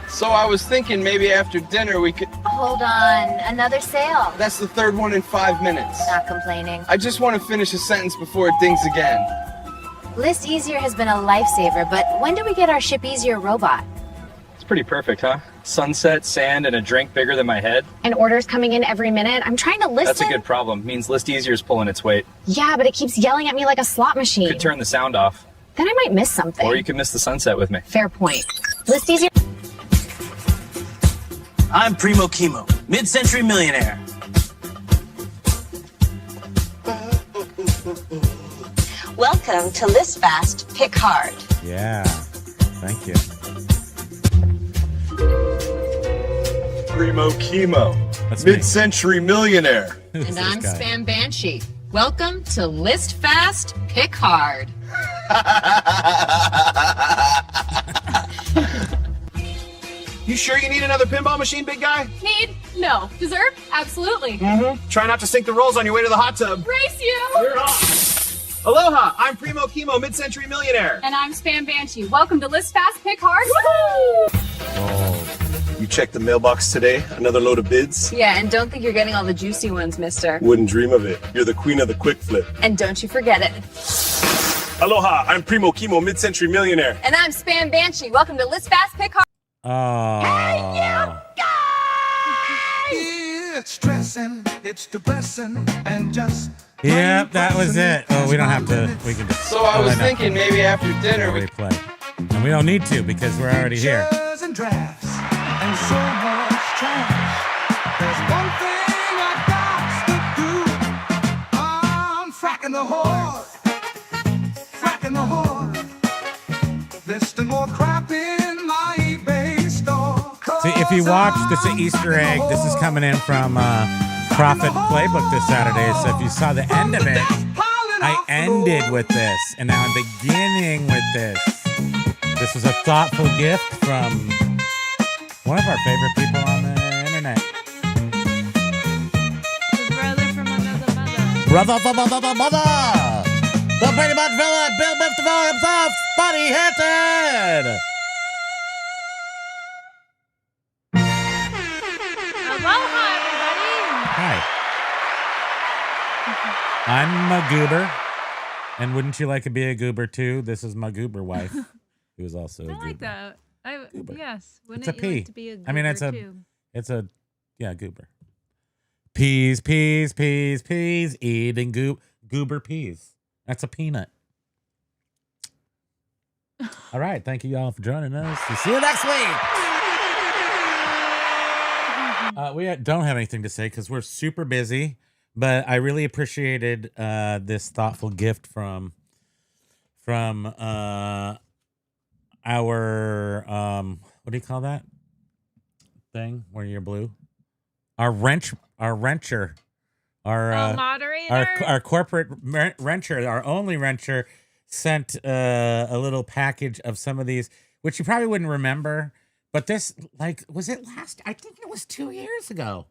So I was thinking maybe after dinner we could... Hold on, another sale. That's the third one in 5 minutes. Not complaining. I just want to finish a sentence before it dings again. ListEasier has been a lifesaver, but when do we get our ShipEasier robot? It's pretty perfect, huh? Sunset, sand, and a drink bigger than my head. And orders coming in every minute. I'm trying to listen. That's a good problem. Means ListEasier's pulling its weight. Yeah, but it keeps yelling at me like a slot machine. Could turn the sound off. Then I might miss something. Or you could miss the sunset with me. Fair point. ListEasier. I'm Primo Kimo, mid-century millionaire. Welcome to List Fast, Pick Hard. Yeah, thank you. Primo Kimo, That's me. mid-century millionaire. Who's And this I'm guy? Spam Banshee. Welcome to List Fast, Pick Hard. You sure you need another pinball machine, big guy? Need? No. Deserve? Absolutely. Try not to sink the rolls on your way to the hot tub. Race you! You're off. Aloha, I'm Primo Kimo, mid-century millionaire. And I'm Spam Banshee. Welcome to List Fast, Pick Hard. Oh, You checked the mailbox today? Another load of bids? Yeah, and don't think you're getting all the juicy ones, mister. Wouldn't dream of it. You're the queen of the quick flip. And don't you forget it. Aloha, I'm Primo Kimo, mid-century millionaire. And I'm Spam Banshee. Welcome to List Fast, Pick Hard. oh. It's stressing, it's depressing, and just. Yep, that was it. Oh, we don't have to. We can just. So I was thinking maybe after dinner we... replay, and we don't need to because we're already here. Pictures and drafts, and so much trash. There's one thing I got to do. I'm fracking the hoard. Fracking the hoard. Listing more crap in my eBay store. See, if you watch, this is an Easter egg. This is coming in from Profit Playbook this Saturday. So if you saw the end of it, I ended with this, and now I'm beginning with this. This was a thoughtful gift from one of our favorite people on the internet. Brother from another mother. Brother from another mother! The pretty much villain, Bill Biff himself, Buddy Hinton! Aloha, everybody. Hi. I'm a goober. And wouldn't you like to be a goober too? This is my goober wife, who is also a goober. I like that. Goober. Yes. Wouldn't It's a you P. like to be a goober I mean, it's a, yeah, goober. Peas, peas, peas, peas, eating goober peas. That's a peanut. All right. Thank you all for joining us. We'll see you next week. We don't have anything to say because we're super busy, but I really appreciated this thoughtful gift from our what do you call that thing where you're blue? Our renter, moderator. our corporate renter, our only renter, sent a little package of some of these, which you probably wouldn't remember. But this, like, was it last? I think it was 2 years ago.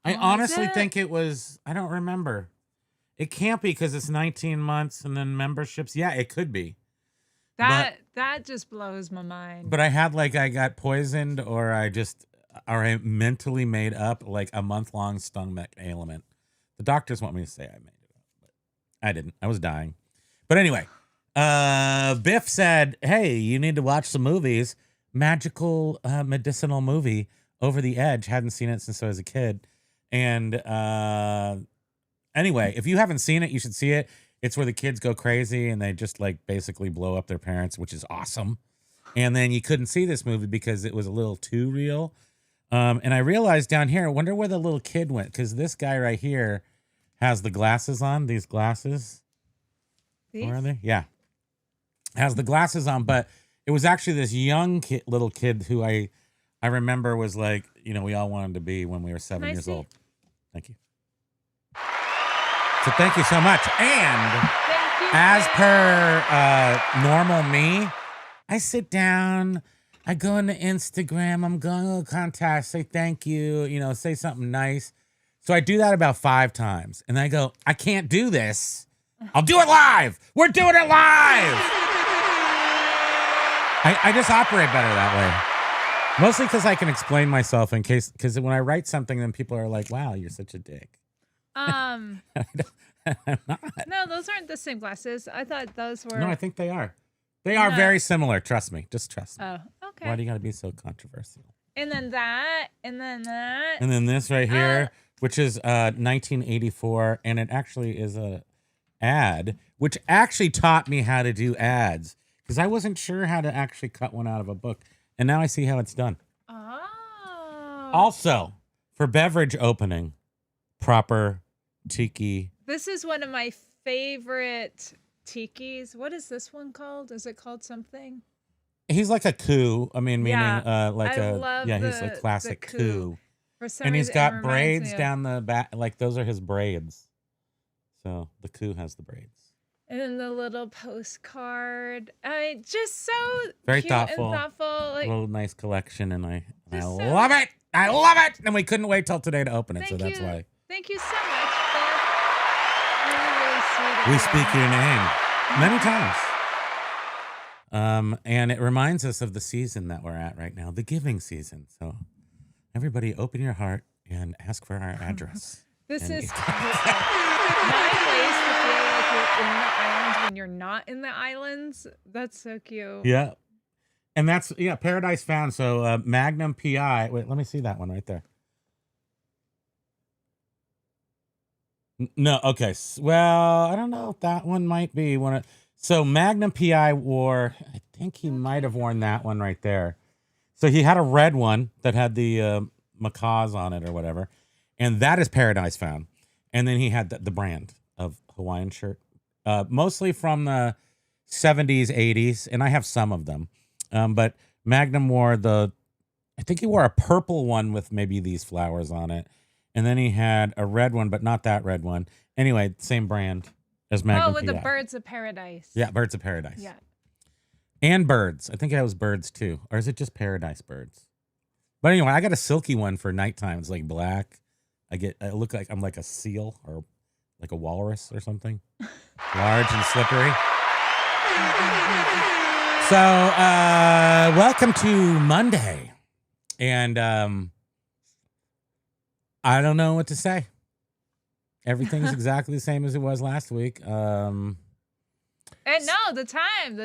I honestly think it was. I don't remember. It can't be because it's 19 months and then memberships. Yeah, it could be. That just blows my mind. But I had I got poisoned, or I mentally made up like a month-long stomach ailment. The doctors want me to say I made it up, but I didn't. I was dying. But anyway, Biff said, "Hey, you need to watch some movies." Magical medicinal movie, Over the Edge. Hadn't seen it since I was a kid. And anyway, if you haven't seen it, you should see it. It's where the kids go crazy and they just basically blow up their parents, which is awesome. And then you couldn't see this movie because it was a little too real. And I realized down here, I wonder where the little kid went, because this guy right here has the glasses on. These glasses. Where are they? Yeah. Has the glasses on, but it was actually this young little kid who I remember was we all wanted to be when we were 7 years old. Thank you. So thank you so much. And as per normal me, I sit down, I go into Instagram, I'm going to contact, say thank you, say something nice. So I do that about 5 times. And I go, I can't do this. I'll do it live. We're doing it live. I just operate better that way. Mostly because I can explain myself because when I write something, then people are like, wow, you're such a dick. I'm not. No, those aren't the same glasses. I thought those were. No, I think they are. They are very similar. Trust me. Just trust me. Oh, okay. Why do you got to be so controversial? And then that, and then that. And then this right here, which is 1984, and it actually is a ad, which actually taught me how to do ads because I wasn't sure how to actually cut one out of a book, and now I see how it's done. Oh. Also, for beverage opening, proper Tiki. This is one of my favorite Tikis. What is this one called? Is it called something? He's like a coup. I mean, meaning Yeah, like I love he's a the classic coup. coup. For some And he's reason, it got reminds braids me of- down the back. Like those are his braids. So the coup has the braids. And then the little postcard. I mean, just so Very cute thoughtful. and thoughtful. Like, Little nice collection, and I Just so- love it. I love it. And we couldn't wait till today to open it, so thank that's you. why Thank you so much, Beth. Really sweet of we you. speak your name many times. And it reminds us of the season that we're at right now, the giving season. So everybody, open your heart and ask for our address. This And- is nice ways to feel like you're in the islands when you're not in the islands. That's so cute. Yeah. And that's, Paradise Found. So Magnum PI. Wait, let me see that one right there. No, okay. Well, I don't know if that one might be one of. So Magnum PI wore, I think he might have worn that one right there. So he had a red one that had the macaws on it or whatever. And that is Paradise Found. And then he had the brand of Hawaiian shirt, mostly from the 70s, 80s. And I have some of them. But Magnum wore I think he wore a purple one with maybe these flowers on it. And then he had a red one, but not that red one. Anyway, same brand as Magnum with PI. the birds of paradise. Yeah, Birds of Paradise. Yeah. And birds. I think it was birds too. Or is it just paradise birds? But anyway, I got a silky one for nighttime. It's like black. I look like I'm like a seal or like a walrus or something. Large and slippery. So, welcome to Monday. And I don't know what to say. Everything's exactly the same as it was last week. And no, the time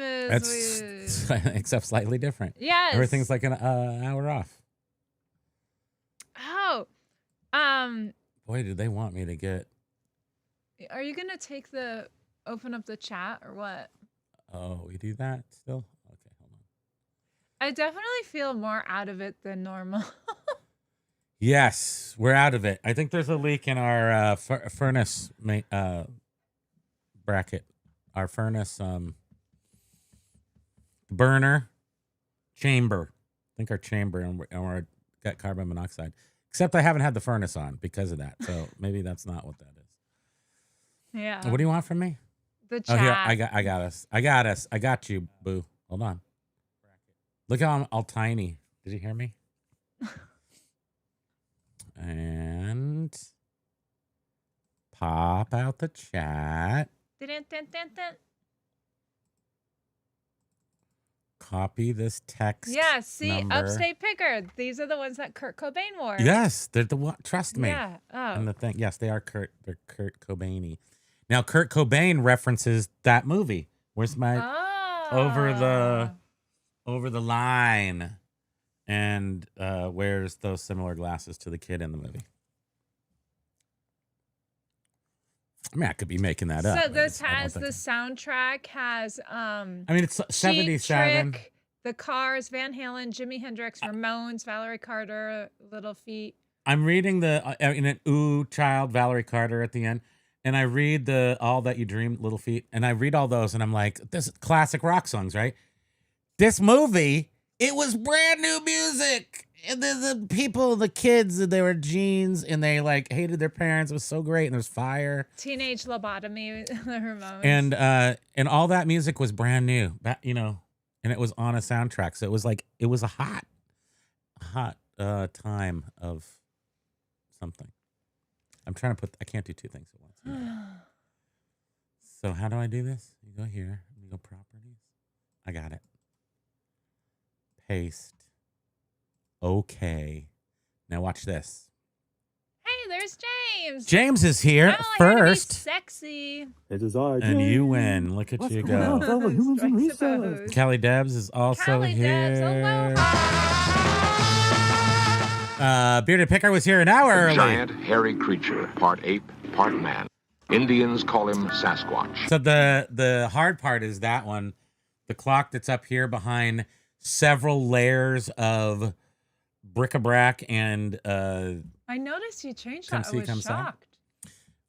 is It's except slightly different. Yes. Everything's like an hour off. Oh. Boy, did they want me to get. Are you gonna open up the chat or what? Oh, we do that still? Okay, hold on. I definitely feel more out of it than normal. Yes, we're out of it. I think there's a leak in our furnace bracket. Our furnace burner chamber. I think our chamber, and we're got carbon monoxide. Except I haven't had the furnace on because of that. So maybe that's not what that is. Yeah. What do you want from me? The chat. Oh, here, I got us. I got you, boo. Hold on. Look how I'm all tiny. Did you hear me? And pop out the chat. Copy this text. Yeah, see, number. Upstate Picker. These are the ones that Kurt Cobain wore. Yes, they're the one. Trust me. Yeah. Oh. And the thing, yes, they are Kurt. They're Kurt Cobain-y. Now, Kurt Cobain references that movie. Where's my over the line, and wears those similar glasses to the kid in the movie. I mean, I could be making that up. So this I don't has think- the soundtrack has I mean, it's Cheap 77. Trick, The Cars, Van Halen, Jimi Hendrix, Ramones, Valerie Carter, Little Feat. I'm reading in an Ooh Child, Valerie Carter at the end, and I read the All That You Dream, Little Feat, and I read all those, and I'm like, this is classic rock songs, right? This movie, it was brand new music. And the people, the kids, they were genes, and they like hated their parents. It was so great, and there was fire. Teenage Lobotomy, the Ramones. And all that music was brand new, and it was on a soundtrack. So it was a hot time of something. I'm trying to I can't do two things at once. So how do I do this? You go here, you go properties. I got it. Paste. okay. Now watch this. Hey, there's James. James is here Finally, I had to be first. sexy. It is I. And you win. Look at you go. fellow humans and Strike the resellers? pose. Callie Debs is also Callie here. Debs, aloha. Bearded Picker was here an hour early. Giant, hairy creature, part ape, part man. Indians call him Sasquatch. So the hard part is that one, the clock that's up here behind several layers of bric-a-brac and I noticed you changed Come that. see, I was come saw. shocked.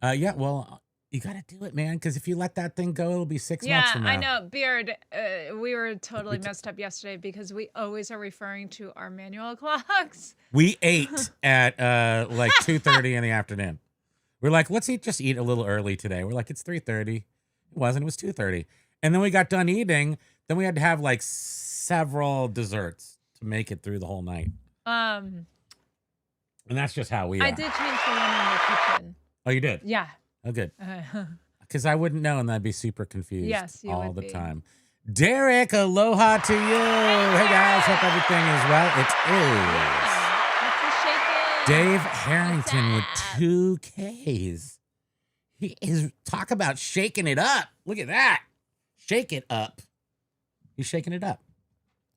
yeah, well, you got to do it, man, because if you let that thing go, it'll be 6 months from now. I know, Beard. We were totally messed up yesterday because we always are referring to our manual clocks. We ate at like 2:30 in the afternoon. We're like, let's just eat a little early today. We're like, it's 3:30. It wasn't. It was 2:30. And then we got done eating. Then we had to have like several desserts to make it through the whole night. And that's just how we are. I did change the one in the kitchen. Oh, you did? Yeah. Oh, good. Because I wouldn't know, and I'd be super confused Yes, you all would the be. time. Derek, aloha to you. Hey, guys. Hope everything is well. It is. Dave Harrington with 2 Ks. He is talk about shaking it up. Look at that. Shake it up. He's shaking it up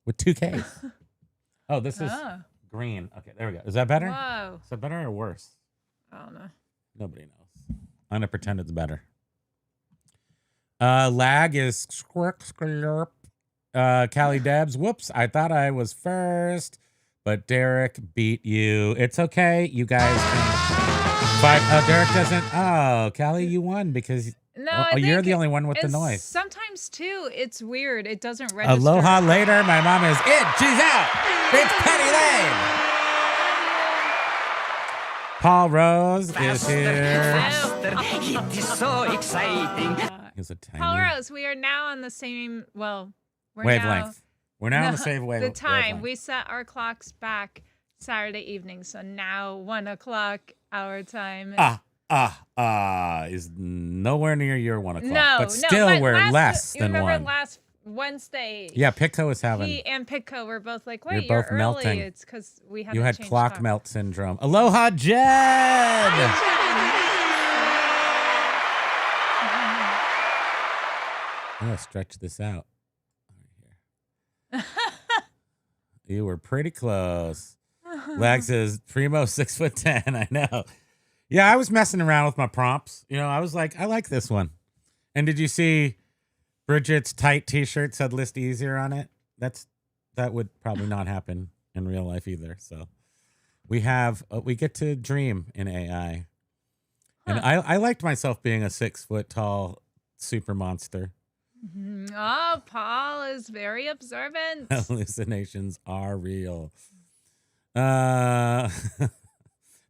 with 2 Ks. Oh, this is green. Okay, there we go. Is that better? Whoa. Is that better or worse? I don't know. Nobody knows. I'm gonna pretend it's better. Lag is squirp. Callie Debs. Whoops, I thought I was first. But Derek beat you. It's okay. You guys can fight. Oh, Derek doesn't. Oh, Callie, you won because you're the only one with the noise. Sometimes, too, it's weird. It doesn't register. Aloha later. My mom is it. She's out. It's Penny Lane. Paul Rose is here. It is so exciting. He's a tiny Paul Rose, we are now on the same, we're wavelength. We're now on the No, same wavelength. The time. We set our clocks back Saturday evening, so now 1 o'clock our time. Is nowhere near your 1 o'clock. No, but still we're less than remember 1. last Wednesday? Yeah, Pitco is having. He and Pitco were both like, You're wait, you're both early. melting. It's because we haven't You had changed clock time. melt syndrome. Aloha, Jed! I'm going to stretch this out. You were pretty close. Lag says, Primo 6'10". I know. Yeah, I was messing around with my prompts. You know, I was like, I like this one. And did you see Bridget's tight t-shirt said ListEasier on it? That would probably not happen in real life either. So we get to dream in AI. And I liked myself being a 6 foot tall super monster. Oh, Paul is very observant. Hallucinations are real. In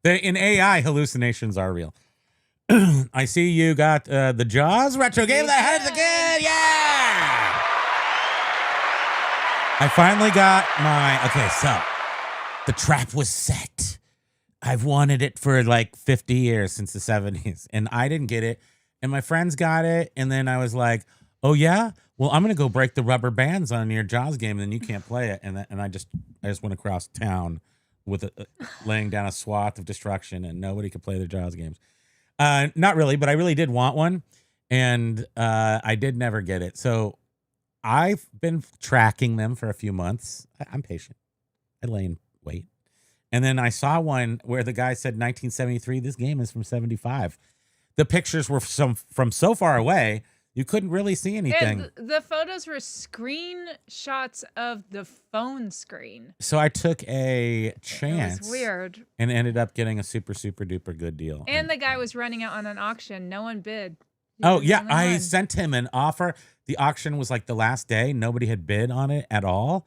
AI, hallucinations are real. I see you got the Jaws retro game that has again. Yeah! I finally got okay, so the trap was set. I've wanted it for like 50 years, since the 70s, and I didn't get it. And my friends got it, and then I was like, oh yeah? Well, I'm going to go break the rubber bands on your Jaws game, and then you can't play it. And I just went across town with laying down a swath of destruction, and nobody could play the Jaws games. Not really, but I really did want one, and I did never get it. So I've been tracking them for a few months. I'm patient. I lay in wait. And then I saw one where the guy said 1973. This game is from 75. The pictures were from so far away, you couldn't really see anything. And the photos were screenshots of the phone screen. So I took a chance. It was weird. And ended up getting a super, super duper good deal. And the guy was running it on an auction. No one bid. Oh, yeah. I sent him an offer. The auction was like the last day. Nobody had bid on it at all.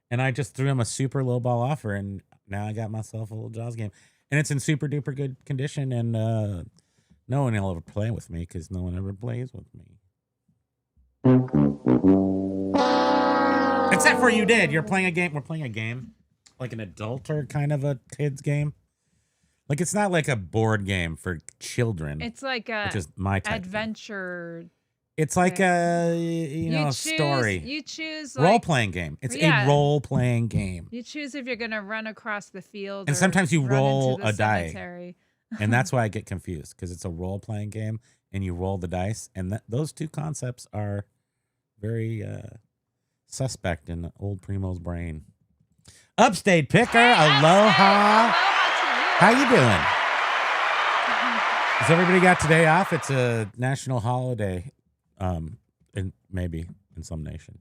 And I just threw him a super low ball offer. And now I got myself a little Jaws game. And it's in super duper good condition. And no one will ever play with me because no one ever plays with me. Except for you did. You're playing a game. We're playing a game. Like an adult or kind of a kid's game. Like it's not like a board game for children. It's like a which is my type adventure It's like a story. You choose role playing game. It's a role playing game. You choose if you're gonna run across the field, and or sometimes you run roll into the a cemetery. die, and that's why I get confused because it's a role playing game and you roll the dice, and those two concepts are very suspect in old Primo's brain. Upstate Picker, aloha. How you doing? Has everybody got today off? It's a national holiday, maybe in some nation.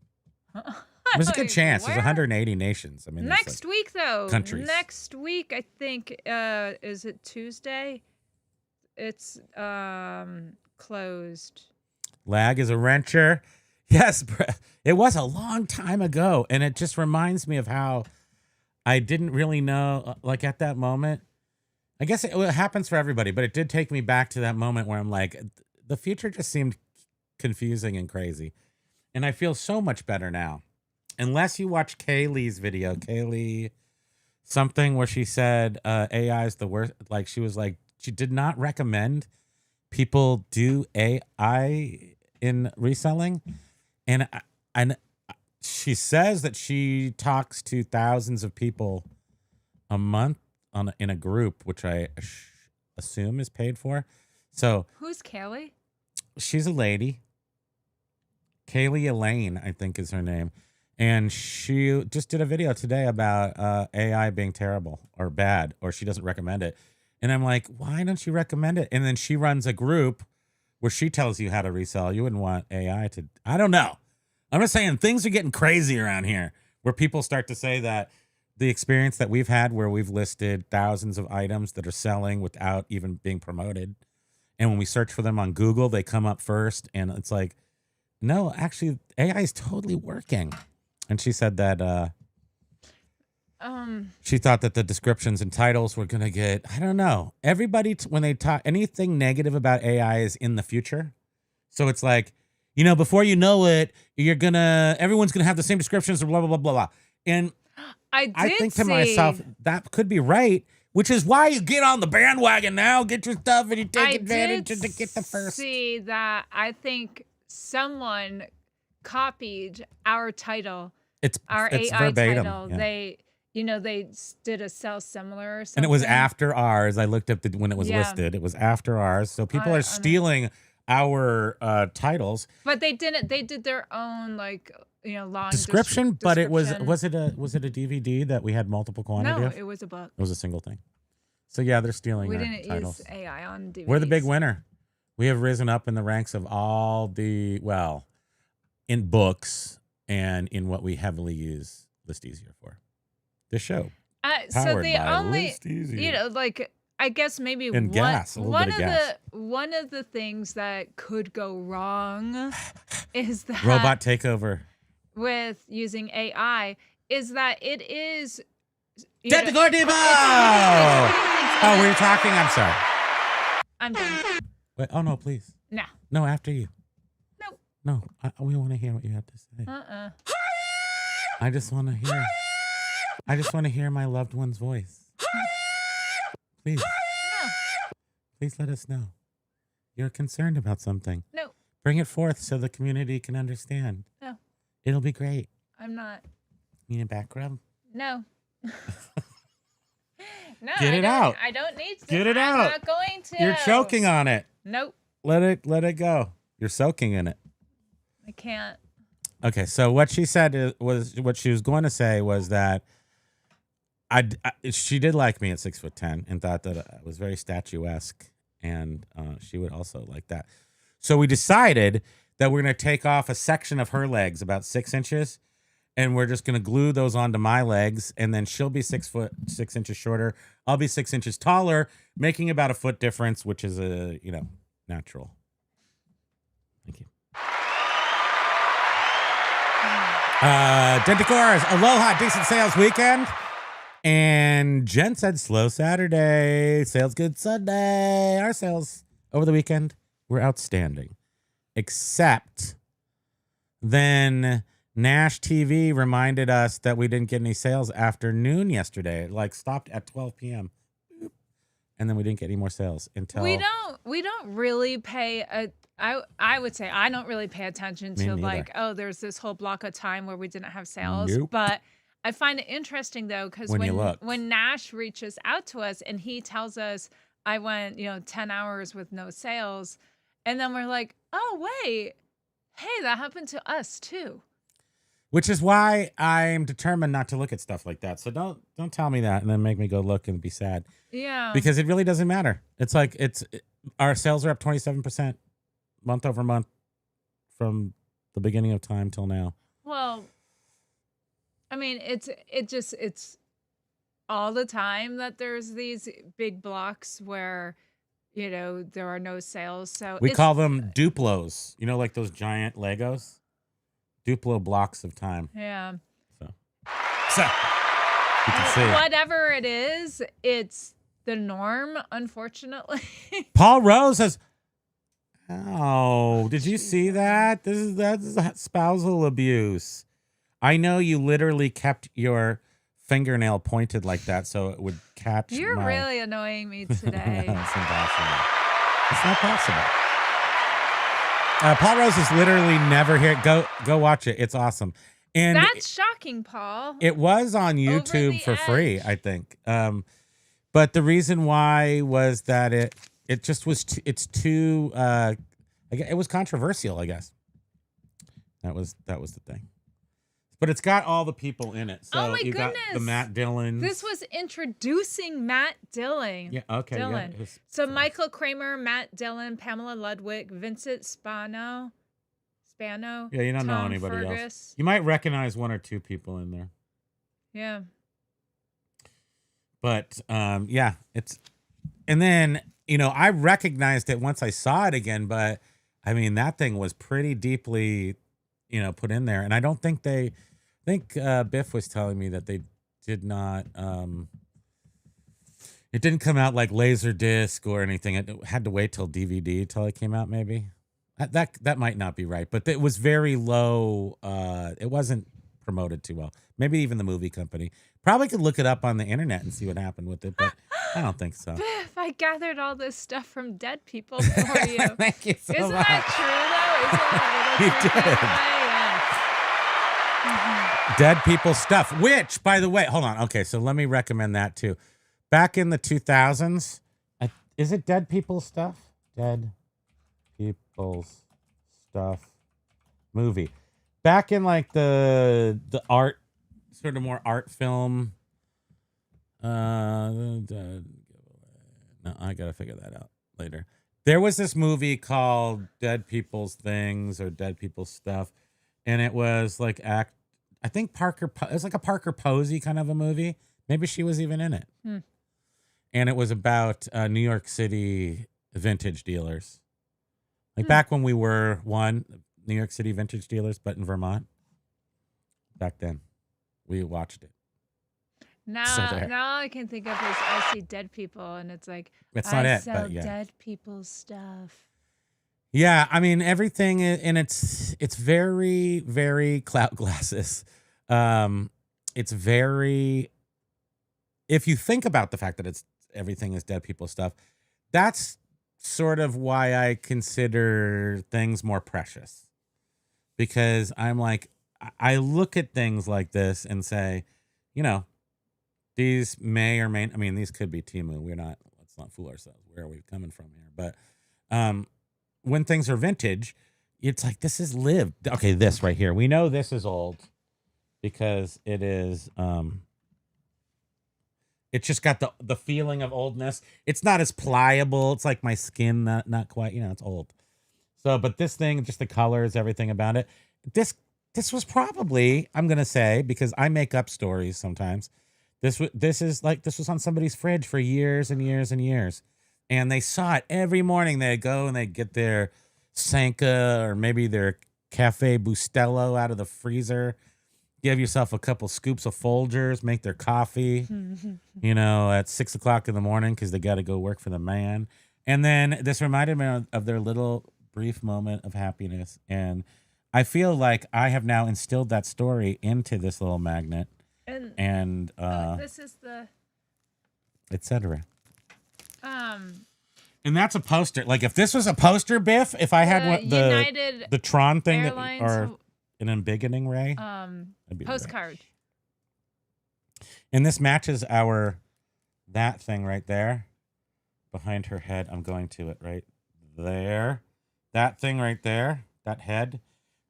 There's a good chance. There's 180 nations. I mean, next week though. Countries. Next week, I think, is it Tuesday? It's closed. Lag is a wrencher. Yes, it was a long time ago, and it just reminds me of how I didn't really know, like at that moment. I guess it happens for everybody, but it did take me back to that moment where I'm like, the future just seemed confusing and crazy. And I feel so much better now. Unless you watch Kaylee's video, Kaylee something where she said AI is the worst. Like she was like, she did not recommend people do AI in reselling. And she says that she talks to thousands of people a month in a group, which I assume is paid for. So who's Kaylee? She's a lady. Kaylee Elaine, I think is her name. And she just did a video today about AI being terrible or bad, or she doesn't recommend it. And I'm like, why don't you recommend it? And then she runs a group where she tells you how to resell. You wouldn't want AI to, I don't know. I'm just saying things are getting crazy around here where people start to say that the experience that we've had where we've listed thousands of items that are selling without even being promoted. And when we search for them on Google, they come up first. And it's like, no, actually, AI is totally working. And she said that she thought that the descriptions and titles were going to get, I don't know. Everybody, when they talk, anything negative about AI is in the future. So it's like, you know, before you know it, everyone's going to have the same descriptions or blah, blah, blah, blah, blah. And I think to myself, that could be right, which is why you get on the bandwagon now, get your stuff, and you take advantage to get the first. See that I think someone copied our title. It's AI verbatim. title. Yeah. They did a sell similar or something. And it was after ours. I looked up when it was listed. It was after ours. So people are stealing our titles. But they didn't. They did their own long description. But it was it a DVD that we had multiple quantity No, of? it was a book. It was a single thing. So yeah, they're stealing We our didn't titles. use AI on DVDs. We're the big winner. We have risen up in the ranks of all in books and in what we heavily use ListEasier for. This show. So the by only, ListEasier. I guess maybe And gas, a little bit of gas. one of the things that could go wrong is that Robot takeover. with using AI is that it is. Get the Gordibo! Oh, we were talking. I'm sorry. I'm done. Wait, oh no, please. No. No, after you. Nope. No, we want to hear what you have to say. I just want to hear. I just want to hear my loved one's voice. Please. No. Please let us know. You're concerned about something. No. Bring it forth so the community can understand. No. It'll be great. I'm not. You need a back rub? No. No. Get it out. I don't need to. Get it I'm out. not going to. You're choking on it. Nope. Let it go. You're soaking in it. I can't. Okay, so what she said was what she was going to say was that she did like me at 6'10" and thought that I was very statuesque, and she would also like that. So we decided that we're going to take off a section of her legs about 6 inches, and we're just going to glue those onto my legs, and then she'll be 6 inches shorter. I'll be 6 inches taller, making about a foot difference, which is natural. Thank you. Denticores, aloha, decent sales weekend. And Jen said slow Saturday, sales good Sunday. Our sales over the weekend were outstanding. Except then Nash TV reminded us that we didn't get any sales after noon yesterday. It stopped at 12 p.m. And then we didn't get any more sales until We don't really pay I would say I don't really pay attention Me to neither. like, oh, there's this whole block of time where we didn't have sales. Nope. But I find it interesting though, because When you look. when Nash reaches out to us and he tells us I went, 10 hours with no sales, and then we're like, oh wait, hey, that happened to us too. Which is why I'm determined not to look at stuff like that. So don't tell me that and then make me go look and be sad. Yeah. Because it really doesn't matter. It's like our sales are up 27% month over month from the beginning of time till now. Well, I mean, it's all the time that there's these big blocks where, there are no sales. So We call them Duplos. Like those giant Legos? Duplo blocks of time. Yeah. So you can see it. Whatever it is, it's the norm, unfortunately. Paul Rose says, "Oh, did you see that? That's spousal abuse. I know you literally kept your fingernail pointed like that so it would catch." You're really annoying me today. That's impossible. It's not possible. Paul Rose is literally never here. Go watch it. It's awesome. And That's shocking, Paul. it was on YouTube for free, I think. But the reason why was that it just was it's too it was controversial, I guess. That was the thing. But it's got all the people in it. So oh my you goodness. got the Matt Dillon. This was introducing Matt Dillon. Yeah, okay. Dillon. Yeah, So Michael Kramer, Matt Dillon, Pamela Ludwig, Vincent Spano. Yeah, you don't know Tom anybody Fergus. else. You might recognize one or two people in there. Yeah. But yeah, and then, I recognized it once I saw it again, but I mean, that thing was pretty deeply, put in there. And I don't think Biff was telling me that they did not, it didn't come out like Laserdisc or anything. It had to wait till DVD till it came out, maybe. That might not be right, but it was very low. It wasn't promoted too well. Maybe even the movie company. Probably could look it up on the internet and see what happened with it, but I don't think so. Biff, I gathered all this stuff from dead people for you. Thank you so Isn't much. that true, though? Isn't that a little creepy? Dead people stuff, which, by the way, hold on. Okay, so let me recommend that too. Back in the 2000s, is it Dead People Stuff? Dead People's Stuff movie. Back in like the art, sort of more art film. No, I gotta figure that out later. There was this movie called Dead People's Things or Dead People's Stuff, and it was like I think it was like a Parker Posey kind of a movie. Maybe she was even in it. And it was about New York City vintage dealers. Like back when we were New York City vintage dealers, but in Vermont. Back then, we watched it. Now I can think of is I see dead people, and it's like That's not I it, sell but yeah. dead people's stuff. Yeah, I mean everything, and it's very, very clout glasses. It's very. If you think about the fact that everything is dead people stuff, that's sort of why I consider things more precious. Because I'm like, I look at things like this and say, these may or may, I mean, these could be Temu. Let's not fool ourselves. Where are we coming from here? But when things are vintage, it's like, this is lived. Okay, this right here. We know this is old because it is, it's just got the feeling of oldness. It's not as pliable. It's like my skin, not quite, it's old. So, but this thing, just the colors, everything about it, this was probably, I'm going to say, because I make up stories sometimes. This was on somebody's fridge for years and years and years. And they saw it every morning. They'd go and they'd get their Sanka or maybe their Cafe Bustelo out of the freezer. Give yourself a couple scoops of Folgers, make their coffee, at 6 o'clock in the morning because they got to go work for the man. And then this reminded me of their little brief moment of happiness. And I feel like I have now instilled that story into this little magnet. And this is the etc. And that's a poster. Like if this was a poster, Biff, if I had one, the Tron thing Airlines, or an embiggening ray, postcard. And this matches that thing right there behind her head. I'm going to it right there. That thing right there, that head,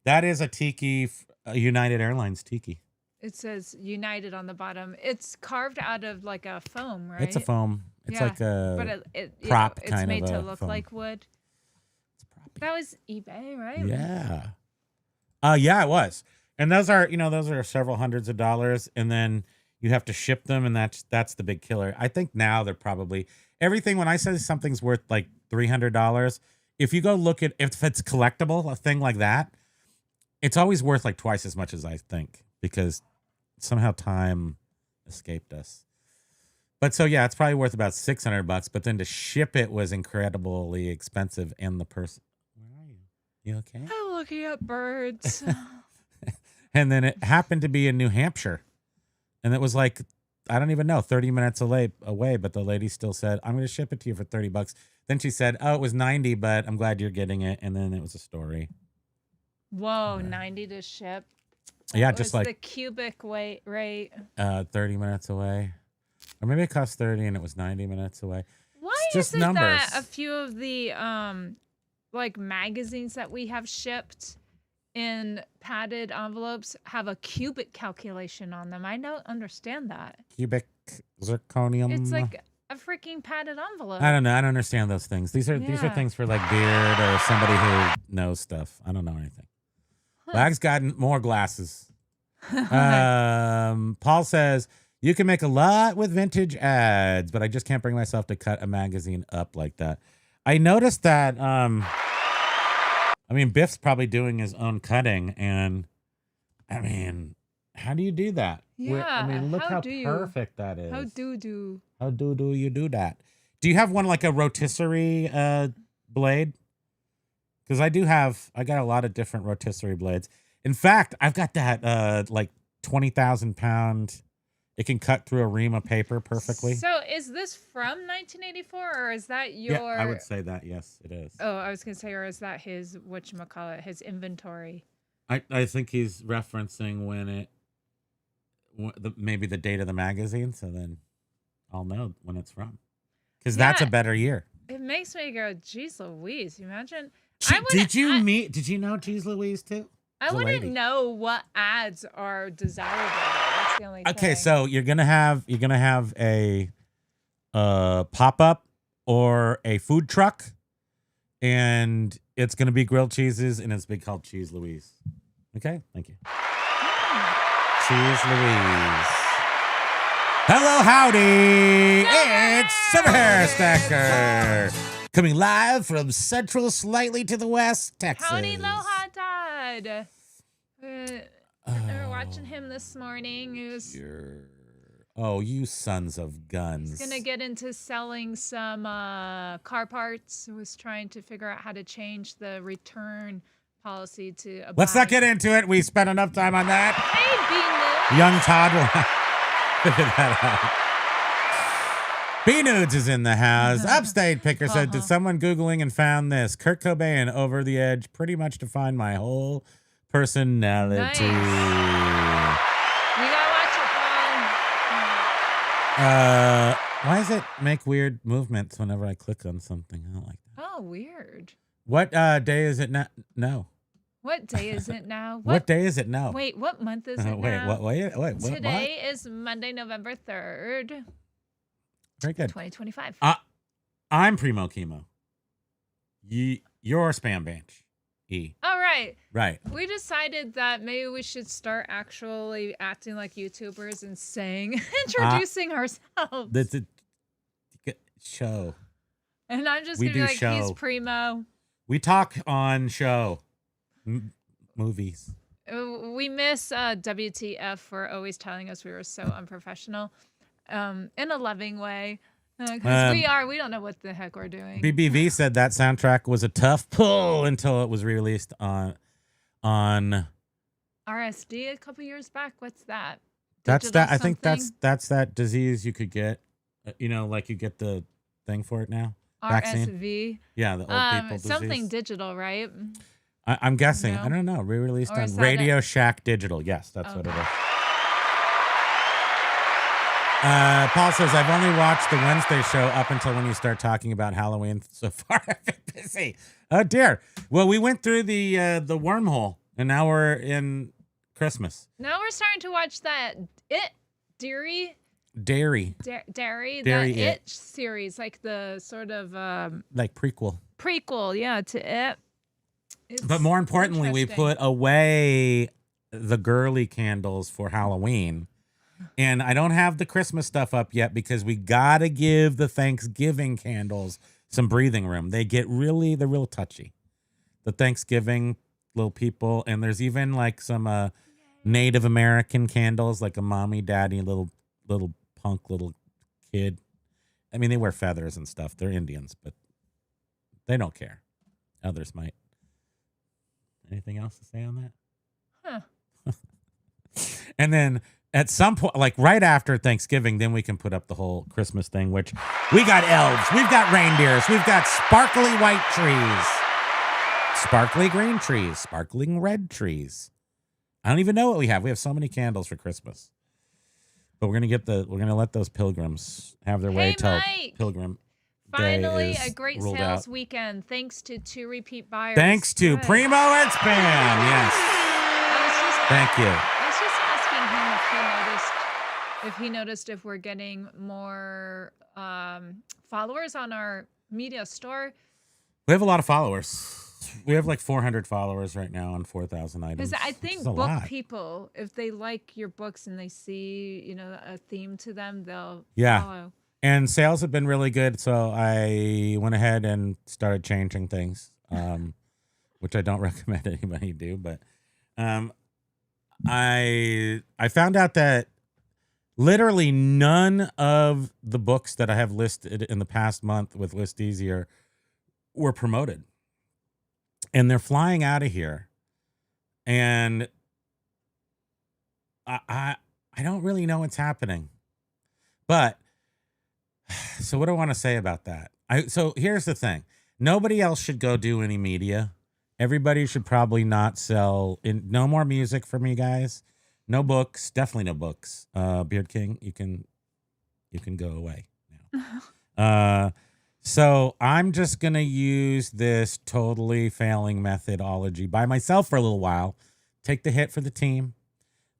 that is a Tiki, a United Airlines Tiki. It says United on the bottom. It's carved out of like a foam, right? It's a foam. It's like a but prop it's kind made of to a look foam. like wood. That was eBay, right? Yeah. Yeah, it was. And those are several hundreds of dollars, and then you have to ship them, and that's the big killer. I think now they're probably everything. When I say something's worth like $300, if you go look at if it's collectible, a thing like that, it's always worth like twice as much as I think because somehow time escaped us. But so yeah, it's probably worth about $600. But then to ship it was incredibly expensive, and the person. Where are you? You okay? I'm looking at birds. And then it happened to be in New Hampshire, and it was like I don't even know 30 minutes away. But the lady still said, "I'm going to ship it to you for $30." Then she said, "Oh, it was 90, but I'm glad you're getting it." And then it was a story. Whoa, 90 to ship. Yeah, What just was like the cubic weight rate. 30 minutes away. Or maybe it cost 30 and it was 90 minutes away. Why It's just is it numbers. that a few of the like magazines that we have shipped in padded envelopes have a cubic calculation on them? I don't understand that. Cubic zirconium. It's like a freaking padded envelope. I don't know. I don't understand those things. These are things for like Beard or somebody who knows stuff. I don't know anything. Bag's got more glasses. Paul says, you can make a lot with vintage ads, but I just can't bring myself to cut a magazine up like that. I noticed that, Biff's probably doing his own cutting, and how do you do that? Yeah. Look how perfect that is. How do? How do you do that? Do you have one like a rotisserie blade? Because I got a lot of different rotisserie blades. In fact, I've got that like 20,000 pound. It can cut through a ream of paper perfectly. So is this from 1984, or is that your? Yeah, I would say that. Yes, it is. Oh, I was gonna say, or is that his whatchamacallit, his inventory? I think he's referencing maybe the date of the magazine, so then I'll know when it's from. Because that's a better year. It makes me go, geez Louise, you imagine? Did you know Geez Louise too? I wouldn't know what ads are desirable. That's the only thing. Okay, so you're gonna have a pop-up or a food truck, and it's gonna be grilled cheeses, and it's called Cheese Louise. Okay, thank you. Cheese Louise. Hello, howdy! It's Summer Hair Stacker, coming live from Central, slightly to the west, Texas. Howdy, Aloha, Dad. We were watching him this morning. He was you sons of guns. gonna get into selling some car parts. He was trying to figure out how to change the return policy to a Let's not get into it. We spent enough time on that. Hey, B-Nudes. Young Todd will figure that out. B-Nudes is in the house. Upstate Picker said, did someone Googling and found this? Kurt Cobain, Over the Edge, pretty much defined my whole personality. Nice. You gotta watch it, Paul. Why does it make weird movements whenever I click on something? I don't like that. Oh, weird. What day is it now? No. What day is it now? What day is it now? Wait, what month is it now? Wait, what? Today is Monday, November 3rd. Very good. 2025. I'm Primo Kimo. You're Spam Bench. All right. Right. We decided that maybe we should start actually acting like YouTubers and introducing ourselves. That's a show. And I'm just going to be like, he's Primo. We talk on show. Movies. We miss WTF for always telling us we were so unprofessional in a loving way. Because we don't know what the heck we're doing. BBV said that soundtrack was a tough pull until it was released on RSD a couple years back. What's that? That's Digital that. I think something? that's that disease you could get. Like you get the thing for it now. Vaccine? RSV. Yeah, the old people disease. Something digital, right? I'm guessing. No? I don't know. Re-released Or on is that Radio Shack Digital. Yes, that's what it is. Paul says, I've only watched the Wednesday show up until when you start talking about Halloween. So far, I've been busy. Oh, dear. Well, we went through the wormhole, and now we're in Christmas. Now we're starting to watch that Dairy, Dairy that It. series, like the sort of Like prequel. prequel, to It. But more importantly, we put away the girly candles for Halloween. And I don't have the Christmas stuff up yet because we got to give the Thanksgiving candles some breathing room. They're real touchy. The Thanksgiving little people. And there's even like some Native American candles, like a mommy, daddy, little punk little kid. I mean, they wear feathers and stuff. They're Indians, but they don't care. Others might. Anything else to say on that? Huh. And then at some point, like right after Thanksgiving, then we can put up the whole Christmas thing, which we got elves, we've got reindeers, we've got sparkly white trees, sparkly green trees, sparkling red trees. I don't even know what we have. We have so many candles for Christmas. But we're gonna let those pilgrims have their way till Mike. Pilgrim Finally, Day is a great ruled sales out. weekend thanks to 2 repeat buyers. Thanks to Good. Primo and Spam. Yes. Thank you. I was just asking him if he noticed if we're getting more followers on our media store. We have a lot of followers. We have like 400 followers right now on 4,000 items. Because I think It's a book lot. people, if they like your books and they see, a theme to them, they'll Yeah. follow. And sales have been really good, so I went ahead and started changing things, which I don't recommend anybody do. But I found out that literally none of the books that I have listed in the past month with ListEasier were promoted, and they're flying out of here. And I don't really know what's happening, but. So what do I want to say about that? So here's the thing. Nobody else should go do any media. Everybody should probably not sell no more music from you guys. No books. Definitely no books. Beard King, you can go away now. So I'm just going to use this totally failing methodology by myself for a little while. Take the hit for the team.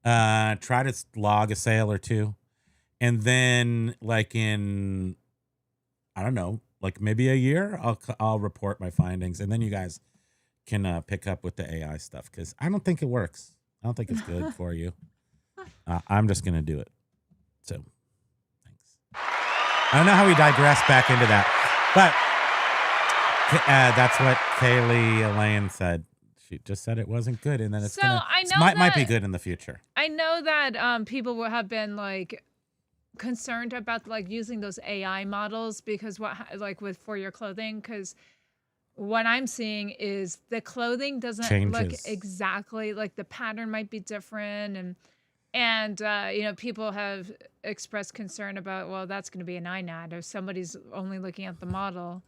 Try to log a sale or two. And then, like in, I don't know, like maybe a year, I'll report my findings, and then you guys can pick up with the AI stuff because I don't think it works. I don't think it's good for you. I'm just gonna do it. So, thanks. I don't know how we digress back into that, but that's what Kaylee Elaine said. She just said it wasn't good, and then it's might be good in the future. I know that people have been like concerned about like using those AI models because for your clothing, because what I'm seeing is the clothing doesn't look exactly like, the pattern might be different, and people have expressed concern about, well, that's going to be an INAD if somebody's only looking at the model.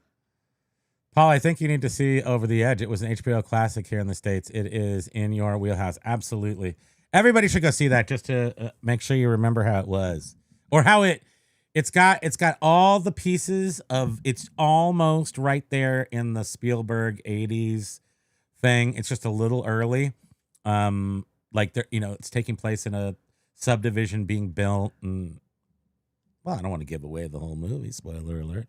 Paul, I think you need to see Over the Edge. It was an HBO classic here in the States. It is in your wheelhouse. Absolutely. Everybody should go see that just to make sure you remember how it was. Or how it's got all the pieces of, it's almost right there in the Spielberg 80s thing. It's just a little early. Like there, it's taking place in a subdivision being built, and well, I don't want to give away the whole movie. Spoiler alert.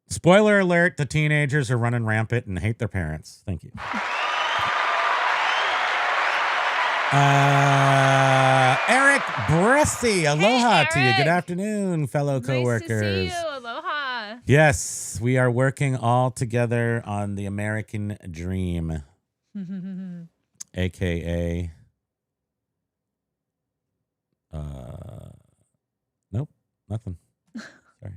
Spoiler alert, the teenagers are running rampant and hate their parents. Thank you. Eric Bressy, aloha to you. Good afternoon, fellow coworkers. Nice to see you. Aloha. Yes, we are working all together on the American dream, aka nope, nothing. Sorry.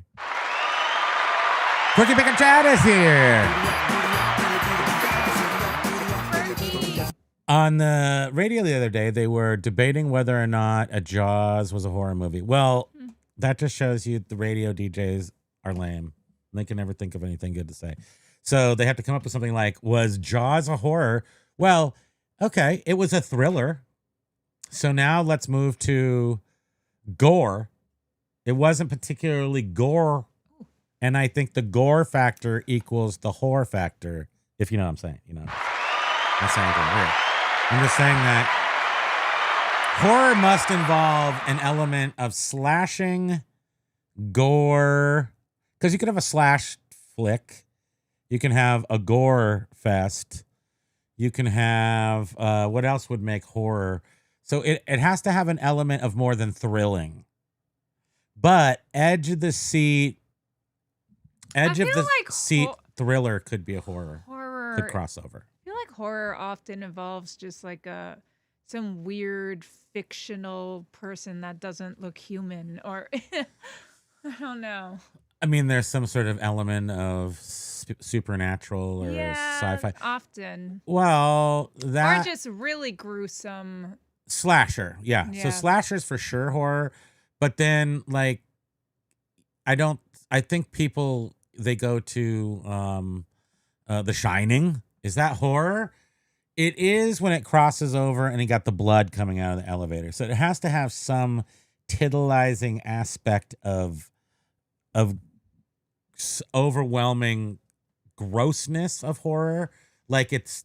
Quickie Pick and Chat is here. On the radio the other day, they were debating whether or not a Jaws was a horror movie. Well, that just shows you the radio DJs are lame. They can never think of anything good to say. So they have to come up with something like, was Jaws a horror? Well, okay, it was a thriller. So now let's move to gore. It wasn't particularly gore. And I think the gore factor equals the horror factor, if you know what I'm saying. You know, I'm not saying anything weird. I'm just saying that horror must involve an element of slashing, gore, because you could have a slash flick. You can have a gore fest. You can have, what else would make horror? So it has to have an element of more than thrilling. But edge of the seat thriller could be a horror. Could cross over. I feel like horror often involves just like some weird fictional person that doesn't look human, or I don't know. I mean, there's some sort of element of supernatural or sci-fi. Often. Well, that or just really gruesome. Slasher, yeah. So slashers for sure horror, but then like, I think people they go to The Shining. Is that horror? It is when it crosses over and you got the blood coming out of the elevator. So it has to have some titillizing aspect of overwhelming grossness of horror. Like it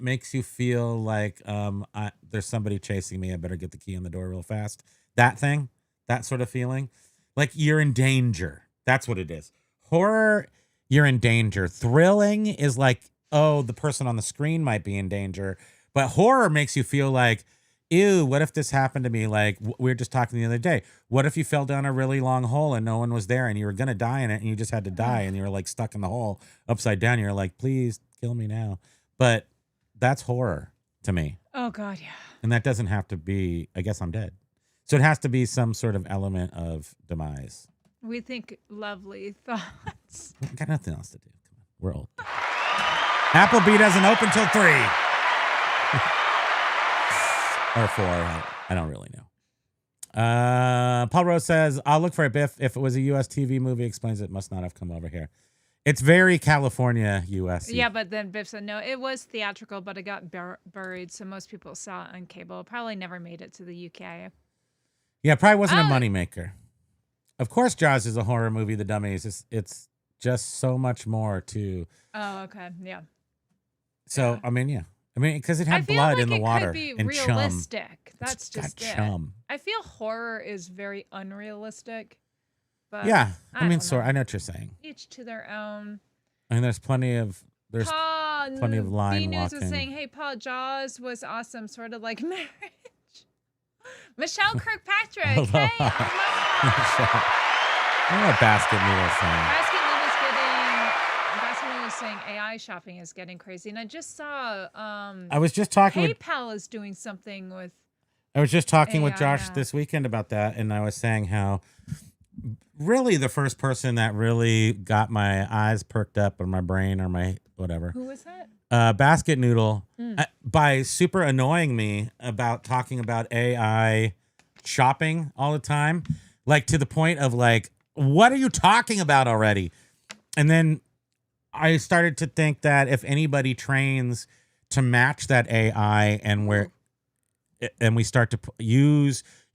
makes you feel like there's somebody chasing me. I better get the key on the door real fast. That thing, that sort of feeling. Like you're in danger. That's what it is. Horror, you're in danger. Thrilling is like, oh, the person on the screen might be in danger. But horror makes you feel like, ew, what if this happened to me? Like we were just talking the other day. What if you fell down a really long hole and no one was there and you were going to die in it and you just had to die and you were like stuck in the hole upside down. You're like, please kill me now. But that's horror to me. Oh, God, yeah. And that doesn't have to be, I guess I'm dead. So it has to be some sort of element of demise. We think lovely thoughts. I got nothing else to do. Come on, we're old. Applebee doesn't open till 3. Or 4. I don't really know. Paul Rose says, I'll look for it, Biff. If it was a U.S. TV movie, explains it must not have come over here. It's very California, U.S. Yeah, but then Biff said, no, it was theatrical, but it got buried, so most people saw it on cable. It probably never made it to the UK. Yeah, it probably wasn't a moneymaker. Of course, Jaws is a horror movie, The Dummies. It's just so much more, too. Oh, okay, yeah. So, I mean, yeah. I mean, because it had blood in the water. Could be and realistic. Chum. That's just it. Chum. I feel horror is very unrealistic. But yeah, I mean, know. I know what you're saying. Each to their own. I mean, there's plenty of plenty of line B-News walking. was saying, hey, Paul, Jaws was awesome, sort of like marriage. Michelle Kirkpatrick, hey. I don't know what Basket Noodle's saying. Basket Noodle's saying AI shopping is getting crazy. And I just saw I was just talking PayPal is doing something with I was just talking AI with Josh this weekend about that, and I was saying how really the first person that really got my eyes perked up or my brain or my whatever. Who was that? Basket Noodle by super annoying me about talking about AI shopping all the time, like to the point of like, what are you talking about already? And then I started to think that if anybody trains to match that AI and we start to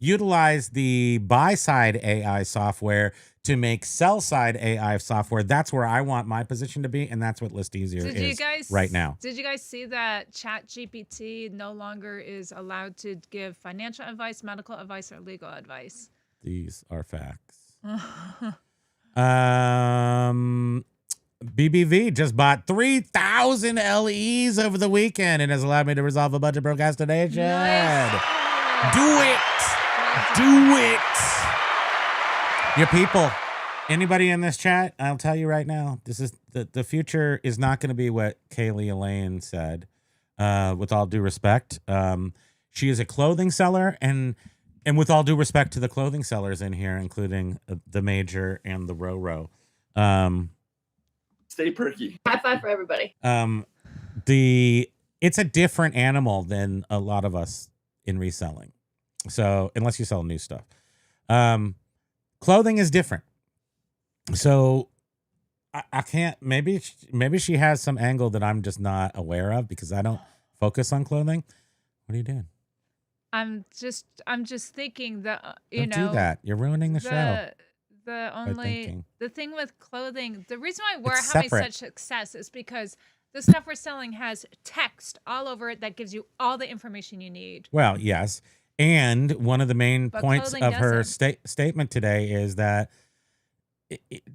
utilize the buy side AI software to make sell side AI software, that's where I want my position to be, and that's what ListEasier is right now. Did you guys see that ChatGPT no longer is allowed to give financial advice, medical advice, or legal advice? These are facts. BBV just bought 3,000 LEs over the weekend and has allowed me to resolve a bunch of procrastination. Nice. Do it. Do it. Your people, anybody in this chat, I'll tell you right now, this is the future is not going to be what Kaylee Elaine said, with all due respect. She is a clothing seller, and with all due respect to the clothing sellers in here, including the Major and the Roro. Stay perky. High five for everybody. It's a different animal than a lot of us in reselling. So unless you sell new stuff, Clothing is different. So I can't, maybe she has some angle that I'm just not aware of because I don't focus on clothing. What are you doing? I'm just thinking that Don't do that. You're ruining the show. The thing with clothing, the reason why we're It's having separate. such success is because the stuff we're selling has text all over it that gives you all the information you need. Well, yes. And one of the main But points clothing of her statement today is that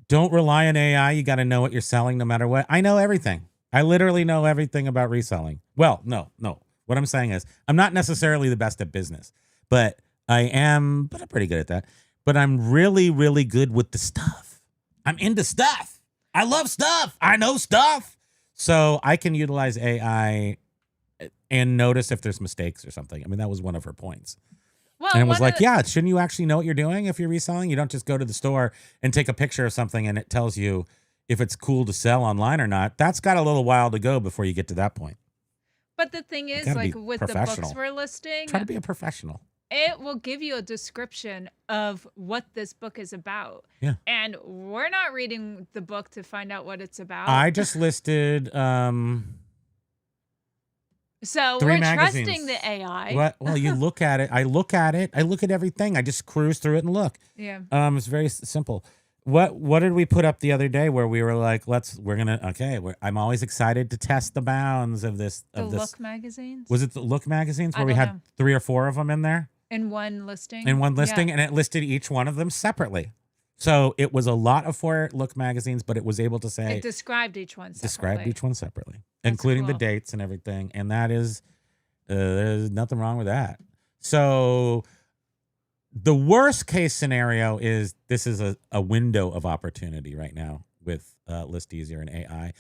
don't rely on AI. You got to know what you're selling no matter what. I know everything. I literally know everything about reselling. Well, no. What I'm saying is I'm not necessarily the best at business, but I'm pretty good at that. But I'm really, really good with the stuff. I'm into stuff. I love stuff. I know stuff. So I can utilize AI and notice if there's mistakes or something. I mean, that was one of her points. Well, and it was like, yeah, shouldn't you actually know what you're doing if you're reselling? You don't just go to the store and take a picture of something and it tells you if it's cool to sell online or not. That's got a little while to go before you get to that point. But the thing is, gotta like be with the professional. books we're listing, Try to be a professional. it will give you a description of what this book is about. Yeah. And we're not reading the book to find out what it's about. I just listed so 3 we're magazines. trusting the AI. What? Well, you look at it. I look at it. I look at everything. I just cruise through it and look. Yeah. It's very simple. What did we put up the other day where we were like, I'm always excited to test the bounds of this. The Look magazines? Was it the Look magazines where I we don't had know. 3 or 4 of them in there? In one listing? And it listed each one of them separately. So it was a lot of 4 Look magazines, but it was able to say It described each one separately. separately, including the cool. dates and everything. And that is, there's nothing wrong with that. So the worst case scenario is this is a window of opportunity right now with ListEasier and AI.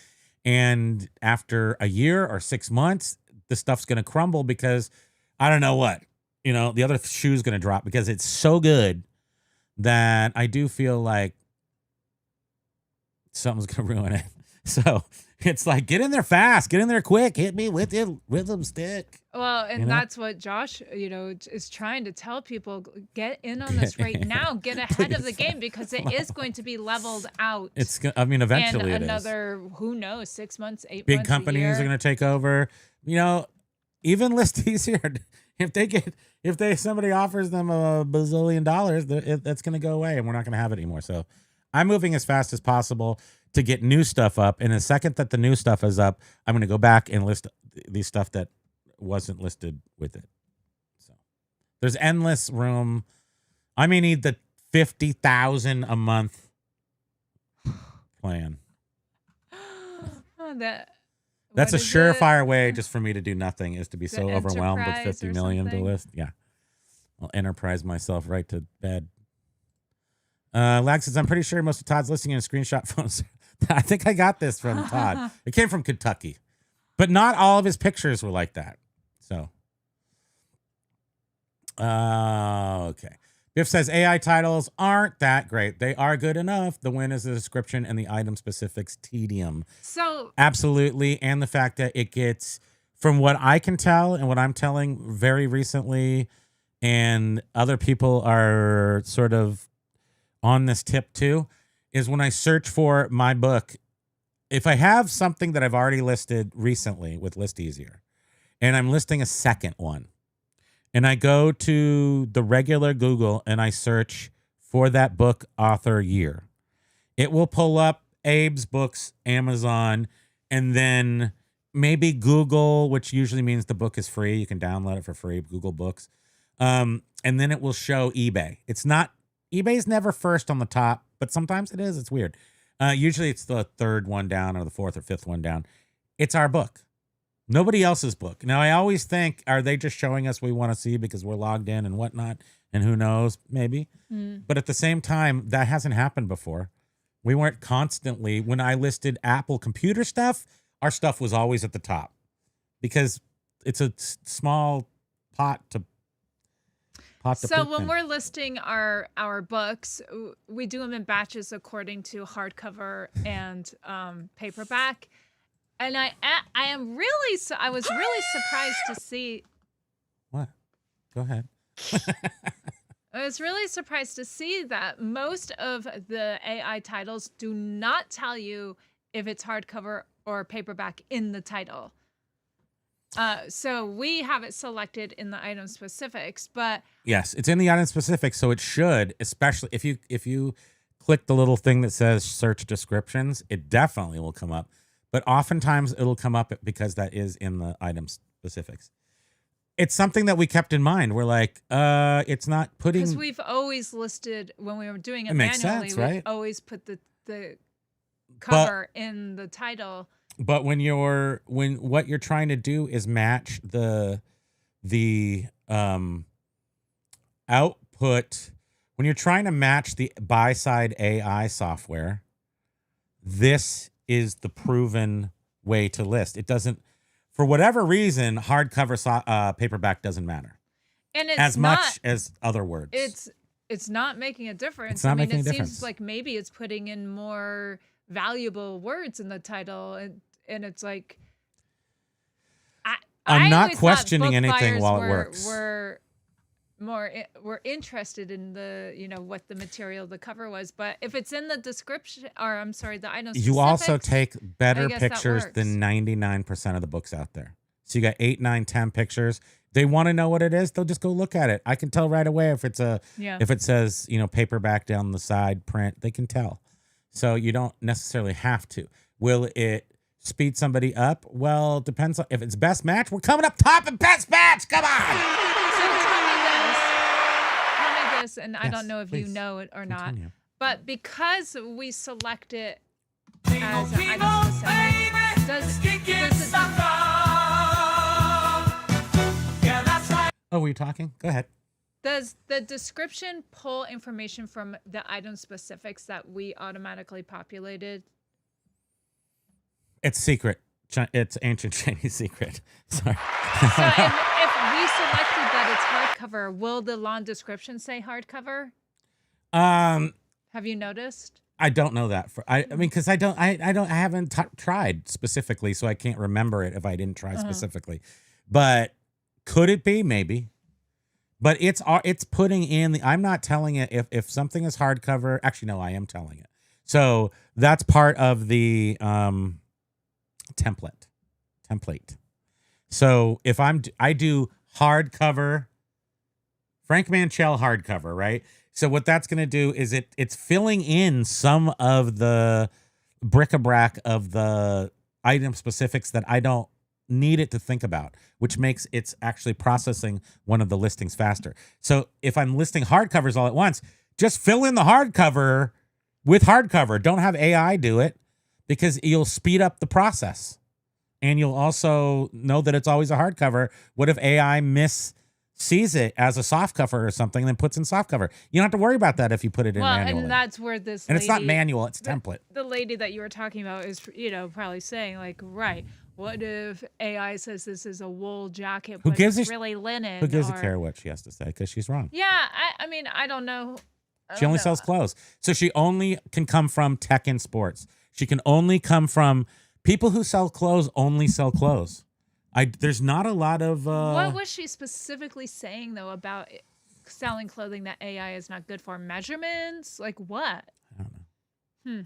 And after a year or 6 months, the stuff's going to crumble because I don't know what, the other shoe's going to drop because it's so good that I do feel like something's going to ruin it. So it's like, get in there fast, get in there quick, hit me with your rhythm stick. Well, and that's what Josh, is trying to tell people. Get in on this right now. Get ahead of the game because it is going to be leveled out. Eventually and it another, who knows, 6 months, 8 Big months, companies a are going to take over. Even ListEasier, if somebody offers them $1 bazillion, that's going to go away and we're not going to have it anymore. So I'm moving as fast as possible to get new stuff up. And the second that the new stuff is up, I'm going to go back and list the stuff that wasn't listed with it. So there's endless room. I may need the 50,000 a month plan. That's a surefire way just for me to do nothing is to be so overwhelmed with 50 million to list. Yeah. I'll enterprise myself right to bed. Lag says, I'm pretty sure most of Todd's listing in screenshot phones. I think I got this from Todd. It came from Kentucky. But not all of his pictures were like that. So. Okay. Biff says AI titles aren't that great. They are good enough. The win is the description and the item specifics tedium. So absolutely. And the fact that it gets, from what I can tell and what I'm telling very recently, and other people are sort of on this tip too, is when I search for my book, if I have something that I've already listed recently with ListEasier, and I'm listing a second one, and I go to the regular Google and I search for that book author year, it will pull up Abe's books, Amazon, and then maybe Google, which usually means the book is free. You can download it for free, Google Books. And then it will show eBay. eBay's never first on the top, but sometimes it is. It's weird. Usually it's the 3rd one down or the 4th or 5th one down. It's our book. Nobody else's book. Now, I always think, are they just showing us we want to see because we're logged in and whatnot? And who knows? Maybe. But at the same time, that hasn't happened before. We weren't constantly, when I listed Apple computer stuff, our stuff was always at the top because it's a small pot to So when we're listing our books, we do them in batches according to hardcover and paperback. And I was really surprised to see. What? Go ahead. I was really surprised to see that most of the AI titles do not tell you if it's hardcover or paperback in the title. So we have it selected in the item specifics, but Yes, it's in the item specific, so it should, especially if you click the little thing that says search descriptions, it definitely will come up. But oftentimes it'll come up because that is in the item specifics. It's something that we kept in mind. We're like, it's not putting. Because we've always listed when we were doing it, It makes manually, sense, right? we always put the cover in the title. But when what you're trying to do is match the output, when you're trying to match the buy-side AI software, this is the proven way to list. It doesn't, for whatever reason, hardcover paperback doesn't matter. And it's as not, much as other words. It's not making a difference. It's not making a it difference. seems like maybe it's putting in more valuable words in the title, and it's like I'm not always thought questioning book anything buyers while it works. We're interested in the what the material the cover was, but if it's in the description, or I'm sorry, the item You also specifics, take better I guess that pictures works. than 99% of the books out there. So you got 8, 9, 10 pictures. They want to know what it is. They'll just go look at it. I can tell right away if it's if it says, paperback down the side print, they can tell. So you don't necessarily have to. Will it speed somebody up? Well, depends on if it's best match. We're coming up top in best match. Come on. So tell me this, and I Yes, don't know if you please. know it or not, Continue. but because we select it as an item specific, does it Oh, were you talking? Go ahead. Does the description pull information from the item specifics that we automatically populated? It's secret. It's ancient Chinese secret. Sorry. So if we selected that it's hardcover, will the long description say hardcover? Have you noticed? I don't know that. Because I haven't tried specifically, so I can't remember it if I didn't try specifically. But could it be? Maybe. But it's putting in I'm not telling it if something is hardcover. Actually, no, I am telling it. So that's part of the template. So if I do hardcover, Frank Manchell hardcover, right? So what that's going to do is it's filling in some of the bric-a-brac of the item specifics that I don't need it to think about, which makes it's actually processing one of the listings faster. So if I'm listing hardcovers all at once, just fill in the hardcover with hardcover. Don't have AI do it, because you'll speed up the process. And you'll also know that it's always a hardcover. What if AI sees it as a soft cover or something and then puts in soft cover? You don't have to worry about that if you put it in manually. And that's where this And it's not manual, it's template. The lady that you were talking about is, probably saying like, right, what if AI says this is a wool jacket, but it's really linen? Who gives a care what she has to say? Because she's wrong. Yeah, I mean, I don't know. She only sells clothes. So she only can come from tech and sports. She can only come from people who sell clothes, only sell clothes. There's not a lot of... What was she specifically saying, though, about selling clothing that AI is not good for? Measurements? Like what? I don't know.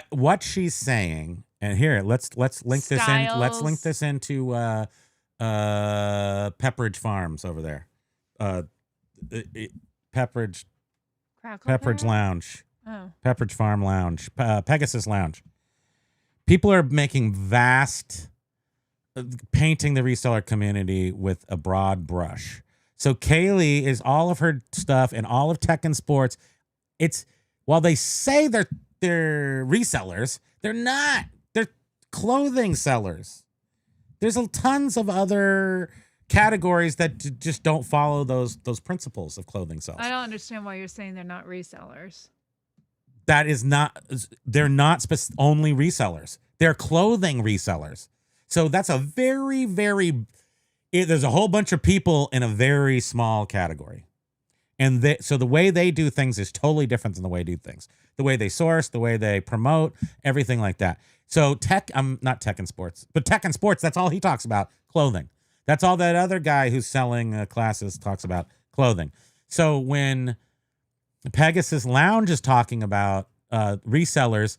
What she's saying, and here, let's link this in. Let's link this into Pepperidge Farms over there. Pepperidge Lounge. Oh. Pepperidge Farm Lounge. Pegasus Lounge. People are making painting the reseller community with a broad brush. So Kaylee is all of her stuff and all of tech and sports. While they say they're resellers, they're not. They're clothing sellers. There's tons of other categories that just don't follow those principles of clothing sales. I don't understand why you're saying they're not resellers. That is not. They're not only resellers. They're clothing resellers. So that's a very, very. There's a whole bunch of people in a very small category, and so the way they do things is totally different than the way they do things. The way they source, the way they promote, everything like that. So not tech and sports, but tech and sports. That's all he talks about: clothing. That's all that other guy who's selling classes talks about: clothing. So when Pegasus Lounge is talking about resellers,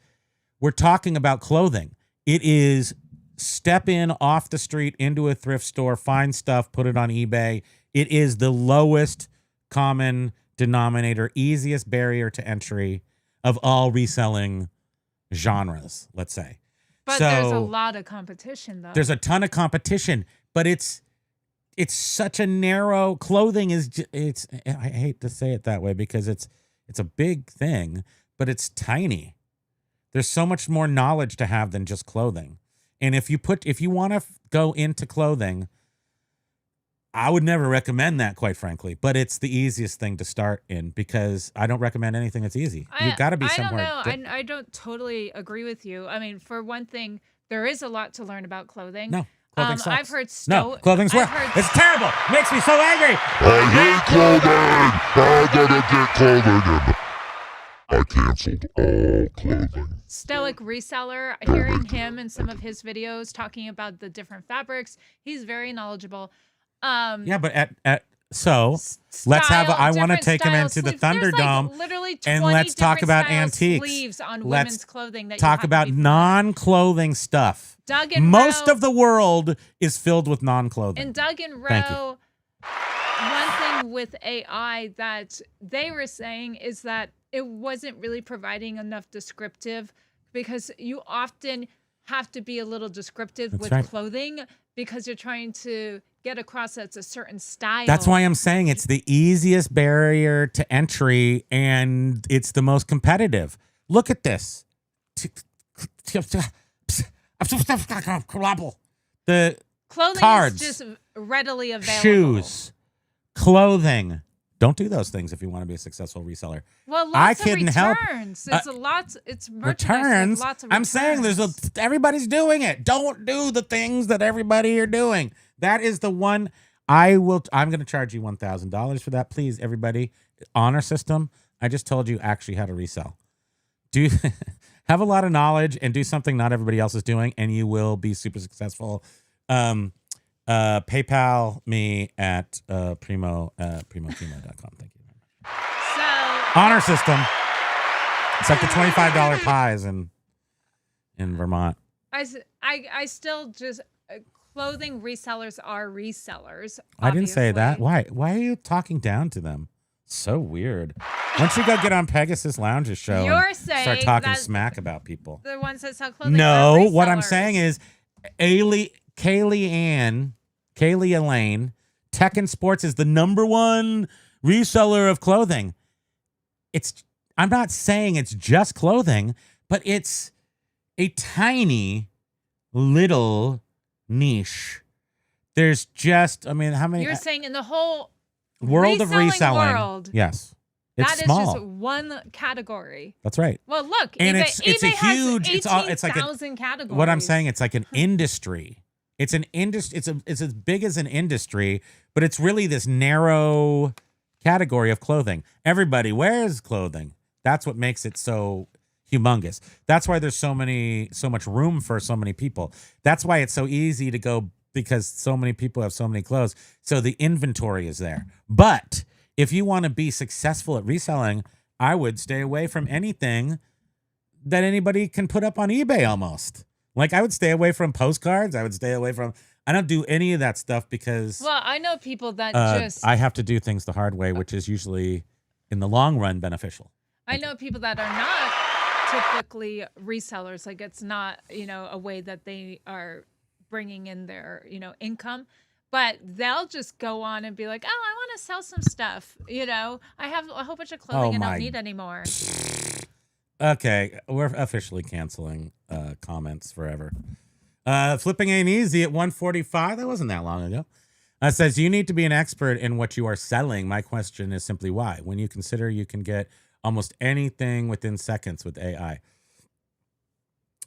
we're talking about clothing. It is step in off the street into a thrift store, find stuff, put it on eBay. It is the lowest common denominator, easiest barrier to entry of all reselling genres, let's say. But there's a lot of competition, though. There's a ton of competition, but it's such a narrow clothing it's I hate to say it that way because it's a big thing, but it's tiny. There's so much more knowledge to have than just clothing. And if you want to go into clothing, I would never recommend that, quite frankly, but it's the easiest thing to start in because I don't recommend anything that's easy. You've got to be somewhere. I don't know. I don't totally agree with you. I mean, for one thing, there is a lot to learn about clothing. No, clothing sucks. I've heard no, clothing's work. It's terrible. Makes me so angry. I hate clothing. I gotta get clothing in. I canceled all clothing. Stoic reseller, hearing him in some of his videos talking about the different fabrics, he's very knowledgeable. Yeah, but let's have. I want to take him into the Thunderdome, literally and let's talk about antiques. Sleeves on let's women's clothing. That talk about non-clothing stuff. Doug and Most Rowe, of the world is filled with non-clothing. And Doug and Rowe, one thing with AI that they were saying is that it wasn't really providing enough descriptive because you often have to be a little descriptive with clothing because you're trying to get across that it's a certain style. That's why I'm saying it's the easiest barrier to entry and it's the most competitive. Look at this. The clothing cards, is just readily available. Shoes, clothing. Don't do those things if you want to be a successful reseller. Well, lots of returns. It's returns. Lots of I'm saying everybody's doing it. Don't do the things that everybody are doing. That is the one I'm going to charge you $1,000 for that. Please, everybody, honor system. I just told you actually how to resell. Do have a lot of knowledge and do something not everybody else is doing, and you will be super successful. PayPal me at primokimo.com. Thank you very much. So honor system. It's up to $25 pies in Vermont. I still just clothing resellers are resellers. Obviously. I didn't say that. Why are you talking down to them? So weird. Why don't you go get on Pegasus Lounge's show and start talking smack about people? The ones that sell clothing. No, what I'm saying is Kaylee Elaine, Tech and Sports is the #1 reseller of clothing. I'm not saying it's just clothing, but it's a tiny little niche. There's just, how many? You're saying in the whole world of reselling world, yes. It's that small. is just one category. That's right. Well, look, and eBay, it's a has huge. It's like 18,000 categories. What I'm saying, it's like an industry. It's an industry. It's as big as an industry, but it's really this narrow category of clothing. Everybody wears clothing. That's what makes it so humongous. That's why there's so much room for so many people. That's why it's so easy to go because so many people have so many clothes. So the inventory is there. But if you want to be successful at reselling, I would stay away from anything that anybody can put up on eBay almost. Like I would stay away from postcards. I don't do any of that stuff because well, I know people that I have to do things the hard way, which is usually in the long run beneficial. I know people that are not typically resellers. Like it's not, a way that they are bringing in their, income. But they'll just go on and be like, oh, I want to sell some stuff. I have a whole bunch of clothing and don't need anymore. Okay, we're officially canceling comments forever. Flipping ain't easy at 1:45. That wasn't that long ago. Says, you need to be an expert in what you are selling. My question is simply why? When you consider you can get almost anything within seconds with AI.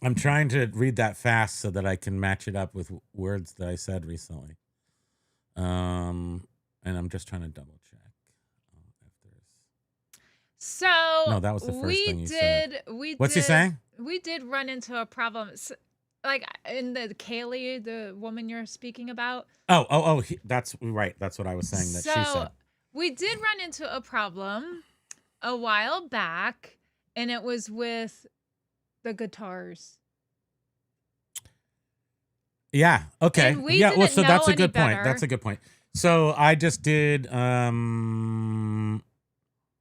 I'm trying to read that fast so that I can match it up with words that I said recently. And I'm just trying to double check. So no, that was the first thing you said. What's he saying? We did run into a problem, like in the Kaylee, the woman you're speaking about. Oh, that's right. That's what I was saying that she said. We did run into a problem a while back, and it was with the guitars. Yeah. Okay. And we Yeah. Well, didn't so know that's a any good point. better. That's a good point. So I just did.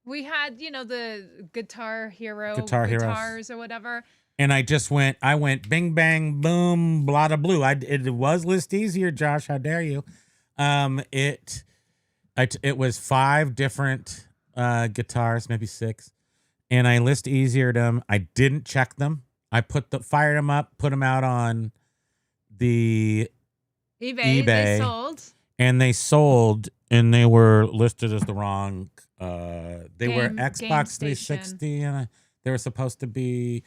We had, the Guitar Hero Guitar Heroes. guitars or whatever. And I went bing bang boom blah da blue. It was ListEasier, Josh. How dare you? It was 5 different guitars, maybe 6, and I ListEasiered them. I didn't check them. I fired them up, put them out on the eBay. They sold. And they sold, and they were listed as the wrong. They were Xbox 360, and they were supposed to be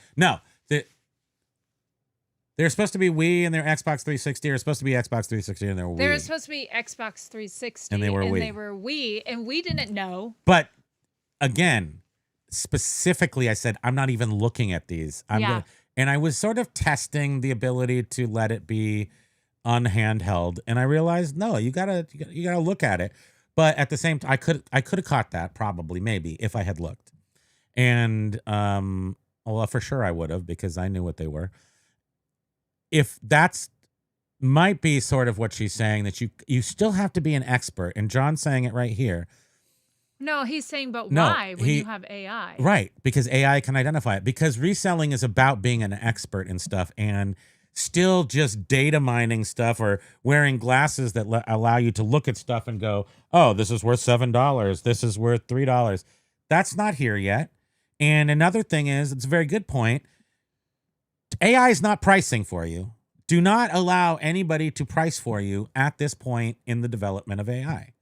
they're supposed to be Wii, and they're Xbox 360. Or supposed to be Xbox 360, and they were Wii. They were supposed to be Xbox 360, and they were Wii, and we didn't know. But again, specifically, I said I'm not even looking at these. And I was sort of testing the ability to let it be unhandheld, and I realized no, you gotta look at it. But at the same time, I could have caught that probably, maybe, if I had looked. And well, for sure I would have, because I knew what they were. If that's might be sort of what she's saying, that you still have to be an expert, and John's saying it right here. No, he's saying, but why when you have AI? Right, because AI can identify it. Because reselling is about being an expert in stuff, and still just data mining stuff or wearing glasses that allow you to look at stuff and go, oh, this is worth $7. This is worth $3. That's not here yet. And another thing is, it's a very good point. AI is not pricing for you. Do not allow anybody to price for you at this point in the development of AI.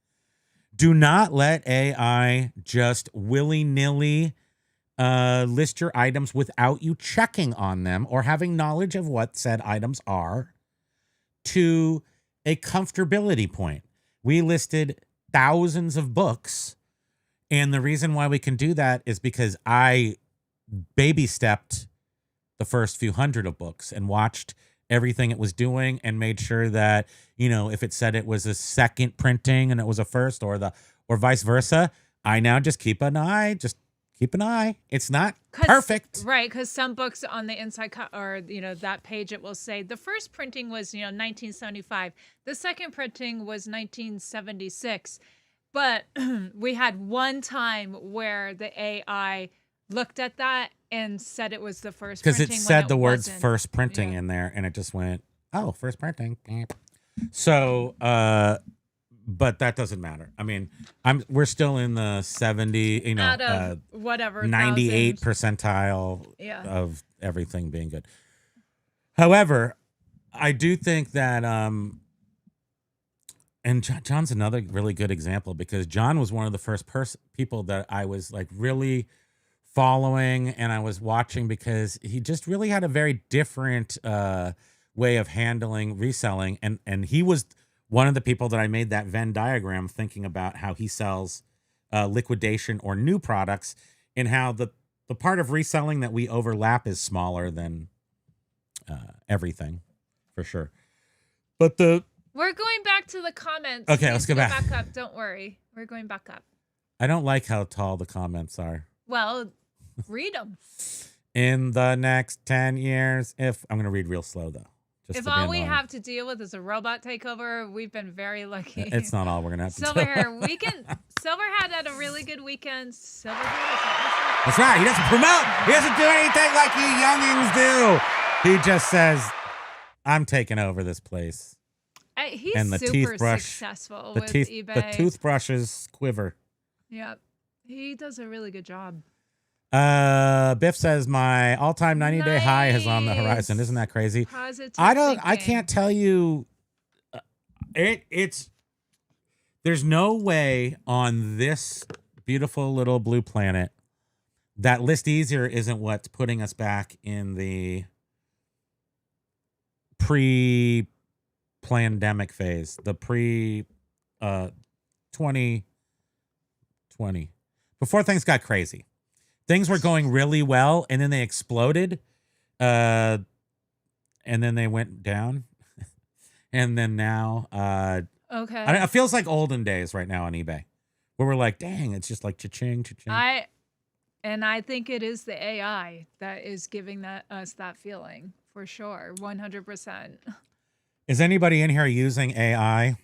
Do not let AI just willy-nilly list your items without you checking on them or having knowledge of what said items are to a comfortability point. We listed thousands of books, and the reason why we can do that is because I baby stepped the first few hundred of books and watched everything it was doing and made sure that, if it said it was a second printing and it was a first or vice versa, I now just keep an eye. It's not perfect. Right, because some books on the inside or, that page, it will say the first printing was, 1975. The second printing was 1976. But we had one time where the AI looked at that and said it was the first printing. Because it said the words first printing in there, and it just went, oh, first printing. So, but that doesn't matter. I mean, we're still in the 70, out of whatever 98 percentile of everything being good. However, I do think that, and John's another really good example, because John was one of the first people that I was like really following and I was watching, because he just really had a very different way of handling reselling, and he was one of the people that I made that Venn diagram thinking about how he sells liquidation or new products, and how the part of reselling that we overlap is smaller than everything, for sure. But we're going back to the comments. Okay, let's go back up. Don't worry. We're going back up. I don't like how tall the comments are. Well, read them. In the next 10 years, I'm going to read real slow, though. If all we have to deal with is a robot takeover, we've been very lucky. It's not all we're going to have to do. Silverhead had a really good weekend. Silverhead. That's right. He doesn't promote. He doesn't do anything like you youngins do. He just says, I'm taking over this place. He's and the super toothbrush, successful with eBay. The toothbrushes quiver. Yep. He does a really good job. Biff says my all-time 90-day high is on the horizon. Isn't that crazy? Positive I can't tell you. There's no way on this beautiful little blue planet that ListEasier isn't what's putting us back in the pre-pandemic phase, the pre-2020, before things got crazy. Things were going really well, and then they exploded, and then they went down, and then now, okay, it feels like olden days right now on eBay, where we're like, dang, it's just like cha-ching, cha-ching. I think it is the AI that is giving us that feeling for sure, 100%. Is anybody in here using AI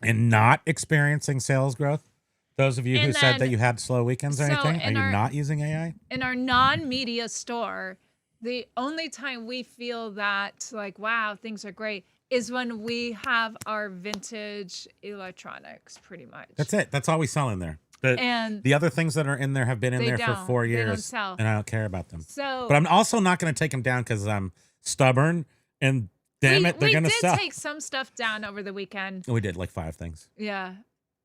and not experiencing sales growth? Those of you who said that you had slow weekends or anything, are you not using AI? In our non-media store, the only time we feel that like, wow, things are great is when we have our vintage electronics, pretty much. That's it. That's all we sell in there. And the other things that are in there have been in there for 4 years, they don't sell. and I don't care about them. So, but I'm also not going to take them down because I'm stubborn, and damn it, they're going to sell. We did take some stuff down over the weekend. We did like 5 things. Yeah.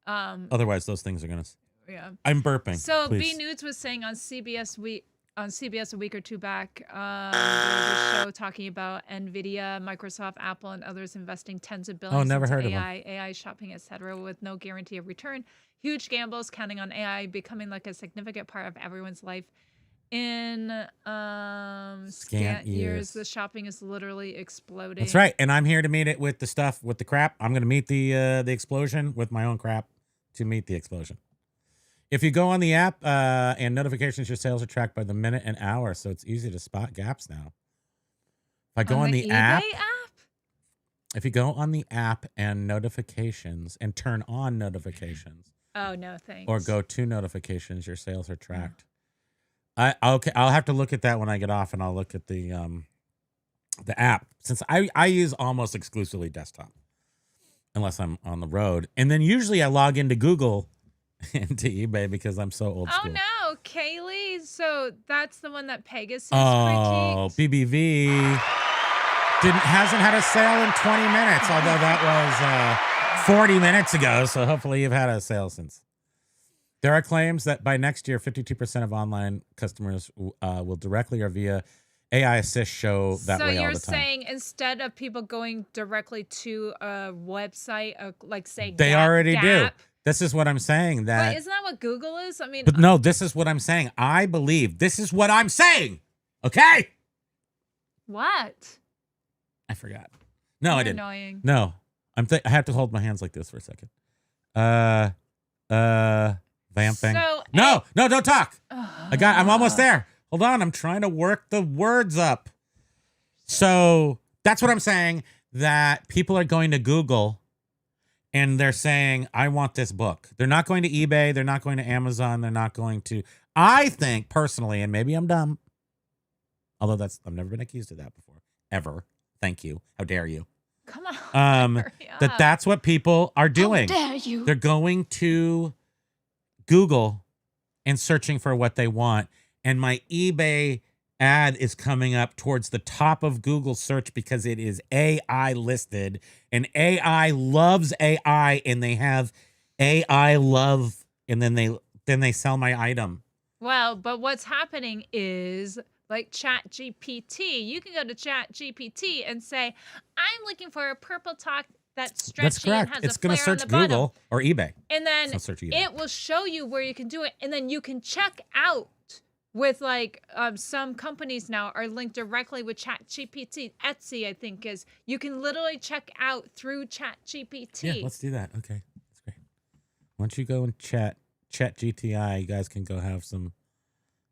Otherwise, those things are going to. Yeah. I'm burping. So please. B Nudes was saying on CBS a week or two back, there was a show talking about NVIDIA, Microsoft, Apple, and others investing tens of billions never into heard of AI, AI shopping, etc., with no guarantee of return. Huge gambles, counting on AI becoming like a significant part of everyone's life. In scant years, the shopping is literally exploding. That's right, and I'm here to meet it with the stuff, with the crap. I'm going to meet the explosion with my own crap to meet the explosion. If you go on the app and notifications, your sales are tracked by the minute and hour, so it's easy to spot gaps now. If I go on the app, if you go on the app and notifications and turn on notifications. Oh, no, thanks. Or go to notifications, your sales are tracked. I'll have to look at that when I get off, and I'll look at the app, since I use almost exclusively desktop unless I'm on the road. And then usually I log into Google and to eBay because I'm so old school. Oh no, Kaylee. So that's the one that Pegasus critiqued? BBV hasn't had a sale in 20 minutes, although that was 40 minutes ago. So hopefully you've had a sale since. There are claims that by next year, 52% of online customers will directly or via AI assist show that way all the time. So you're saying instead of people going directly to a website, like say they already do. This is what I'm saying. But isn't that what Google is? I mean, but no, this is what I'm saying. I believe this is what I'm saying. Okay. What? I forgot. No, I didn't. Annoying. No, I have to hold my hands like this for a second. Vamping. So, no, don't talk. I'm almost there. Hold on. I'm trying to work the words up. So that's what I'm saying, that people are going to Google and they're saying, I want this book. They're not going to eBay. They're not going to Amazon. They're not going to, I think personally, and maybe I'm dumb, although I've never been accused of that before, ever. Thank you. How dare you? Come on. That's what people are doing. How dare you? They're going to Google and searching for what they want. And my eBay ad is coming up towards the top of Google search because it is AI listed, and AI loves AI, and they have AI love, and then they sell my item. Well, but what's happening is like ChatGPT. You can go to ChatGPT and say, I'm looking for a purple talk that's stretchy. That's correct. And has it's going to search Google bottom. Or eBay. And then it will show you where you can do it. And then you can check out with like some companies now are linked directly with ChatGPT. Etsy, I think, is you can literally check out through ChatGPT. Yeah, let's do that. Okay, that's great. Once you go and chat GTI, you guys can go have some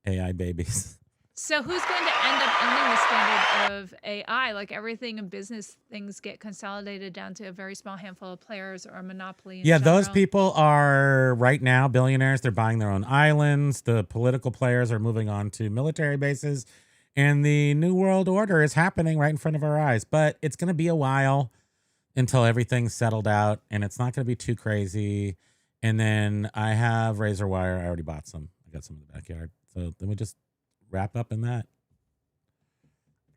AI babies. So who's going to end up owning the standard of AI? Like everything in business, things get consolidated down to a very small handful of players or a monopoly. Yeah, those people are right now billionaires. They're buying their own islands. The political players are moving on to military bases. And the New World Order is happening right in front of our eyes. But it's going to be a while until everything's settled out. And it's not going to be too crazy. And then I have razor wire. I already bought some. I got some in the backyard. So then we just wrap up in that,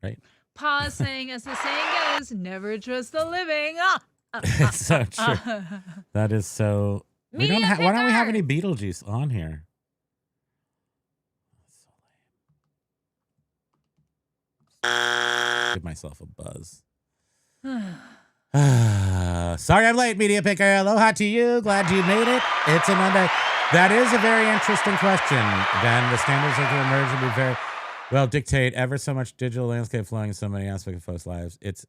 right? Pausing, as the saying goes, never trust the living. It's so true. That is so. Why don't we have any Beetlejuice on here? Give myself a buzz. Sorry I'm late, Media Picker. Aloha to you. Glad you made it. It's a Monday. That is a very interesting question. Then the standards that will emerge will be very well dictate ever so much digital landscape flowing in so many aspects of folks' lives. It's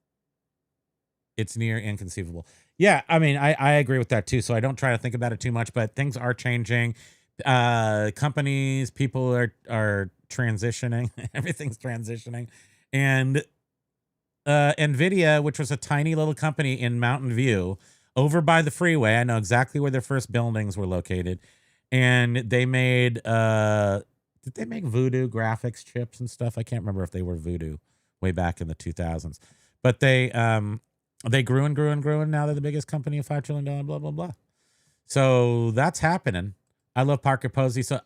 it's near inconceivable. Yeah, I mean, I agree with that too. So I don't try to think about it too much, but things are changing. Companies, people are transitioning. Everything's transitioning. And Nvidia, which was a tiny little company in Mountain View over by the freeway, I know exactly where their first buildings were located. And they made did they make Voodoo graphics chips and stuff? I can't remember if they were Voodoo way back in the 2000s. But they grew and grew and grew, and now they're the biggest company, of $5 trillion, blah, blah, blah. So that's happening. I love Parker Posey. So,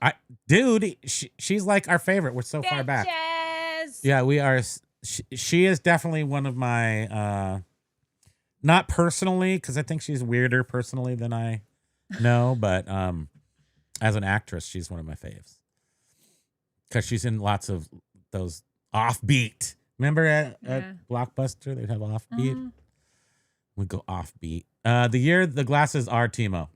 she's like our favorite. We're so far back. Yeah, we are. She is definitely one of my, not personally, because I think she's weirder personally than I know, but as an actress, she's one of my faves. Because she's in lots of those offbeat. Remember at Blockbuster, they'd have offbeat? We go offbeat. The year the glasses are Timo.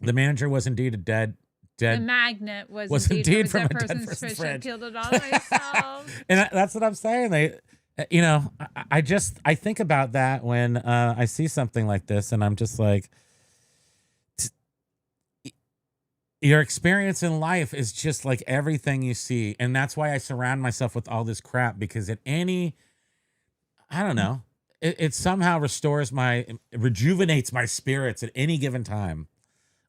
The manager was indeed a dead. The magnet was indeed from a a dead person's person's fridge. I fridge. peeled it all myself. And that's what I'm saying. They, I think about that when I see something like this, and I'm just like, your experience in life is just like everything you see. And that's why I surround myself with all this crap, because at any, I don't know, it somehow rejuvenates my spirits at any given time.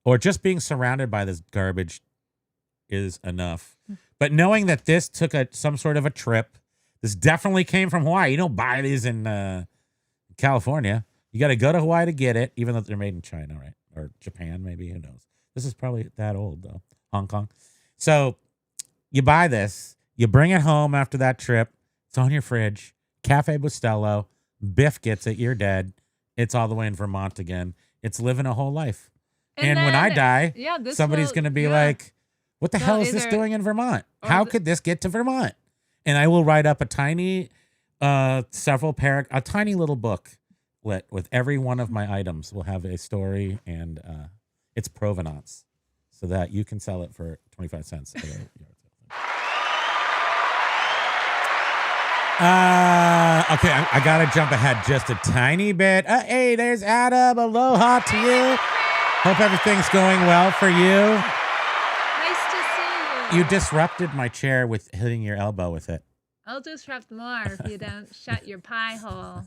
Or just being surrounded by this garbage is enough. But knowing that this took some sort of a trip, this definitely came from Hawaii. You don't buy these in California. You got to go to Hawaii to get it, even though they're made in China, right? Or Japan, maybe. Who knows? This is probably that old, though. Hong Kong. So you buy this. You bring it home after that trip. It's on your fridge. Cafe Bustelo. Biff gets it. You're dead. It's all the way in Vermont again. It's living a whole life. And when I die, somebody's going to be like, what the hell is this doing in Vermont? How could this get to Vermont? And I will write up a tiny, a tiny little book with every one of my items will have a story and its provenance so that you can sell it for 25 cents. Okay, I got to jump ahead just a tiny bit. Hey, there's Adam. Aloha to you. Hope everything's going well for you. Nice to see you. You disrupted my chair with hitting your elbow with it. I'll disrupt more if you don't shut your pie hole.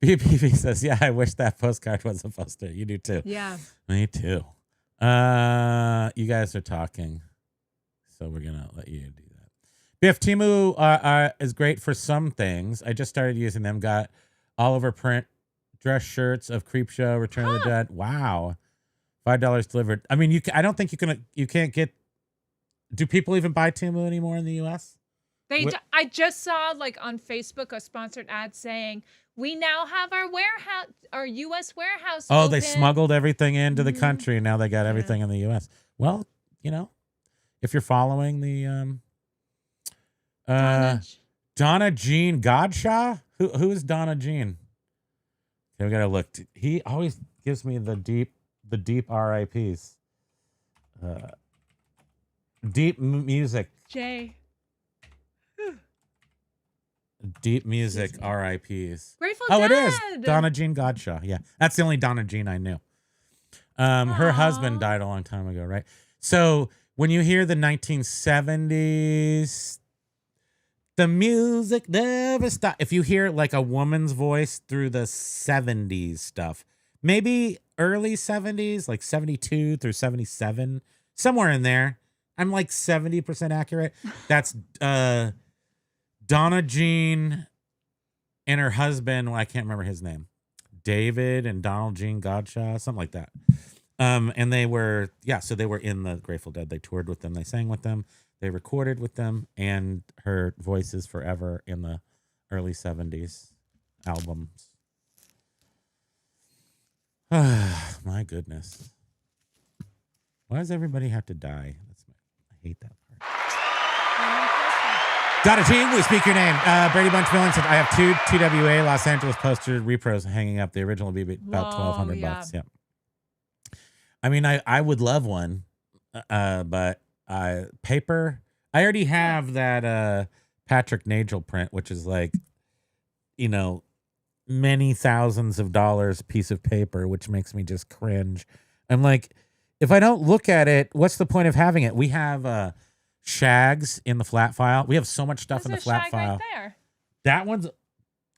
BPV says, yeah, I wish that postcard was a poster. You do too. Yeah. Me too. You guys are talking, so we're going to let you do that. Biff, Temu is great for some things. I just started using them. Got all over print dress shirts of Creepshow, Return of the Dead. Wow. $5 delivered. I mean, I don't think you can't get, do people even buy Temu anymore in the US? I just saw like on Facebook a sponsored ad saying, we now have our US warehouse Oh, open. they smuggled everything into the country and now they got everything in the US. Well, if you're following the Donna Jean Godshaw, who is Donna Jean? Okay, we gotta look. He always gives me the deep RIPs. Deep music. Jay. Deep music RIPs. Grateful Dead. Dead. It is Donna Jean Godshaw. Yeah, that's the only Donna Jean I knew. Her husband died a long time ago, right? So when you hear the 1970s, the music never stops. If you hear like a woman's voice through the 70s stuff, maybe early 70s, like 72 through 77, somewhere in there. I'm like 70% accurate. That's Donna Jean and her husband. Well, I can't remember his name. David and Donald Jean Godshaw, something like that. And they were, so they were in the Grateful Dead. They toured with them. They sang with them. They recorded with them. And her voice is forever in the early 70s albums. My goodness. Why does everybody have to die? I hate that part. Donna Jean, we speak your name. Brady Bunch Villain said, I have two TWA Los Angeles poster repros hanging up. The original would be about $1,200. Yep. I mean, I would love one, but paper. I already have that Patrick Nagel print, which is like, many thousands of dollars piece of paper, which makes me just cringe. I'm like, if I don't look at it, what's the point of having it? We have shags in the flat file. We have so much stuff in the flat shag file. right there. That one's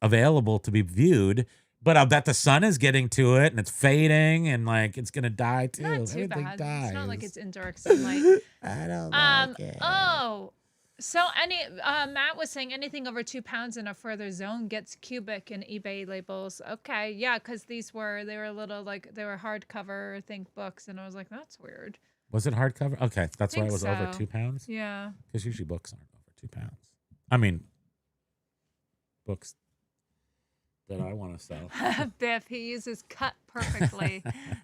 available to be viewed, but I'll bet the sun is getting to it and it's fading and like it's gonna die too. Not too Everything bad. dies. It's not like it's in direct sunlight. I don't like it. Oh, so Matt was saying anything over 2 pounds in a further zone gets cubic in eBay labels. Okay, yeah, because they were a little like they were hardcover, I think, books, and I was like, that's weird. Was it hardcover? Okay, that's why it was over so. 2 pounds. Yeah, because usually books aren't over 2 pounds. I mean, books that I want to sell. Biff, he uses cut perfectly.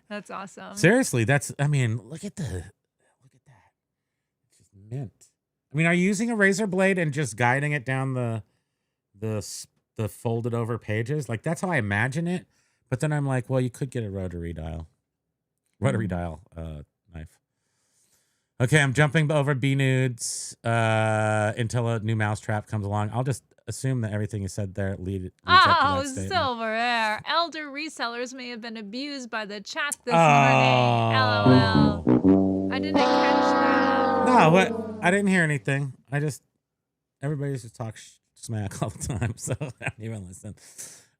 That's awesome. Seriously, I mean, look at that. It's just mint. I mean, are you using a razor blade and just guiding it down the folded over pages? Like that's how I imagine it. But then I'm like, well, you could get a rotary dial knife. Okay, I'm jumping over B nudes until a new mousetrap comes along. I'll just assume that everything you said there leads up to that statement. Silver Air. Elder resellers may have been abused by the chat this morning. LOL. I didn't catch that. No, what? I didn't hear anything. Everybody just talk smack all the time, so I don't even listen.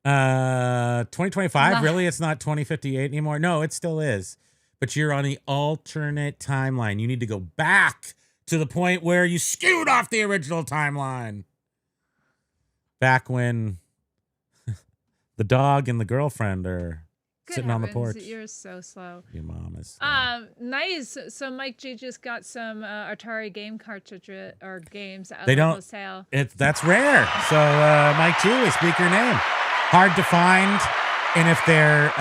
2025? Really? It's not 2058 anymore? No, it still is. But you're on the alternate timeline. You need to go back to the point where you skewed off the original timeline. Back when the dog and the girlfriend are sitting on the porch. You're so slow. Your mom is nice. So Mike G just got some Atari game cartridges or games at they a don't sale. That's rare. So Mike G, speak your name. Hard to find. And if they're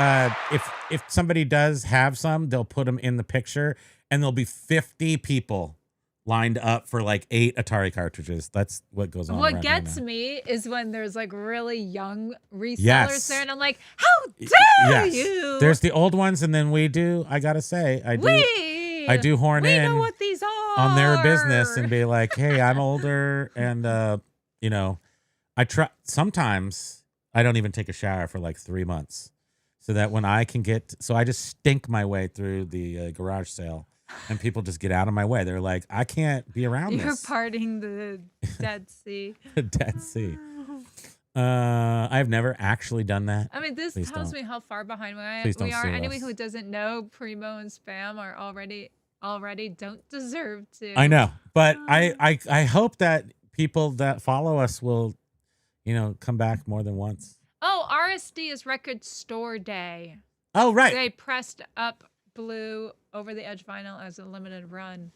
if somebody does have some, they'll put them in the picture and there'll be 50 people lined up for like 8 Atari cartridges. That's what goes on. What gets me is when there's like really young resellers there, and I'm like, how dare you? There's the old ones, and then I gotta say, I do horn in know what these are on their business and be like, hey, I'm older, and I try. Sometimes I don't even take a shower for like 3 months, so that when I can I just stink my way through the garage sale. And people just get out of my way. They're like, I can't be around You're this. parting the Dead Sea. The Dead Sea. I've never actually done that. I mean, this tells me how far behind we are. Anyone who doesn't know Primo and Spam are already don't deserve to. I know. But I hope that people that follow us will, come back more than once. Oh, RSD is Record Store Day. Oh, right. They pressed up blue over the edge vinyl as a limited run.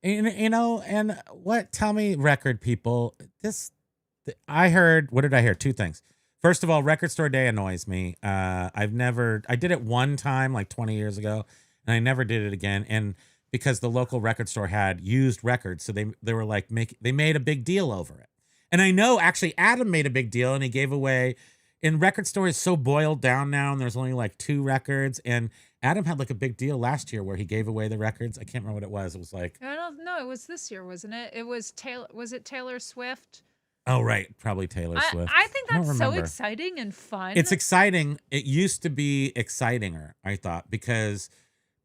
And what? Tell me, record people. I heard. What did I hear? 2 things. First of all, Record Store Day annoys me. I did it one time like 20 years ago, and I never did it again. And because the local record store had used records, so they were like they made a big deal over it. And I know actually Adam made a big deal, and he gave away. And record store is so boiled down now, and there's only like 2 records. And Adam had like a big deal last year where he gave away the records. I can't remember what it was. It was like I don't know. It was this year, wasn't it? It was Taylor. Was it Taylor Swift? Oh right, probably Taylor Swift. I think that's so exciting and fun. It's exciting. It used to be excitinger, I thought, because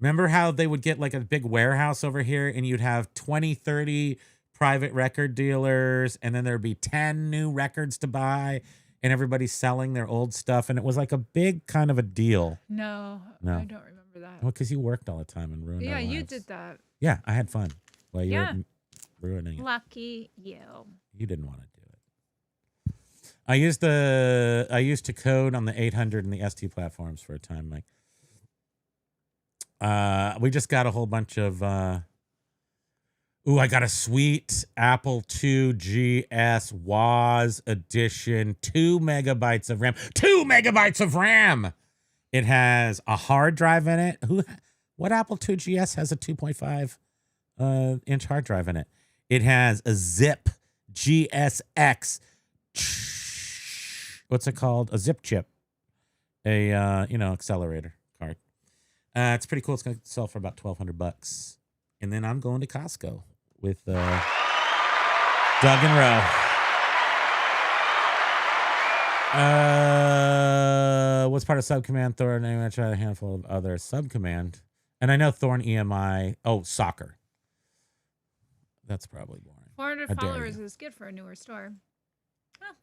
remember how they would get like a big warehouse over here, and you'd have 20, 30 private record dealers, and then there'd be 10 new records to buy. And everybody's selling their old stuff, and it was like a big kind of a deal. No. I don't remember that. Well, because you worked all the time and ruined our lives. You did that. Yeah, I had fun. Well, you're ruining it. Lucky you. You didn't want to do it. I used to code on the 800 and the ST platforms for a time, Mike. We just got a whole bunch of. I got a sweet Apple II GS WAS edition, 2 megabytes of RAM. 2 megabytes of RAM! It has a hard drive in it. What Apple II GS has a 2.5 inch hard drive in it? It has a Zip GSX. What's it called? A Zip chip. Accelerator card. It's pretty cool. It's going to sell for about $1,200. And then I'm going to Costco with Doug and Roe. What's part of subcommand Thorn? I'm going to try a handful of other subcommand. And I know Thorn EMI. Oh, soccer. That's probably boring. 400 How dare followers you. is good for a newer store. Oh,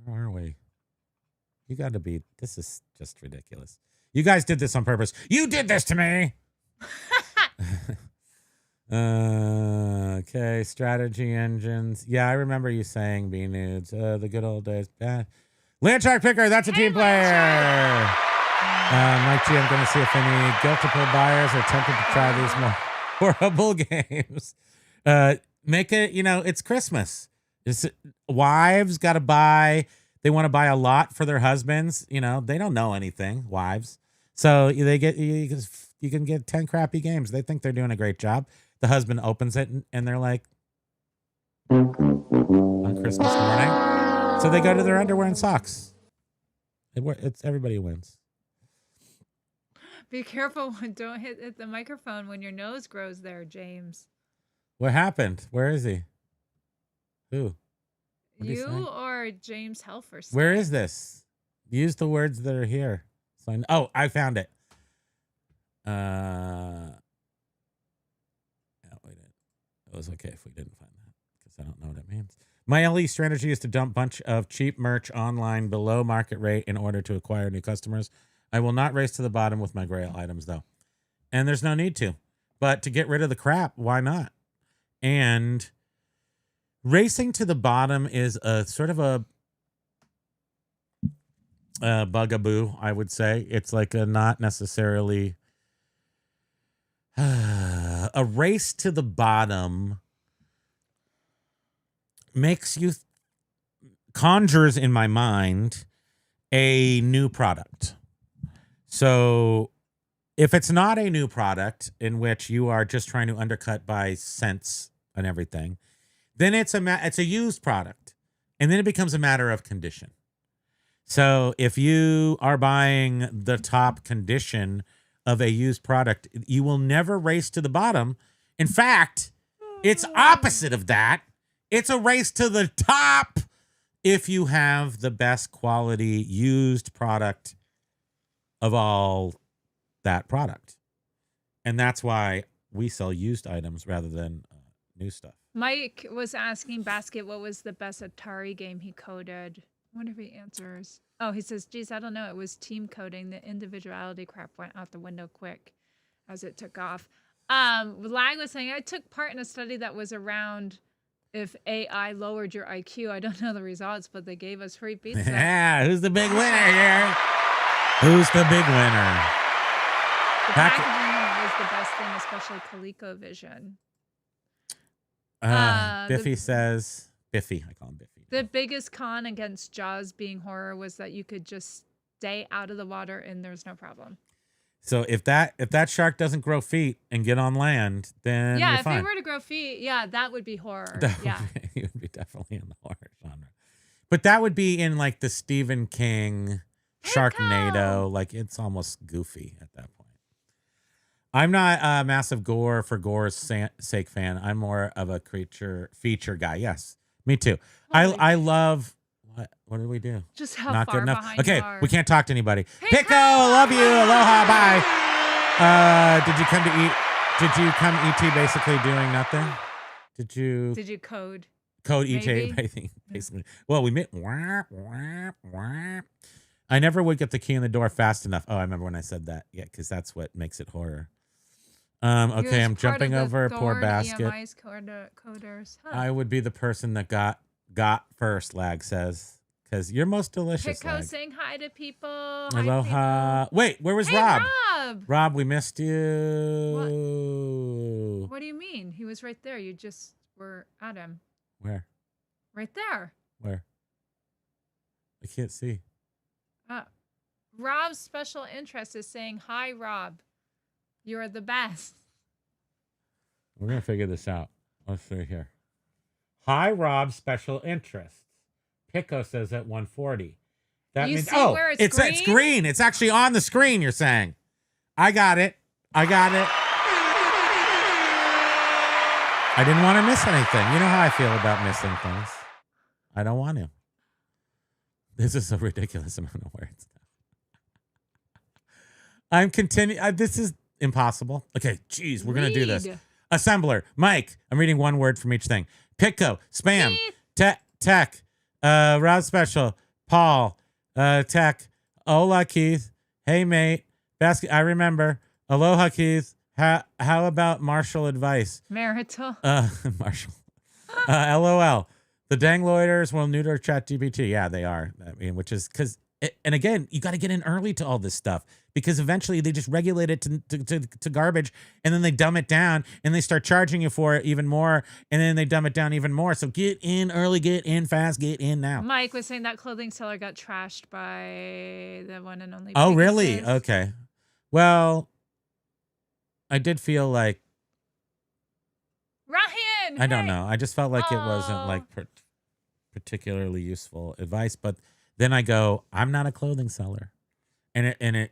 good. Where are we? You got to be. This is just ridiculous. You guys did this on purpose. You did this to me. Okay, strategy engines. Yeah, I remember you saying B nudes. The good old days. Landshark Picker, that's a team player. Mike G, I'm going to see if any guiltable buyers are tempted to try these more horrible games. Make it, it's Christmas. Wives got to buy. They want to buy a lot for their husbands. They don't know anything, wives. So you can get 10 crappy games. They think they're doing a great job. The husband opens it and they're like, on Christmas morning. So they go to their underwear and socks. It's everybody wins. Be careful. Don't hit the microphone when your nose grows there, James. What happened? Where is he? Who? You or James Helfer? Where is this? Use the words that are here. So I found it. It was okay if we didn't find that because I don't know what it means. My LE strategy is to dump a bunch of cheap merch online below market rate in order to acquire new customers. I will not race to the bottom with my grail items though. And there's no need to. But to get rid of the crap, why not? And racing to the bottom is a sort of a bugaboo, I would say. It's like a not necessarily a race to the bottom makes you conjures in my mind a new product. So if it's not a new product in which you are just trying to undercut by cents and everything, then it's a used product, and then it becomes a matter of condition. So if you are buying the top condition of a used product, you will never race to the bottom. In fact, it's opposite of that. It's a race to the top if you have the best quality used product of all that product. And that's why we sell used items rather than new stuff. Mike was asking Basket what was the best Atari game he coded. I wonder if he answers. Oh, he says, geez, I don't know. It was team coding. The individuality crap went out the window quick as it took off. Lag was saying, I took part in a study that was around if AI lowered your IQ. I don't know the results, but they gave us free pizza. Yeah, who's the big winner here? Who's the big winner? The packaging was the best thing, especially ColecoVision. Biffy says, Biffy, I call him Biffy. The biggest con against Jaws being horror was that you could just stay out of the water and there's no problem. So if that shark doesn't grow feet and get on land, then yeah, you're if fine. he were to grow feet, that would be horror. He would be definitely in the horror genre. But that would be in like the Stephen King Sharknado. Like it's almost goofy at that point. I'm not a massive gore for gore's sake fan. I'm more of a feature guy. Yes, me too. I love. What did we do? Just how not far good enough. behind Okay, you are. we can't talk to anybody. Pico, love you. Aloha, bye. Did you come to eat? Did you come ET basically doing nothing? Did you code? Code maybe? ET basically. Well, we met. I never would get the key in the door fast enough. Oh, I remember when I said that. Yeah, because that's what makes it horror. Okay, I'm jumping over a poor basket. EMI's coders. Huh. I would be the person that got first, Lag says. Because you're most delicious, Pico Lag. saying hi to people. Aloha. Wait, where was Hey, Rob? Rob! Rob, we missed you. What do you mean? He was right there. You just were at him. Where? Right there. Where? I can't see. Rob's special interest is saying, hi, Rob. You're the best. We're going to figure this out. Let's see here. Hi, Rob, special interests. Pico says at 140. That You means, see where it's green? It's green. It's actually on the screen, you're saying. I got it. I didn't want to miss anything. You know how I feel about missing things. I don't want to. This is a ridiculous amount of words. I'm continuing. This is impossible. Okay, geez, we're going to do this. Assembler, Mike. I'm reading one word from each thing. Pitco, spam, tech, Rob Special, Paul, tech, hola, Keith. Hey, mate. Basket. I remember. Aloha, Keith. How about Marshall advice? Marital. Marshall. LOL. The dang lawyers will neuter ChatGPT. Yeah, they are. I mean, which is because, and again, you got to get in early to all this stuff because eventually they just regulate it to garbage and then they dumb it down and they start charging you for it even more and then they dumb it down even more. So get in early, get in fast, get in now. Mike was saying that clothing seller got trashed by the one and only. Oh, really? Pegasus. Okay. Well, I did feel like Ryan. I don't know. I just felt like it wasn't like particularly useful advice. But then I go, I'm not a clothing seller, and it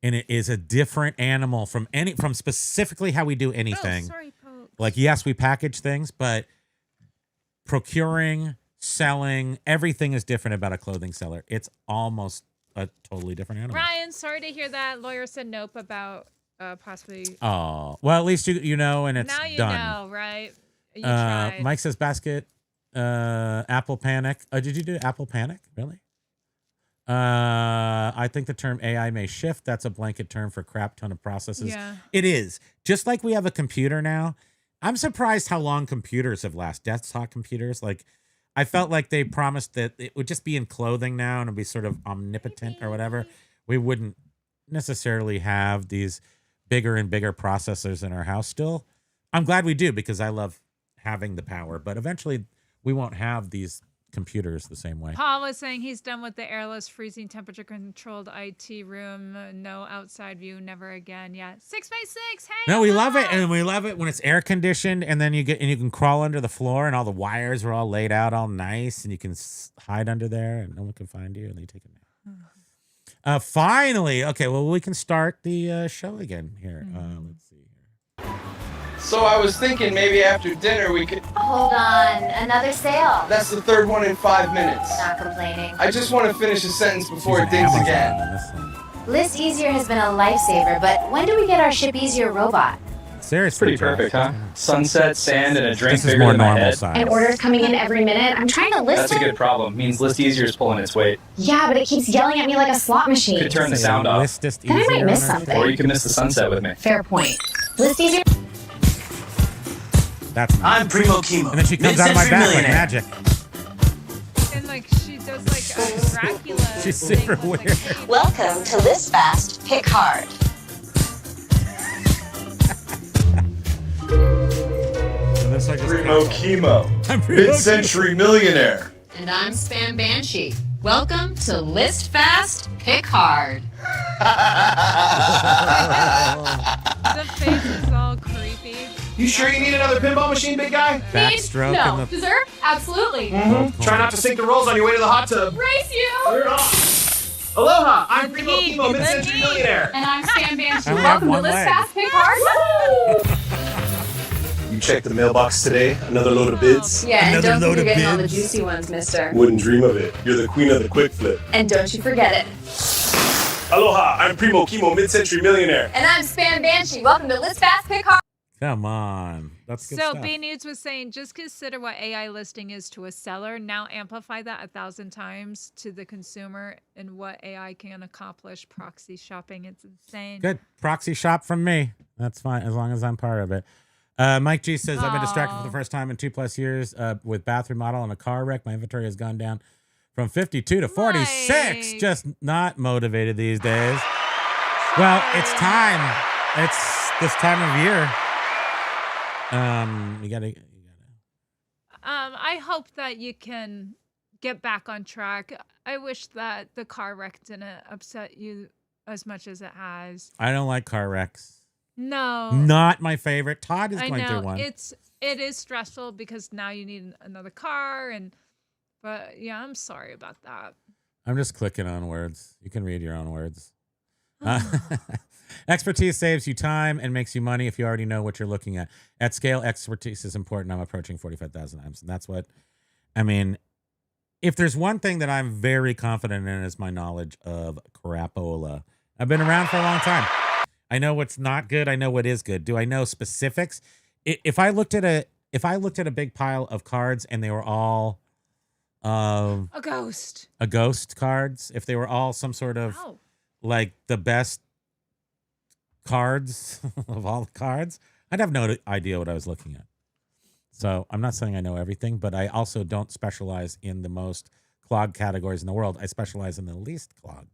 is a different animal from specifically how we do anything. Oh, sorry, Pope. Like yes, we package things, but procuring, selling, everything is different about a clothing seller. It's almost a totally different animal. Ryan, sorry to hear that. Lawyer said nope about possibly. Oh well, at least you know, and it's now you done. know, right? You tried. Mike says basket. Apple panic. Did you do Apple panic? Really? I think the term AI may shift. That's a blanket term for crap ton of processes. Yeah. It is. Just like we have a computer now. I'm surprised how long computers have lasted. Desktop computers. Like, I felt like they promised that it would just be in clothing now and it'd be sort of omnipotent or whatever. We wouldn't necessarily have these bigger and bigger processors in our house still. I'm glad we do because I love having the power, but eventually we won't have these computers the same way. Paul was saying he's done with the airless, freezing temperature controlled IT room. No outside view, never again. Yeah, 6x6. Hey. No, we love it, and we love it when it's air conditioned, and then you can crawl under the floor, and all the wires are all laid out, all nice, and you can hide under there, and no one can find you, and then you take a nap. Finally, okay. Well, we can start the show again here. Let's see here. So I was thinking maybe after dinner we could. Hold on, another sale. That's the third one in 5 minutes. Not complaining. I just want to finish a sentence before She's it dings Amazon again. on this thing. ListEasier has been a lifesaver, but when do we get our ShipEasier robot? Seriously, Pretty perfect, huh? Sunset, sand, and a drink This is bigger more than my normal head. size. And orders coming in every minute. I'm trying to list That's a good problem. Means ListEasier is pulling its weight. Yeah, but it keeps yelling at me like a slot machine. Could turn the sound off. Then I might miss something. Or you can miss the sunset with me. Fair point. ListEasier. That's nice. I'm Primo Kimo, And then she comes out of my back like magic. And like she does like a Dracula. She's super thing, weird. like, Welcome to List Fast, Pick Hard. And this I just Primo Kimo, I'm Primo mid-century millionaire. And I'm Spam Banshee. Welcome to List Fast, Pick Hard. the face is all creepy. You sure you need another pinball machine, big guy? Backstroke No. and the Dessert? Absolutely. Try not to sink the rolls on your way to the hot tub. Race you! Clear it off. Aloha, I'm Primo Kimo, mid-century millionaire. And I'm Spam Banshee. I only have Welcome to one List leg. Fast Pick Hard. You checked the mailbox today? Another load of bids? Yeah, and Another don't load think you're of getting all the bids. juicy ones, mister. Wouldn't dream of it. You're the queen of the quick flip. And don't you forget it. Aloha, I'm Primo Kimo, mid-century millionaire. And I'm Spam Banshee. Welcome to List Fast Pick Hard. Come on. That's good So stuff. B News was saying, just consider what AI listing is to a seller. Now amplify that 1,000 times to the consumer and what AI can accomplish. Proxy shopping, it's insane. Good. Proxy shop from me. That's fine as long as I'm part of it. Mike G says, I've been distracted for the first time in 2+ years with bathroom model and a car wreck. My inventory has gone down from 52 to 46. Mike. Just not motivated these days. Well, it's time. It's this time of year. You gotta. I hope that you can get back on track. I wish that the car wreck didn't upset you as much as it has. I don't like car wrecks. No. Not my favorite. Todd is I going know through one. it is stressful because now you need another car but yeah, I'm sorry about that. I'm just clicking on words. You can read your own words. Expertise saves you time and makes you money if you already know what you're looking at. At scale, expertise is important. I'm approaching 45,000 items. And that's what, I mean, if there's one thing that I'm very confident in is my knowledge of crapola. I've been around for a long time. I know what's not good. I know what is good. Do I know specifics? If I looked at a big pile of cards and they were all A ghost cards, if they were all some sort of like the best cards of all the cards, I'd have no idea what I was looking at. So I'm not saying I know everything, but I also don't specialize in the most clogged categories in the world. I specialize in the least clogged.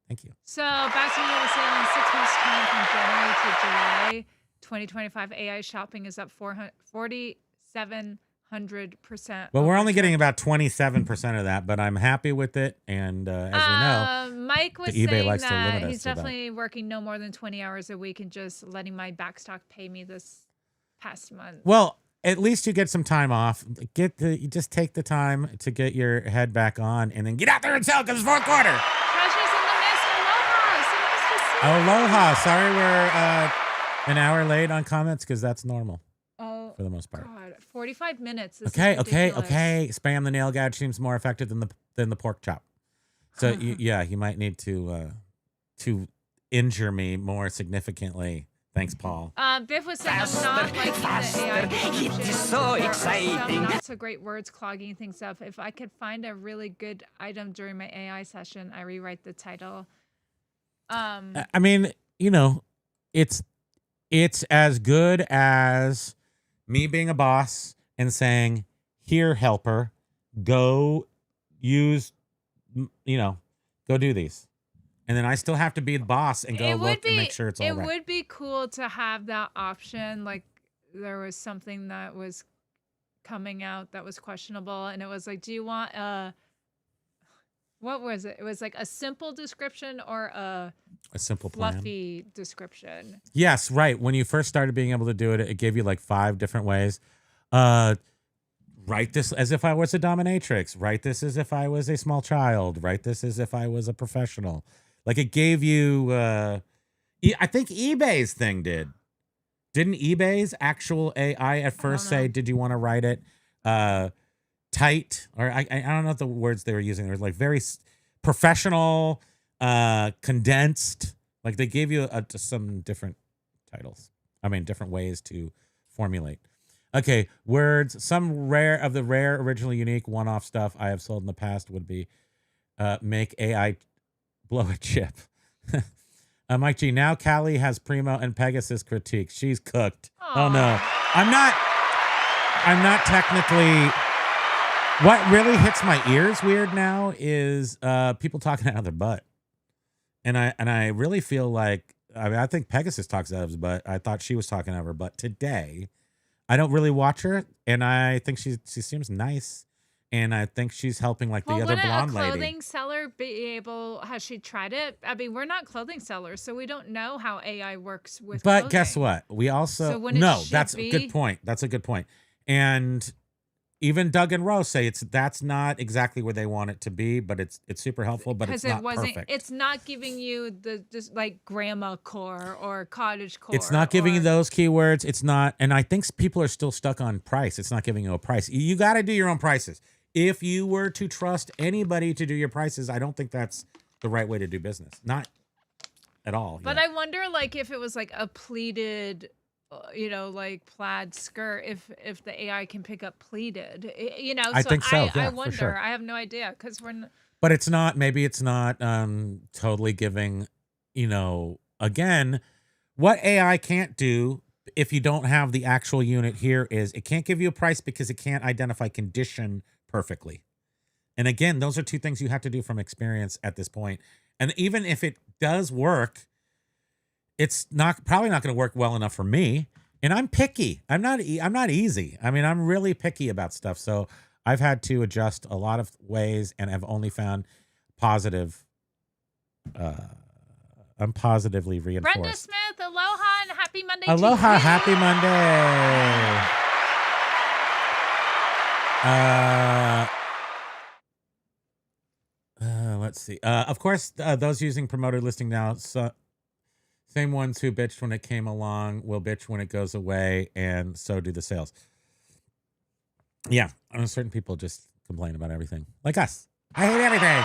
Thank you. So back to the sale in 6 months' time from January to July 2025. AI shopping is up 4,700%. Well, we're only getting about 27% of that, but I'm happy with it. And as we know, Mike was eBay saying likes to limit that us he's to that. definitely working no more than 20 hours a week and just letting my backstock pay me this past month. Well, at least you get some time off. You just take the time to get your head back on, and then get out there and sell because it's fourth quarter. Treasures in the mist. Aloha. So nice to see you. Aloha. Sorry we're an hour late on comments because that's normal for the most part. God, 45 minutes. This Okay. is ridiculous. Spam the nail gouge seems more effective than the pork chop. So you might need to injure me more significantly. Thanks, Paul. Biff was saying I'm not liking the AI description. It is so exciting. Not so great words clogging things up. If I could find a really good item during my AI session, I rewrite the title. I mean, it's as good as me being a boss and saying, "Here, helper, go use, go do these." And then I still have to be the boss and go look and make sure it's all right. It would be cool to have that option. Like there was something that was coming out that was questionable, and it was like, do you want what was it? It was like a simple description or a simple plan. Fluffy description. Yes, right. When you first started being able to do it, it gave you like 5 different ways. Write this as if I was a dominatrix. Write this as if I was a small child. Write this as if I was a professional. Like it gave you, I think eBay's thing did. Didn't eBay's actual AI at first say, did you want to write it tight? Or I don't know what the words they were using. They were like very professional, condensed. Like they gave you some different titles. I mean, different ways to formulate. Okay, words. Some rare original, unique, one-off stuff I have sold in the past would be make AI blow a chip. Mike G. Now Callie has Primo and Pegasus critique. She's cooked. Aww. Oh no, I'm not technically. What really hits my ears weird now is people talking out of their butt, and I really feel like I think Pegasus talks out of his butt. I thought she was talking out of her butt today. I don't really watch her, and I think she seems nice, and I think she's helping like the other blonde lady. Would a clothing seller be able? Has she tried it? I mean, we're not clothing sellers, so we don't know how AI works with. But clothing. guess what? We also that's a good point. That's a good point. And even Doug and Rose say that's not exactly where they want it to be, but it's super helpful, but it's not perfect. It's not giving you just like grandma core or cottage core. It's not giving you those keywords. It's not, and I think people are still stuck on price. It's not giving you a price. You got to do your own prices. If you were to trust anybody to do your prices, I don't think that's the right way to do business. Not at all. But I wonder, like, if it was like a pleated, like plaid skirt, if the AI can pick up pleaded, I think so. Yeah, I wonder. for sure. I have no idea because But it's not. Maybe it's not totally giving. Again, what AI can't do if you don't have the actual unit here is it can't give you a price because it can't identify condition perfectly. And again, those are two things you have to do from experience at this point. And even if it does work, it's probably not going to work well enough for me. And I'm picky. I'm not easy. I mean, I'm really picky about stuff. So I've had to adjust a lot of ways, and I've only found positive. I'm positively reinforced. Brenda Smith, aloha and happy Monday. Aloha, happy Monday. Let's see. Of course, those using promoted listing now, same ones who bitched when it came along will bitch when it goes away, and so do the sales. Yeah, certain people just complain about everything. Like us. I hate everything.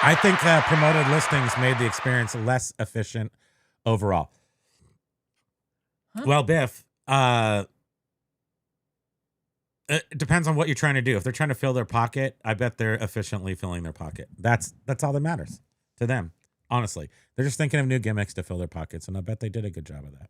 I think promoted listings made the experience less efficient overall. Huh? Well, Biff, it depends on what you're trying to do. If they're trying to fill their pocket, I bet they're efficiently filling their pocket. That's all that matters to them. Honestly, they're just thinking of new gimmicks to fill their pockets, and I bet they did a good job of that.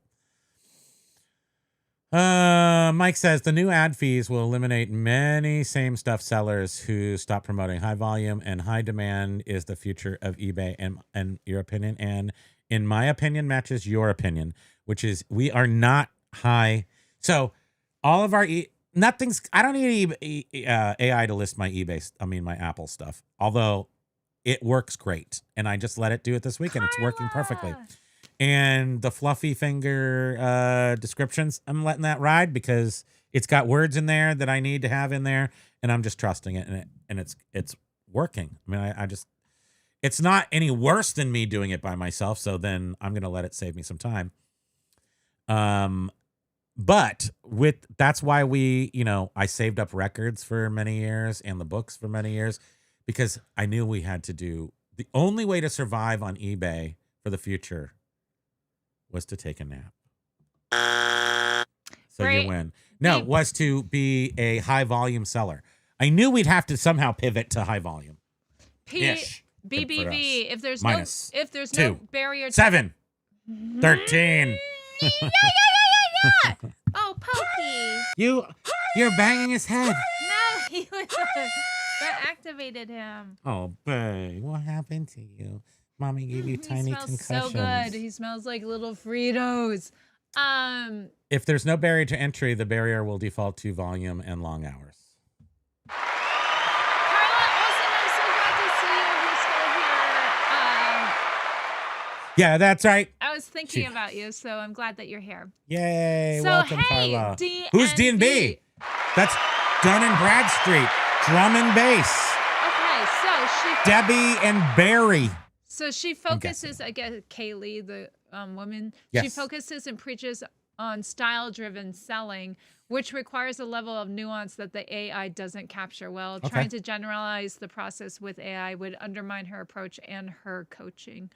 Mike says the new ad fees will eliminate many same stuff sellers who stop promoting. High volume and high demand is the future of eBay, and your opinion, and in my opinion, matches your opinion, which is we are not high. So all of our nothing's. I don't need AI to list my my Apple stuff, although it works great, and I just let it do it this week, and it's working perfectly. And the fluffy finger descriptions, I'm letting that ride because it's got words in there that I need to have in there, and I'm just trusting it, and it's working. I mean, I just it's not any worse than me doing it by myself, so then I'm gonna let it save me some time. But that's why I saved up records for many years and the books for many years, because I knew we had to do the only way to survive on eBay for the future was to take a nap. So Right. you win. No, was to be a high volume seller. I knew we'd have to somehow pivot to high volume. Ish. BBB. If there's Minus no no 2, barrier. 7, 13. Yeah. Oh, Pokey. You're banging his head. No, he was. That activated him. Oh, babe, what happened to you? Mommy gave you tiny He smells concussions. so good. He smells like little Fritos. If there's no barrier to entry, the barrier will default to volume and long hours. Carla, also, I'm so glad to see you. You're still here. Yeah, that's right. I was thinking about you, so I'm glad that you're here. Yay, So, welcome, hey, Carla. D&B. Who's D&B? That's Dun and Bradstreet, drum and bass. Okay, so she Debbie and Barry. So she focuses, I guess, Kaylee, the woman, she Yes. focuses and preaches on style-driven selling, which requires a level of nuance that the AI doesn't capture well. Okay. Trying to generalize the process with AI would undermine her approach and her coaching.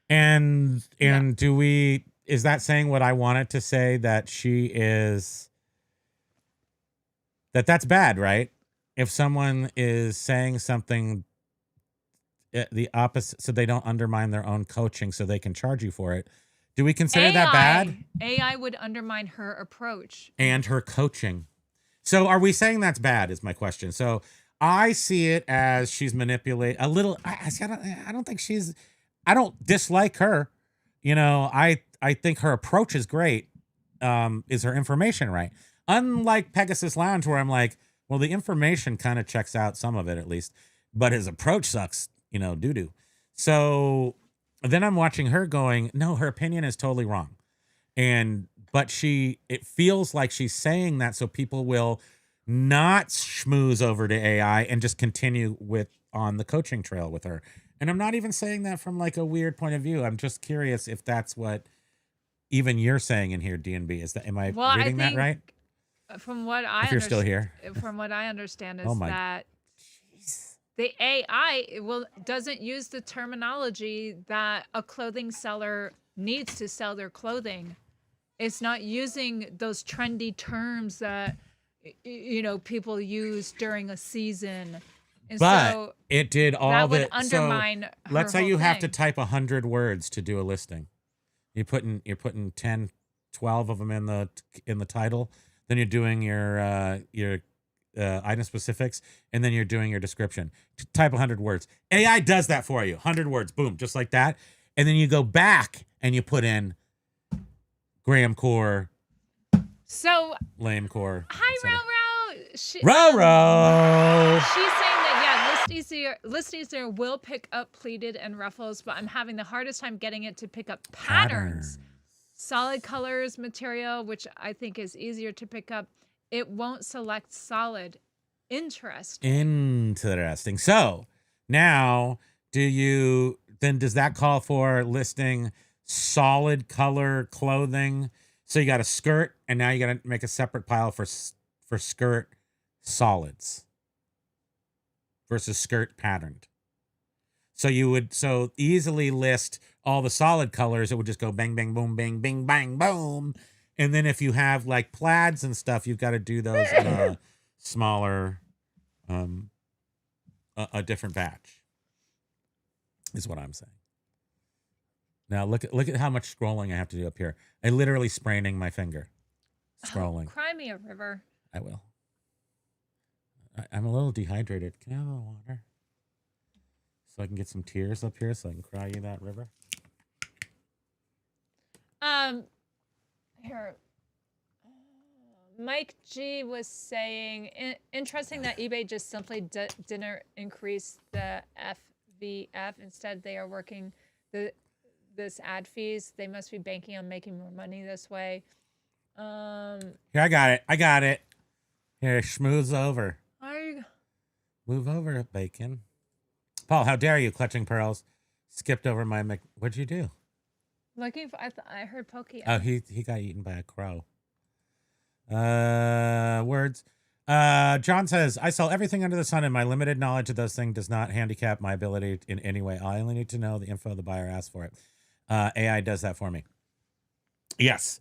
And is that saying what I wanted to say, that she is, that's bad, right? If someone is saying something the opposite, so they don't undermine their own coaching so they can charge you for it. Do we consider that bad? AI would undermine her approach. And her coaching. So are we saying that's bad is my question. So I see it as she's manipulating a little. I don't dislike her. I think her approach is great. Is her information right? Unlike Pegasus Lounge, where I'm like, well, the information kind of checks out, some of it at least, but his approach sucks, doo-doo. So then I'm watching her going, no, her opinion is totally wrong. But it feels like she's saying that so people will not schmooze over to AI and just continue on the coaching trail with her. And I'm not even saying that from like a weird point of view. I'm just curious if that's what even you're saying in here, D&B. Am I reading that right? From what I If you're still here. From what I understand is Oh my- that the AI doesn't use the terminology that a clothing seller needs to sell their clothing. It's not using those trendy terms that people use during a season. And But so it did all that would the undermine so her let's say whole you have to thing. type 100 words to do a listing. You're putting 10, 12 of them in the title. Then you're doing your item specifics, and then you're doing your description. Type 100 words. AI does that for you. 100 words, boom, just like that. And then you go back and you put in Graham Core, So Lame Core. hi, etc. Roro. Roro. She's saying that ListEasier will pick up pleated and ruffles, but I'm having the hardest time getting it to pick up patterns. Solid colors, material, which I think is easier to pick up. It won't select solid. Interesting. So now does that call for listing solid color clothing? So you got a skirt, and now you got to make a separate pile for skirt solids versus skirt patterned. So you would so easily list all the solid colors. It would just go bang, bang, boom, bang, bing, bang, boom. And then if you have like plaids and stuff, you've got to do those in a smaller, a different batch. Is what I'm saying. Now look at how much scrolling I have to do up here. I literally spraining my finger, scrolling. Oh, cry me a river. I will. I'm a little dehydrated. Can I have a little water? So I can get some tears up here so I can cry you that river. Here. Mike G was saying, interesting that eBay just simply didn't increase the FVF. Instead, they are working this ad fees. They must be banking on making more money this way. Here, I got it. Here, schmooze over. Move over, bacon. Paul, how dare you, clutching pearls? Skipped over my what'd you do? Looking for, I heard Pokey. Oh, he got eaten by a crow. Words. John says, I sell everything under the sun, and my limited knowledge of those things does not handicap my ability in any way. I only need to know the info the buyer asked for it. AI does that for me. Yes.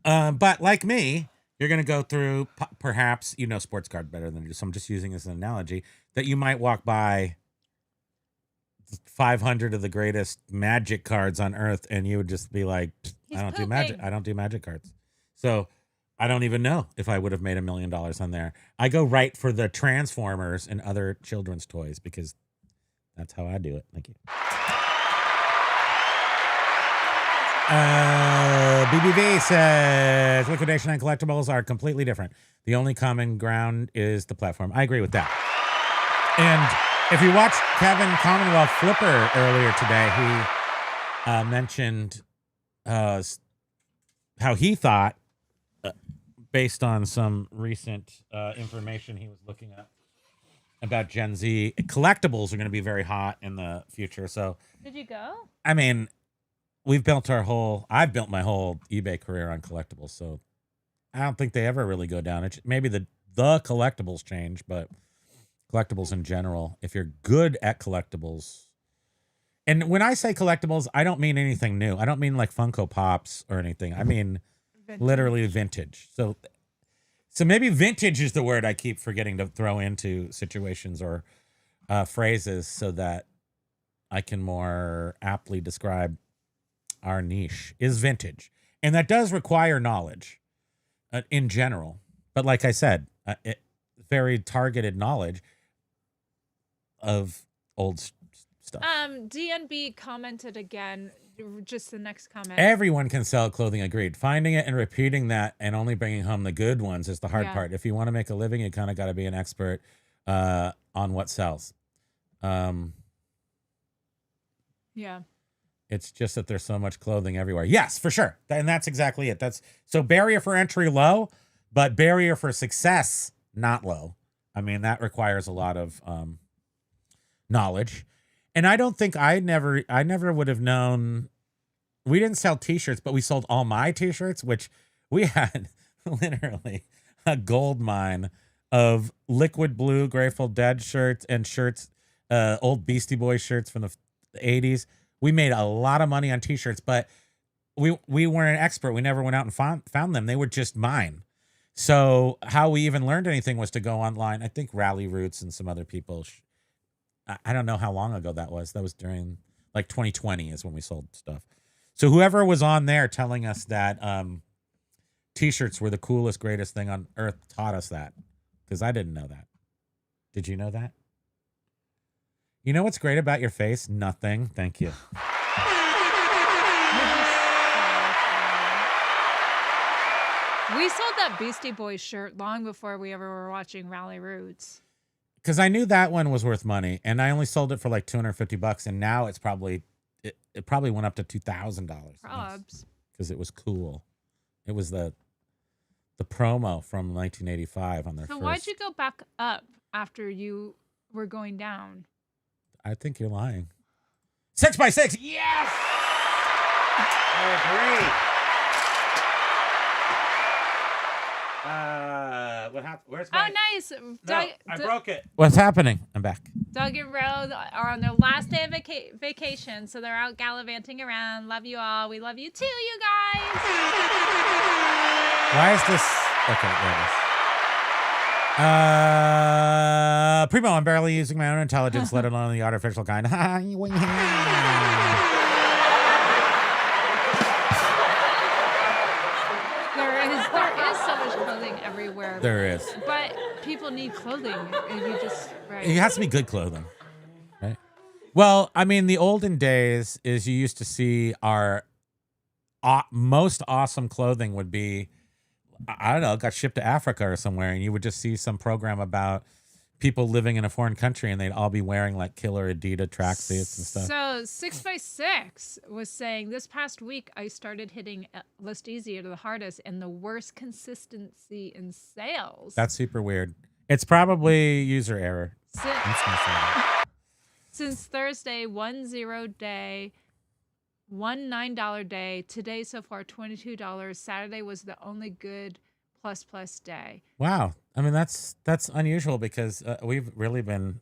But like me, you're going to go through, perhaps, you know sports card better than you do, so I'm just using this as an analogy, that you might walk by 500 of the greatest magic cards on earth, and you would just be like, I don't do magic. I don't do magic cards. So I don't even know if I would have made $1 million on there. I go right for the Transformers and other children's toys because that's how I do it. Thank you. BBV says liquidation and collectibles are completely different. The only common ground is the platform. I agree with that. And if you watched Kevin Commonwealth Flipper earlier today, he mentioned how he thought, based on some recent information he was looking at about Gen Z, collectibles are going to be very hot in the future. So, did you go? I mean, I've built my whole eBay career on collectibles, so I don't think they ever really go down. Maybe the collectibles change, but collectibles in general, if you're good at collectibles, and when I say collectibles, I don't mean anything new. I don't mean like Funko Pops or anything. I mean literally vintage. So maybe vintage is the word I keep forgetting to throw into situations or phrases so that I can more aptly describe our niche is vintage. And that does require knowledge in general. But like I said, very targeted knowledge of old stuff. DNB commented again, just the next comment. Everyone can sell clothing, agreed. Finding it and repeating that and only bringing home the good ones is the hard part. If you want to make a living, you kind of got to be an expert on what sells. Yeah. It's just that there's so much clothing everywhere. Yes, for sure. And that's exactly it. So barrier for entry low, but barrier for success not low. I mean, that requires a lot of knowledge. And I don't think I never would have known. We didn't sell t-shirts, but we sold all my t-shirts, which we had literally a gold mine of liquid blue Grateful Dead shirts and shirts, old Beastie Boys shirts from the 80s. We made a lot of money on t-shirts, but we weren't an expert. We never went out and found them. They were just mine. So how we even learned anything was to go online. I think Rally Roots and some other people. I don't know how long ago that was. That was during like 2020 is when we sold stuff. So whoever was on there telling us that t-shirts were the coolest, greatest thing on earth taught us that, because I didn't know that. Did you know that? You know what's great about your face? Nothing. Thank you. We sold that Beastie Boys shirt long before we ever were watching Rally Roots. Because I knew that one was worth money, and I only sold it for like $250, and now it's probably it probably went up to $2,000. Probs. Because it was cool. It was the promo from 1985 on their So first. why'd you go back up after you were going down? I think you're lying. 6x6. Yes. I agree. what happened? Where's Oh, my... nice. No, I broke it. What's happening? I'm back. Doug and Rose are on their last day of vacation, so they're out gallivanting around. Love you all. We love you too, you guys. Why is this? Okay, there it is. Primo, I'm barely using my own intelligence, let alone the artificial kind. There is so much clothing everywhere. There is. But people need clothing. And you just, right. It has to be good clothing, right? Well, I mean, the olden days is you used to see our most awesome clothing would be, I don't know, got shipped to Africa or somewhere, and you would just see some program about people living in a foreign country, and they'd all be wearing like killer Adidas tracksuits and stuff. So 6x6 was saying this past week I started hitting ListEasier to the hardest and the worst consistency in sales. That's super weird. It's probably user error. Since Thursday, 10 day, $9 day. Today so far $22. Saturday was the only good plus day. Wow. I mean, that's unusual because we've really been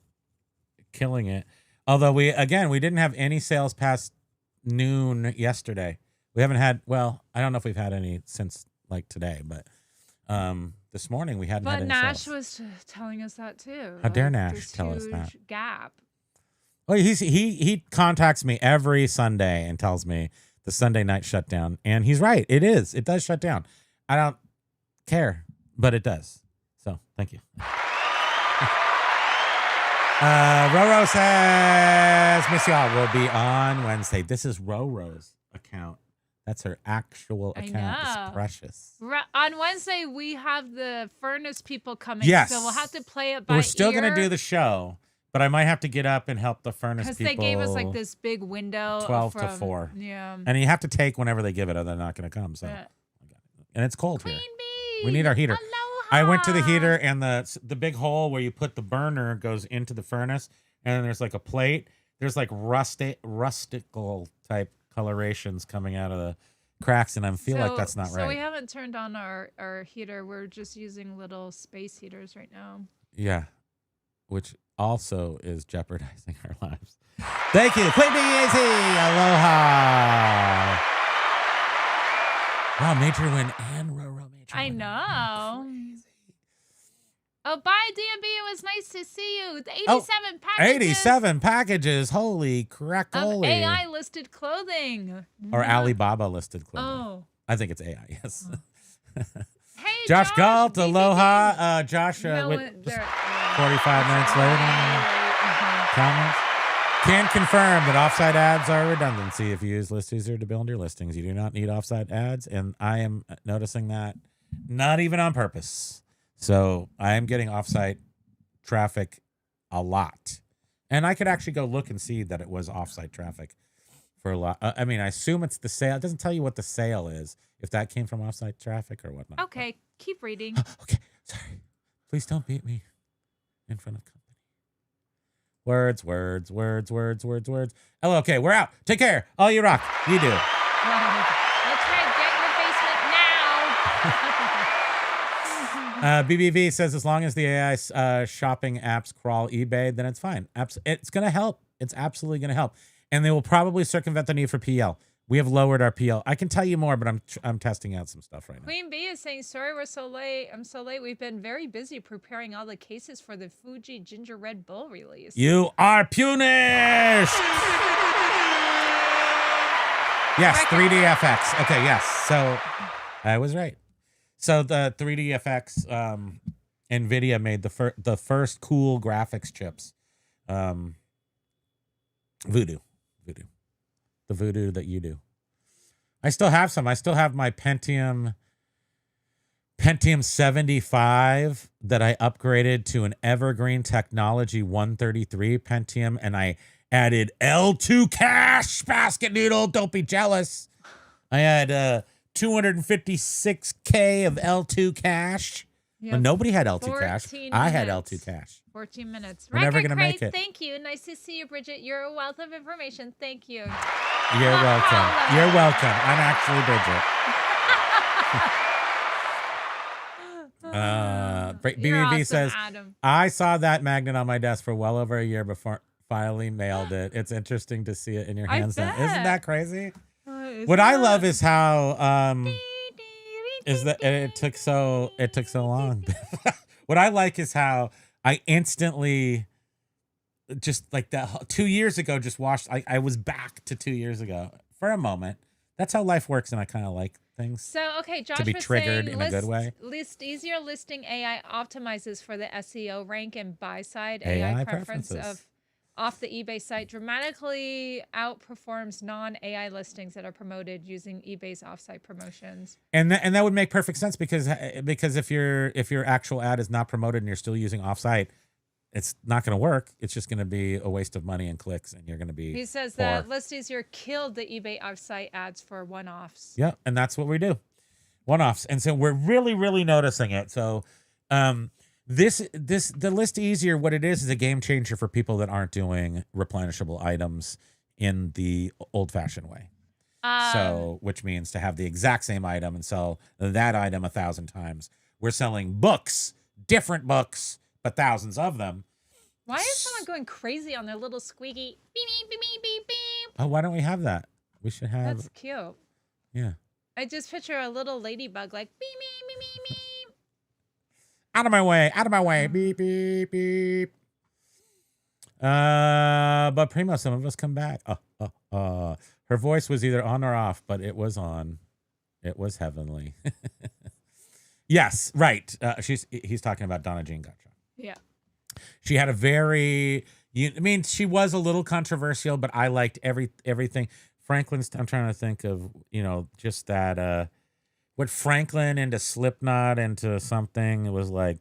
killing it. Although we didn't have any sales past noon yesterday. We haven't had, well, I don't know if we've had any since like today, but this morning we hadn't had any Nash sales. was telling us that too. How dare Nash tell us that? Huge gap. Well, he contacts me every Sunday and tells me the Sunday night shutdown, and he's right. It does shut down. I don't care, but it does. So thank you. Roro says, "Miss y'all will be on Wednesday." This is Roro's account. That's her actual account. It's precious. On Wednesday we have the furnace people coming. Yes. So we'll have to play it by We're still ear. gonna do the show. But I might have to get up and help the furnace people. Because they gave us like this big window. 12 to 4. Yeah. And you have to take whenever they give it or they're not going to come. So, And it's cold here. Bee. We need our heater. Aloha. I went to the heater and the big hole where you put the burner goes into the furnace. And then there's like a plate. There's like rustical type colorations coming out of the cracks. And I feel like that's not right. So we haven't turned on our heater. We're just using little space heaters right now. Yeah. Which also is jeopardizing our lives. Thank you. Queen B-A-Z. Aloha. Wow, major win and Roro major I win. know. Oh, bye, DMB. It was nice to see you. 87 packages. 87 packages. Holy crackoli. Of AI listed clothing. Or Alibaba listed clothing. Oh. I think it's AI, yes. Hey, Josh Galt, aloha. Josh, 45 minutes late on comments. Can confirm that offsite ads are redundancy if you use ListEasier to build your listings. You do not need offsite ads, and I am noticing that not even on purpose. So I am getting offsite traffic a lot. And I could actually go look and see that it was offsite traffic for a lot. I mean, I assume it's the sale. It doesn't tell you what the sale is, if that came from offsite traffic or whatnot. Okay, keep reading. Okay, sorry. Please don't beat me in front of company. Words. Hello, okay, we're out. Take care. All you rock. You do. That's right. Get in the basement now. BBV says as long as the AI shopping apps crawl eBay, then it's fine. It's going to help. It's absolutely going to help. And they will probably circumvent the need for PL. We have lowered our PL. I can tell you more, but I'm testing out some stuff right now. Queen B is saying, sorry we're so late. I'm so late. We've been very busy preparing all the cases for the Fuji Ginger Red Bull release. You are punished! Yes, 3DFX. Okay, yes. So I was right. So the 3DFX, NVIDIA made the first cool graphics chips. Voodoo. The voodoo that you do. I still have some. I still have my Pentium 75 that I upgraded to an Evergreen Technology 133 Pentium, and I added L2 cache, basket noodle. Don't be jealous. I had 256K of L2 cache. But nobody had L2 cache. I had L2 cache. 14 minutes. We're never gonna make it. Thank you. Nice to see you, Bridget. You're a wealth of information. Thank you. You're welcome. You're welcome. I'm actually Bridget. You're BBV awesome, says, Adam. I saw that magnet on my desk for well over a year before finally mailed it. It's interesting to see it in your hands now. Isn't that crazy? What I love is how is that it took so long. What I like is how I instantly just like that 2 years ago just watched. I was back to 2 years ago for a moment. That's how life works, and I kind of like things. So, okay, Josh to be was triggered saying in a good way. ListEasier listing AI optimizes for the SEO rank and buy-side AI preference preferences. of off the eBay site dramatically outperforms non-AI listings that are promoted using eBay's off-site promotions. And that would make perfect sense because if your actual ad is not promoted and you're still using offsite, it's not going to work. It's just going to be a waste of money and clicks, and you're going to be. He says poor. that ListEasier killed the eBay offsite ads for one-offs. Yeah, and that's what we do, one-offs, and so we're really noticing it. So, the ListEasier, what it is a game changer for people that aren't doing replenishable items in the old-fashioned way. So, which means to have the exact same item and sell that item 1,000 times. We're selling books, different books, but thousands of them. Why is someone going crazy on their little squeaky beep, beep, beep, beep, beep, beep? Oh, why don't we have that? We should have. That's cute. Yeah. I just picture a little ladybug like beep, beep, beep, beep, beep. Out of my way. Beep, beep, beep. But Primo, some of us come back. Her voice was either on or off, but it was on. It was heavenly. Yes, right. He's talking about Donna Jean Gutschall. Yeah. She had a she was a little controversial, but I liked everything. Franklin's, I'm trying to think of, just that, what Franklin into Slipknot into something, it was like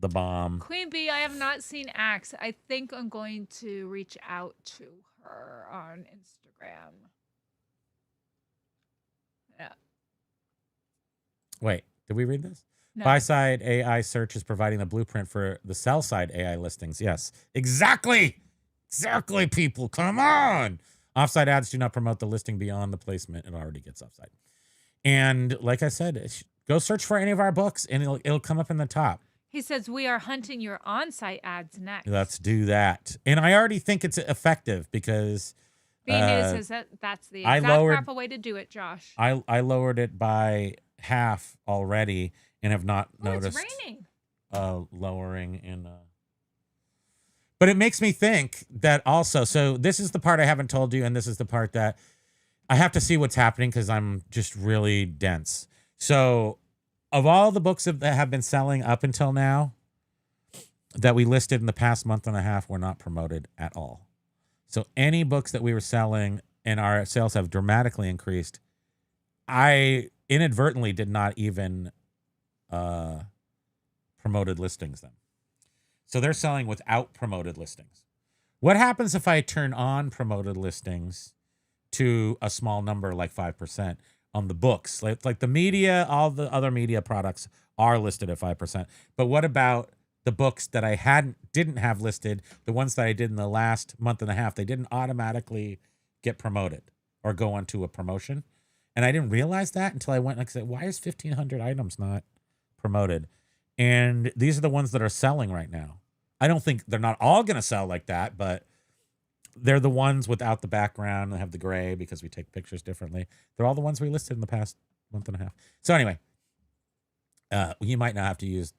the bomb. Queen Bee, I have not seen Axe. I think I'm going to reach out to her on Instagram. Yeah. Wait, did we read this? No. Buy-side AI search is providing the blueprint for the sell-side AI listings. Yes, exactly, people, come on. Offsite ads do not promote the listing beyond the placement. It already gets offsite. And like I said, go search for any of our books, and it'll come up in the top. He says, we are hunting your on-site ads next. Let's do that. And I already think it's effective because... B-News says that's the exact proper way to do it, Josh. I lowered it by half already and have not noticed it's raining. Lowering in but it makes me think that also, so this is the part I haven't told you, and this is the part that I have to see what's happening because I'm just really dense. So of all the books that have been selling up until now that we listed in the past month and a half were not promoted at all. So any books that we were selling and our sales have dramatically increased, I inadvertently did not even promoted listings then. So they're selling without promoted listings. What happens if I turn on promoted listings to a small number like 5% on the books? Like the media, all the other media products are listed at 5%. But what about the books that I didn't have listed, the ones that I did in the last month and a half? They didn't automatically get promoted or go onto a promotion. And I didn't realize that until I went, like I said, why is 1,500 items not promoted? And these are the ones that are selling right now. I don't think they're not all going to sell like that, but they're the ones without the background that have the gray because we take pictures differently. They're all the ones we listed in the past month and a half. So anyway, you might not have to use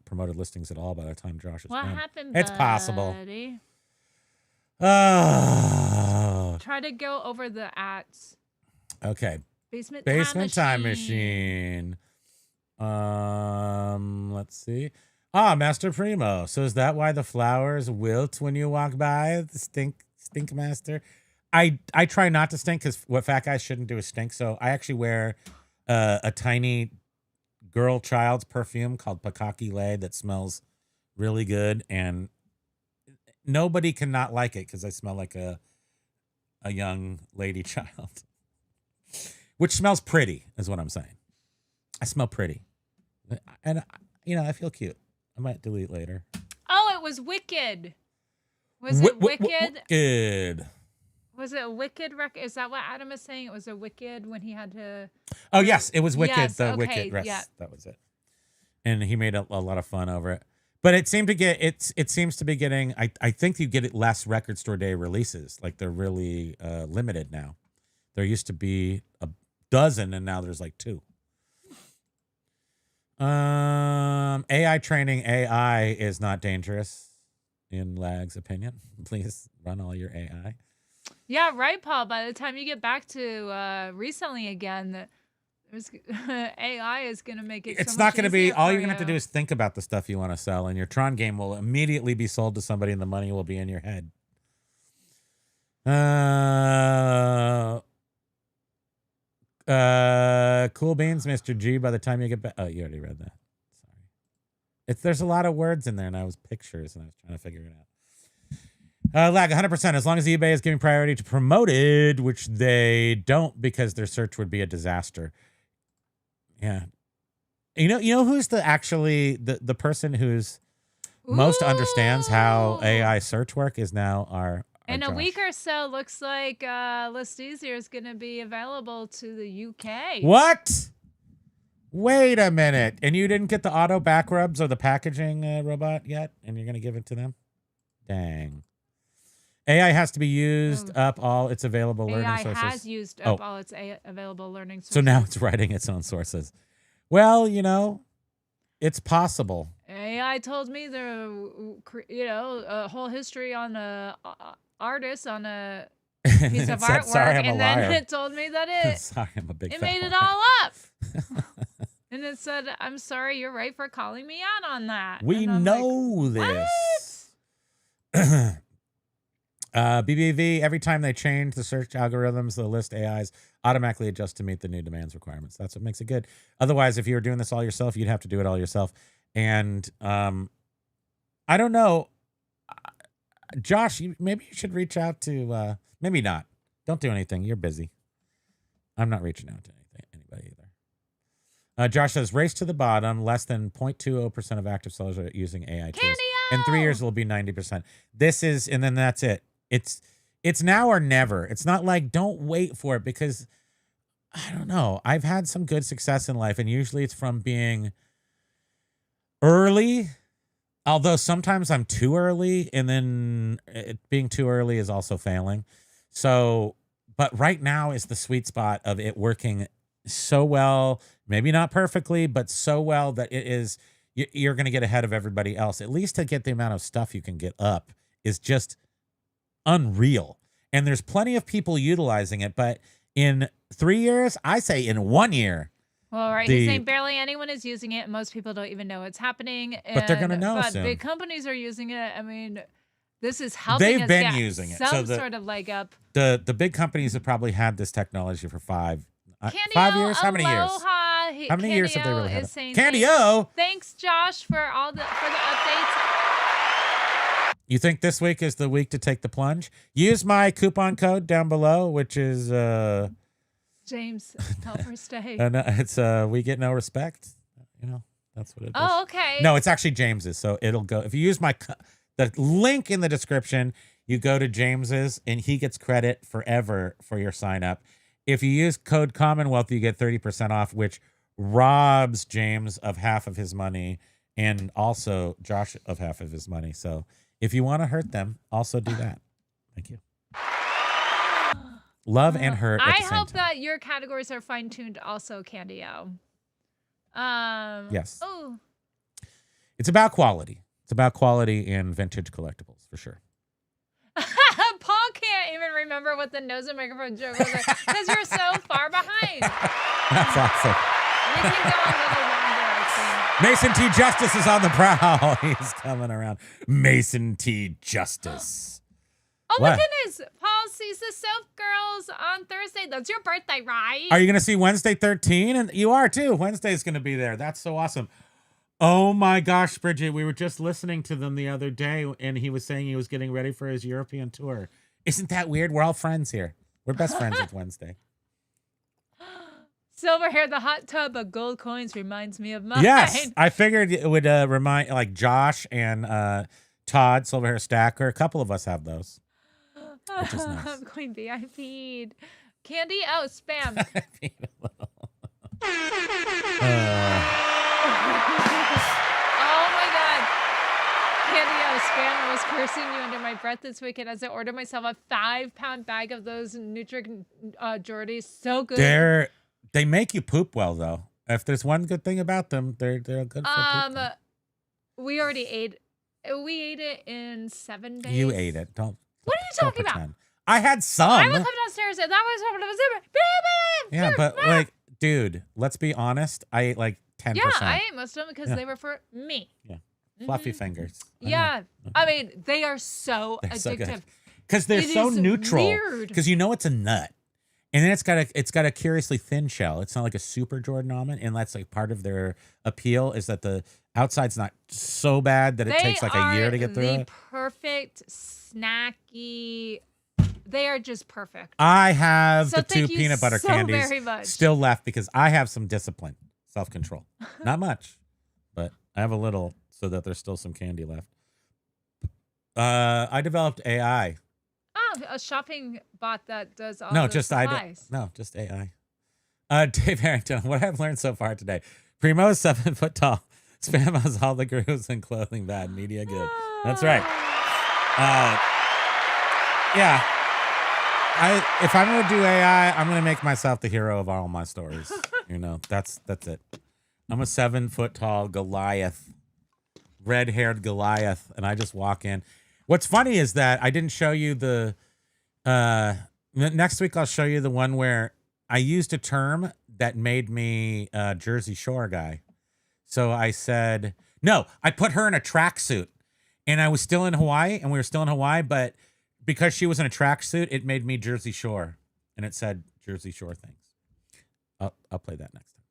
promoted listings at all by the time Josh is What done. happened, It's buddy? possible. Try to go over the ads. Okay. Basement Time Machine. Let's see. Master Primo. So is that why the flowers wilt when you walk by? The stink master. I try not to stink because what fat guys shouldn't do is stink. So I actually wear a tiny girl child's perfume called Pakaki Lay that smells really good, and nobody can not like it because I smell like a young lady child. Which smells pretty, is what I'm saying. I smell pretty. And, I feel cute. I might delete later. Oh, it was Wicked. Was it Wicked? Good. Was it a Wicked record? Is that what Adam is saying? It was a Wicked when he had to... Oh, yes. It was Wicked. Yes, the okay, Wicked. Yes, yeah. that was it. and he made a lot of fun over it. But it seemed to get it seems to be getting. I think you get less record store day releases. Like they're really limited now. There used to be a dozen, and now there's like 2. AI training AI is not dangerous, in Lag's opinion. Please run all your AI. Yeah, right, Paul. By the time you get back to reselling again, there's AI is going to make it. It's so not much going to be. easier All for you're going to have to do you. is think about the stuff you want to sell, and your Tron game will immediately be sold to somebody, and the money will be in your head. Cool beans, Mr. G. By the time you get back, oh, you already read that. Sorry. There's a lot of words in there, and I was pictures, and I was trying to figure it out. Lag 100%. As long as eBay is giving priority to promoted, which they don't, because their search would be a disaster. Yeah. You know who's the person who's most understands how AI search work is now our In a Josh. week or so, looks like ListEasier is going to be available to the UK. What? Wait a minute. And you didn't get the auto back rubs or the packaging robot yet? And you're going to give it to them? Dang. AI has to be used up all its available learning AI sources. has used up all its available learning sources. So now it's writing its own sources. Well, it's possible. AI told me a whole history on a artist on a piece of said, artwork, "Sorry, I'm a and then liar." it told me that Sorry, I'm a big it fat made it liar. all up. And it said, "I'm sorry, you're right for calling me out on that." We And I'm know this. BBV, every time they change the search algorithms, the list AIs automatically adjust to meet the new demands requirements. That's what makes it good. Otherwise, if you were doing this all yourself, you'd have to do it all yourself. And I don't know. Josh, maybe you should reach out to, maybe not. Don't do anything. You're busy. I'm not reaching out to anybody either. Josh says, race to the bottom. Less than 0.20% of active sellers are using AI tools. In 3 years, it'll be 90%. This is, and then that's it. It's now or never. It's not like don't wait for it, because I don't know. I've had some good success in life, and usually it's from being early, although sometimes I'm too early, and then being too early is also failing. So, but right now is the sweet spot of it working so well, maybe not perfectly, but so well that it is, you're going to get ahead of everybody else. At least to get the amount of stuff you can get up is just unreal. And there's plenty of people utilizing it, but in 3 years, I say in 1 year. Well, right. He's saying barely anyone is using it. Most people don't even know it's happening. But they're going to know But soon. big companies are using it. I mean, this is helping us They've been get using it. some So sort of leg up. The big companies have probably had this technology for 5 Candy-O, years. How many years? aloha. How many years have they Candy-O really had is it? saying Candy-O? Thanks, Josh, for the updates. You think this week is the week to take the plunge? Use my coupon code down below, which is James, help her stay. and it's we get no respect. That's what it is. Oh, okay. No, it's actually James's. So it'll go if you use the link in the description. You go to James's, and he gets credit forever for your sign up. If you use code Commonwealth, you get 30% off, which robs James of half of his money, and also Josh of half of his money. So if you want to hurt them, also do that. Thank you. Love and hurt. I hope that your categories are fine tuned, also, Candy-O. Yes. Oh. It's about quality. It's about quality in vintage collectibles, for sure. Paul can't even remember what the nose and microphone joke was because you're so far behind. That's awesome. We can go a little longer, I think. Mason T. Justice is on the prowl. He's coming around. Mason T. Justice. Oh, What? my goodness. Paul sees the Soap Girls on Thursday. That's your birthday, right? Are you going to see Wednesday 13? And you are too. Wednesday's going to be there. That's so awesome. Oh my gosh, Bridget, we were just listening to them the other day, and he was saying he was getting ready for his European tour. Isn't that weird? We're all friends here. We're best friends with Wednesday. Silver hair, the hot tub of gold coins reminds me of mine. Yes, I figured it would remind, like Josh and Todd, Silver Hair Stacker. A couple of us have those. Which is nice. I'm going VIP'd. Candy, oh, spam. cursing you under my breath this weekend as I ordered myself a 5-pound bag of those Nutri Jordies. So good. They make you poop well though. If there's one good thing about them, they're good for pooping. We already ate. We ate it in 7 days. You ate it. Don't. What are you talking about? I had some. I would come downstairs and that was what it was. Yeah, but like, dude, let's be honest. I ate like 10%. Yeah, I ate most of them because they were for me. Yeah. Fluffy fingers. Yeah. I mean, they are so addictive. Because they're so neutral. Weird. Because you know it's a nut. And then it's got a curiously thin shell. It's not like a super Jordan almond. And that's like part of their appeal is that the outside's not so bad that it takes like a year to get through it. Perfect, snacky. They are just perfect. I have So the 2 thank you peanut butter so candies very much. still left because I have some discipline, self-control. Not much, but I have a little so that there's still some candy left. I developed AI. Oh, a shopping bot that does all No, the just supplies. just AI. Dave Harrington, what I've learned so far today. Primo is 7 foot tall. Spam has all the grooves and clothing bad. Media good. That's right. Yeah. If I'm gonna do AI, I'm gonna make myself the hero of all my stories. You know, that's it. I'm a 7 foot tall Goliath, red-haired Goliath, and I just walk in. What's funny is that I didn't show you the next week I'll show you the one where I used a term that made me a Jersey Shore guy. So I said, no, I put her in a tracksuit and I was still in Hawaii and we were still in Hawaii, but because she was in a tracksuit, it made me Jersey Shore and it said Jersey Shore things. I'll play that next time.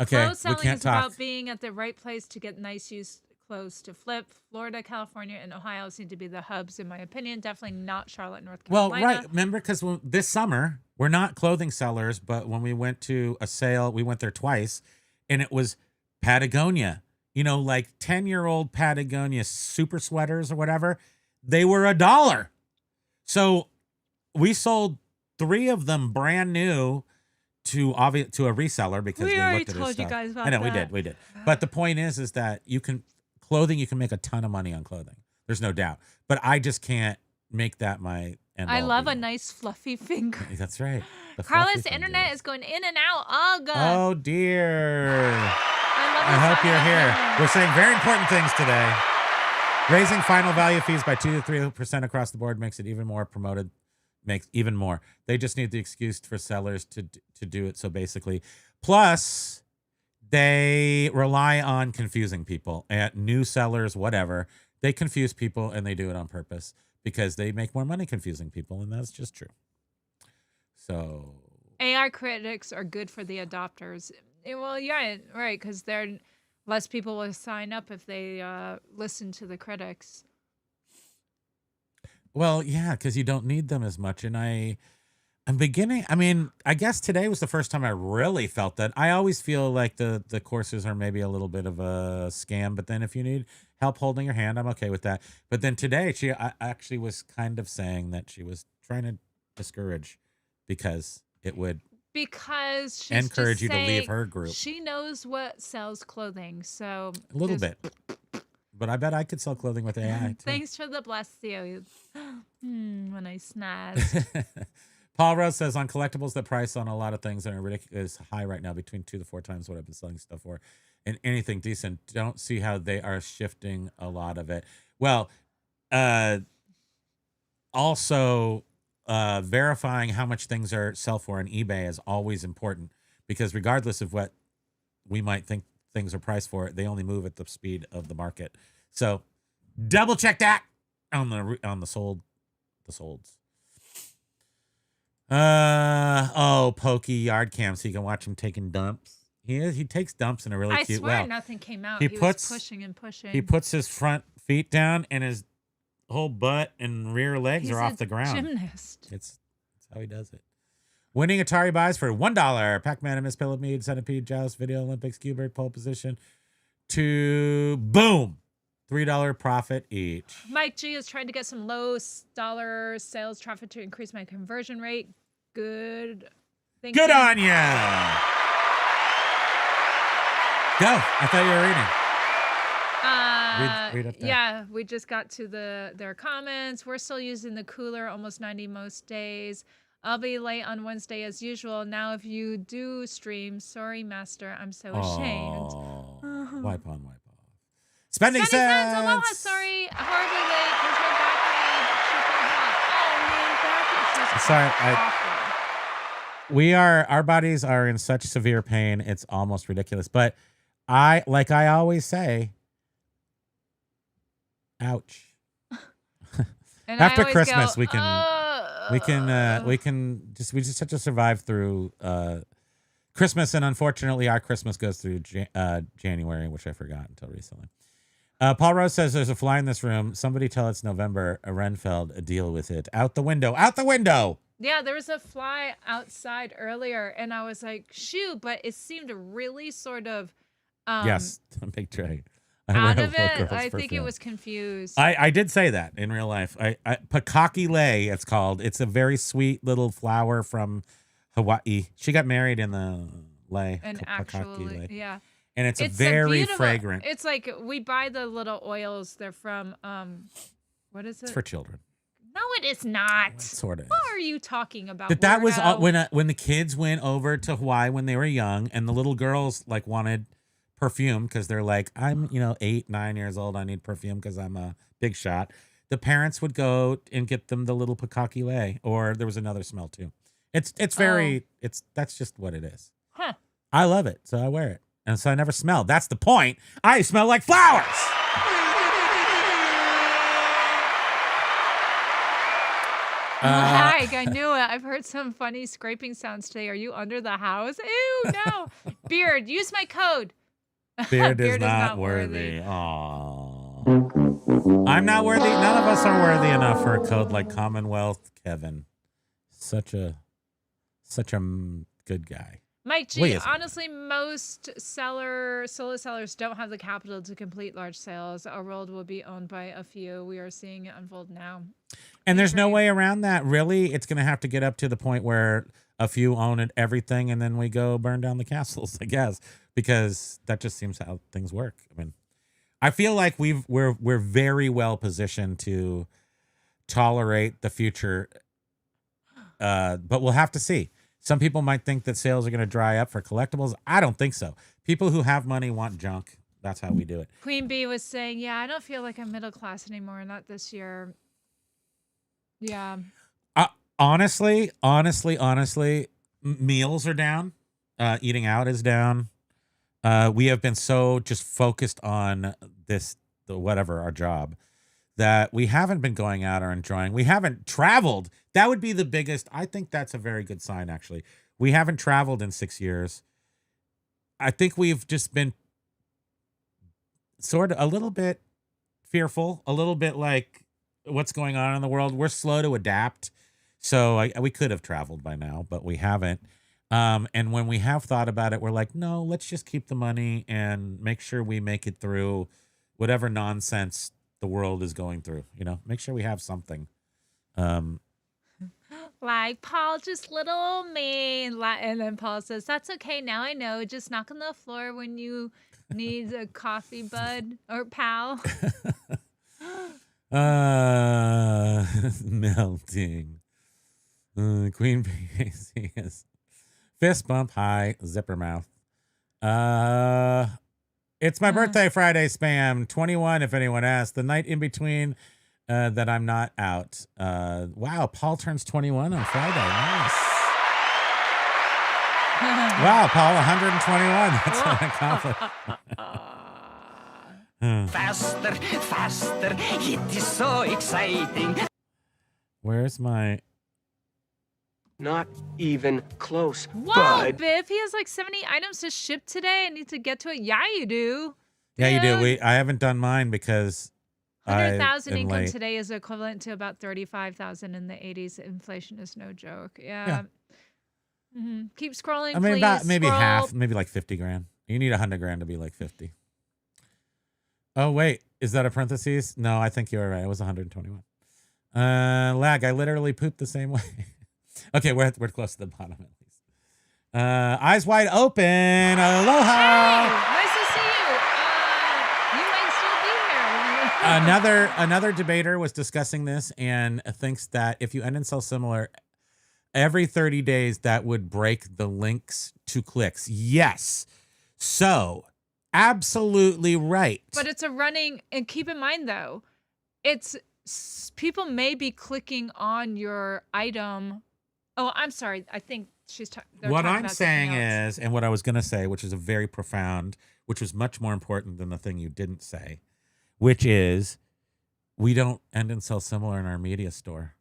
Okay. Clothes selling we can't is talk. about being at the right place to get nice used clothes to flip. Florida, California, and Ohio seem to be the hubs, in my opinion. Definitely not Charlotte, North Carolina. Well, right. Remember, because this summer, we're not clothing sellers, but when we went to a sale, we went there twice, and it was Patagonia. You know, like 10-year-old Patagonia super sweaters or whatever. They were $1. So we sold 3 of them brand new to a reseller because we already looked at his told you stuff. guys about I know that. we did. But the point is that you can make a ton of money on clothing. There's no doubt. But I just can't make that my end. I love a nice fluffy finger. That's right. Carlos, the internet is going in and out. Oh, God. Oh, dear. I hope you're here. We're saying very important things today. Raising final value fees by 2 to 3% across the board makes it even more promoted. Makes even more. They just need the excuse for sellers to do it. So basically, plus they rely on confusing people at new sellers, whatever. They confuse people and they do it on purpose because they make more money confusing people. And that's just true. So AI critics are good for the adopters. Well, yeah, right. Because less people will sign up if they listen to the critics. Well, yeah, because you don't need them as much. And I'm beginning. I mean, I guess today was the first time I really felt that. I always feel like the courses are maybe a little bit of a scam. But then if you need help holding your hand, I'm okay with that. But then today, she actually was kind of saying that she was trying to discourage because it would she's encourage just you to leave saying her group. She knows what sells clothing, so A little bit. But I bet I could sell clothing with AI too. Thanks for the bless you. When I snaz. Paul Rose says on collectibles, the price on a lot of things are ridiculous high right now, between 2 to 4 times what I've been selling stuff for. And anything decent, don't see how they are shifting a lot of it. Well, also verifying how much things are sell for on eBay is always important because regardless of what we might think things are priced for, they only move at the speed of the market. So double check that on the solds. Pokey yard cam, so you can watch him taking dumps. He takes dumps in a really cute way. I swear nothing came out. He was pushing and pushing. He puts his front feet down and his whole butt and rear legs are off the ground. Gymnast. It's how he does it. Winning Atari buys for $1. Pac-Man and Miss Pillow-Mead, Centipede, Joust, Video Olympics, Q-Bird, pole position. To boom, $3 profit each. Mike G is trying to get some low dollar sales traffic to increase my conversion rate. Good. Good on ya. Go. I thought you were reading. read up there. Yeah, we just got to their comments. We're still using the cooler almost 90 most days. I'll be late on Wednesday as usual. Now, if you do stream, sorry, Master, I'm so ashamed. Wipe on, wipe off. Spending cents. Aloha, sorry, horribly late because my back needs shipping hot. Oh man, back is just awful. Our bodies are in such severe pain. It's almost ridiculous. But I always say, ouch. And After I always Christmas, go, we just have to survive through Christmas, and unfortunately, our Christmas goes through January, which I forgot until recently. Paul Rose says there's a fly in this room. Somebody tell it's November. Renfeld, deal with it. Out the window. Out the window. Yeah, there was a fly outside earlier, and I was like, shoot, but it seemed really sort of yes, big tray. Out of it, I think it was confused. I did say that in real life. Pakaki lei, it's called. It's a very sweet little flower from Hawaii. She got married in the lei. And actually, yeah. And it's very fragrant. It's like we buy the little oils. They're from what is it? It's for children. No, it is not. It sort of. What are you talking about? That was when the kids went over to Hawaii when they were young, and the little girls like wanted perfume because they're like, I'm 8, 9 years old. I need perfume because I'm a big shot. The parents would go and get them the little Pakaki lei, or there was another smell too. It's that's just what it is. Huh. I love it, so I wear it, and so I never smell. That's the point. I smell like flowers. Like, I knew it. I've heard some funny scraping sounds today. Are you under the house? Ew, no. Beard, use my code. Beard is not worthy. Aww. I'm not worthy. None of us are worthy enough for a code like Commonwealth Kevin. Such a good guy. Mike G, honestly, most solo sellers don't have the capital to complete large sales. Our world will be owned by a few. We are seeing it unfold now. And there's no way around that. Really, it's going to have to get up to the point where a few own everything, and then we go burn down the castles, I guess, because that just seems how things work. I mean, I feel like we're very well positioned to tolerate the future, but we'll have to see. Some people might think that sales are going to dry up for collectibles. I don't think so. People who have money want junk. That's how we do it. Queen Bee was saying, yeah, I don't feel like I'm middle class anymore. Not this year. Yeah. Honestly, meals are down. Eating out is down. We have been so just focused on our job, that we haven't been going out or enjoying. We haven't traveled. That would be the biggest. I think that's a very good sign, actually. We haven't traveled in 6 years. I think we've just been sort of a little bit fearful, a little bit like what's going on in the world. We're slow to adapt. So we could have traveled by now, but we haven't. And when we have thought about it, we're like, no, let's just keep the money and make sure we make it through whatever nonsense the world is going through. Make sure we have something. Like, Paul, just little old me. And then Paul says, that's okay. Now I know. Just knock on the floor when you need a coffee, bud or pal. Melting. Queen Bee is fist bump high, zipper mouth. It's my birthday Friday, spam 21. If anyone asks, the night in between that I'm not out. Wow, Paul turns 21 on Friday. Nice. Wow, Paul, 121. That's an accomplishment. Faster, it is so exciting. Where's my... Not even close. Whoa, bud. Biff, he has like 70 items to ship today. I need to get to it. Yeah, you do. Yeah, you do. I haven't done mine because 100,000 income late. today is equivalent to about 35,000 in the 80s. Inflation is no joke. Yeah. Mm-hmm. Keep scrolling, I mean, please. about maybe Scroll. half, maybe like 50 grand. You need 100 grand to be like 50. Oh, wait. Is that a parentheses? No, I think you're right. It was 121. Lag. I literally pooped the same way. Okay, we're close to the bottom at least. Eyes wide open. Aloha. Hey, nice to see you. You might still be here. Another debater was discussing this and thinks that if you end and sell similar every 30 days, that would break the links to clicks. Yes. So, absolutely right. But it's a running, and keep in mind though, people may be clicking on your item. Oh, I'm sorry. I think what I'm saying is, and what I was going to say, which is which was much more important than the thing you didn't say, which is we don't end and sell similar in our media store.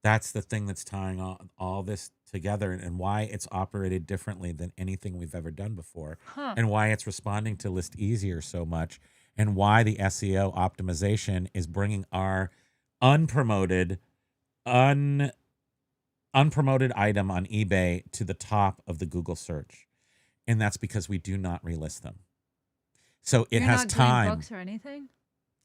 That's the thing that's tying all this together, and why it's operated differently than anything we've ever done before, and why it's responding to ListEasier so much, and why the SEO optimization is bringing our unpromoted item on eBay to the top of the Google search. And that's because we do not relist them. So it has time. Doing books or anything?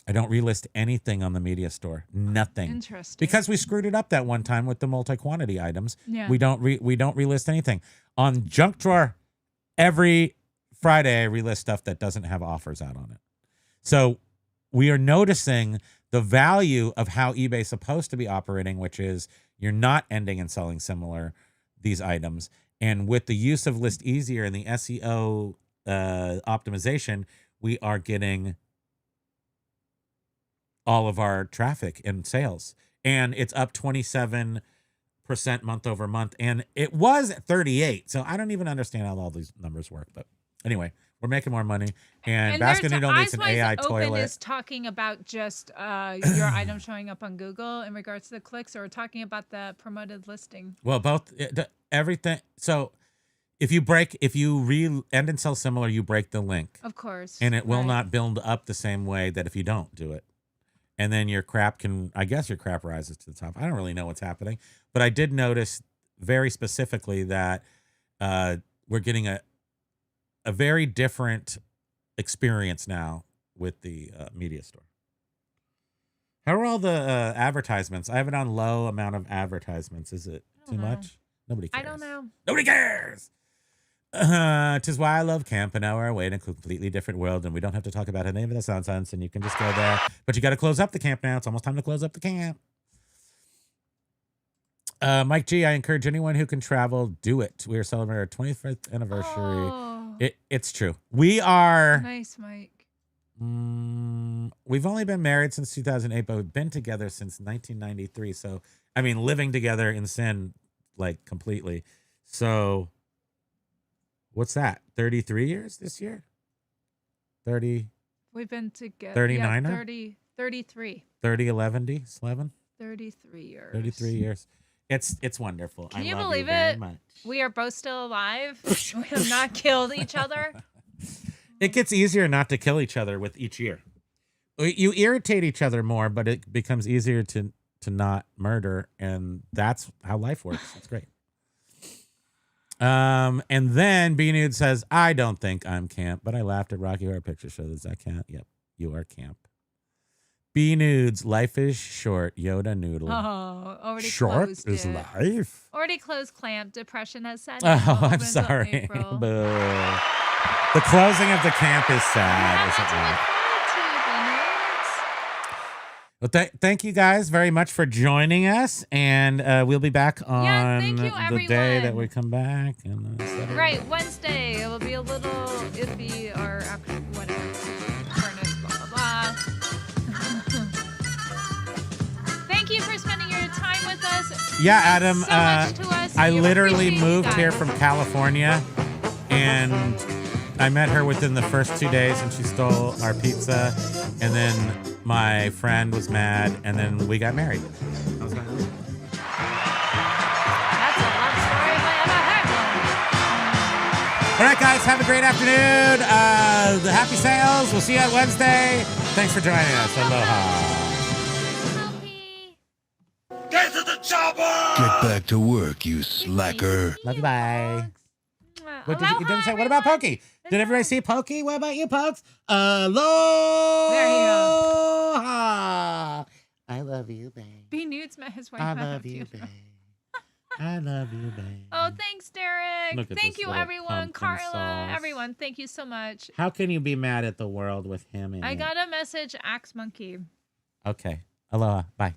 I don't relist anything on the media store. Nothing. Interesting. Because we screwed it up that one time with the multi-quantity items. Yeah. We don't relist anything. On Junk Drawer, every Friday I relist stuff that doesn't have offers out on it. So we are noticing the value of how eBay's supposed to be operating, which is you're not ending and selling similar these items. And with the use of ListEasier and the SEO optimization, we are getting all of our traffic and sales. And it's up 27% month over month. And it was 38. So I don't even understand how all these numbers work. But anyway, we're making more money. And Basket Noodle needs an AI toilet. Is talking about just your item showing up on Google in regards to the clicks, or talking about the promoted listing? Well, both, everything. So if you end and sell similar, you break the link. Of course. And it will not build up the same way that if you don't do it. And then your crap rises to the top. I don't really know what's happening. But I did notice very specifically that we're getting a very different experience now with the media store. How are all the advertisements? I have it on low amount of advertisements. Is it too much? Nobody cares. I don't know. Nobody cares. 'Tis why I love camp, and now we're away in a completely different world, and we don't have to talk about any of this nonsense, and you can just go there. But you got to close up the camp now. It's almost time to close up the camp. Mike G, I encourage anyone who can travel, do it. We are celebrating our 25th anniversary. Oh. It's true. We are... Nice, Mike. We've only been married since 2008, but we've been together since 1993. So, I mean, living together in sin, like, completely. So... What's that? 33 years this year? 30. We've been together. 39? Yeah, 33. 30, 11, 11? 33 years. 33 years. It's wonderful. Can I you love believe very it? much. We are both still alive. We have not killed each other. It gets easier not to kill each other with each year. You irritate each other more, but it becomes easier to not murder, and that's how life works. It's great. And then B Nude says, I don't think I'm camp, but I laughed at Rocky Horror Picture Show. Is that camp? Yep, you are camp. B Nudes, life is short. Yoda Noodle. Oh, already short closed is it. life. Already closed clamp. Depression has set in. Oh, I'm Opens up sorry. April. Boo. The closing of the camp is sad, isn't it? Well, thank you guys very much for joining us, and we'll be back on thank you, the day that everyone. we come back. And Right, Wednesday. It'll be a little iffy or whatever. Furnace, blah, blah, blah. Thank you for spending your time with us. yeah, Adam, So much to us. I We literally appreciate you moved here guys. from California, and I met her within the first 2 days, and she stole our pizza, and then my friend was mad, and then we got married. That was my life. That's a love story if I ever heard one. All right, guys, have a great afternoon. The happy sales. We'll see you on Wednesday. Thanks for joining us. Aloha. Get to the chopper! Get back to work, you slacker. Love you, bye. What didn't say? What about Pokey? Did everybody see Pokey? What about you, Pokes? Aloha. There you I love you, babe. B Nudes met his wife. I out love of you, you. babe. I love you, babe. Oh, thanks, Derek. Look at Thank this you, little everyone. pumpkin Carla, sauce. everyone. Thank you so much. How can you be mad at the world with him in I it? got a message, Axe Monkey. Okay. Aloha. Bye.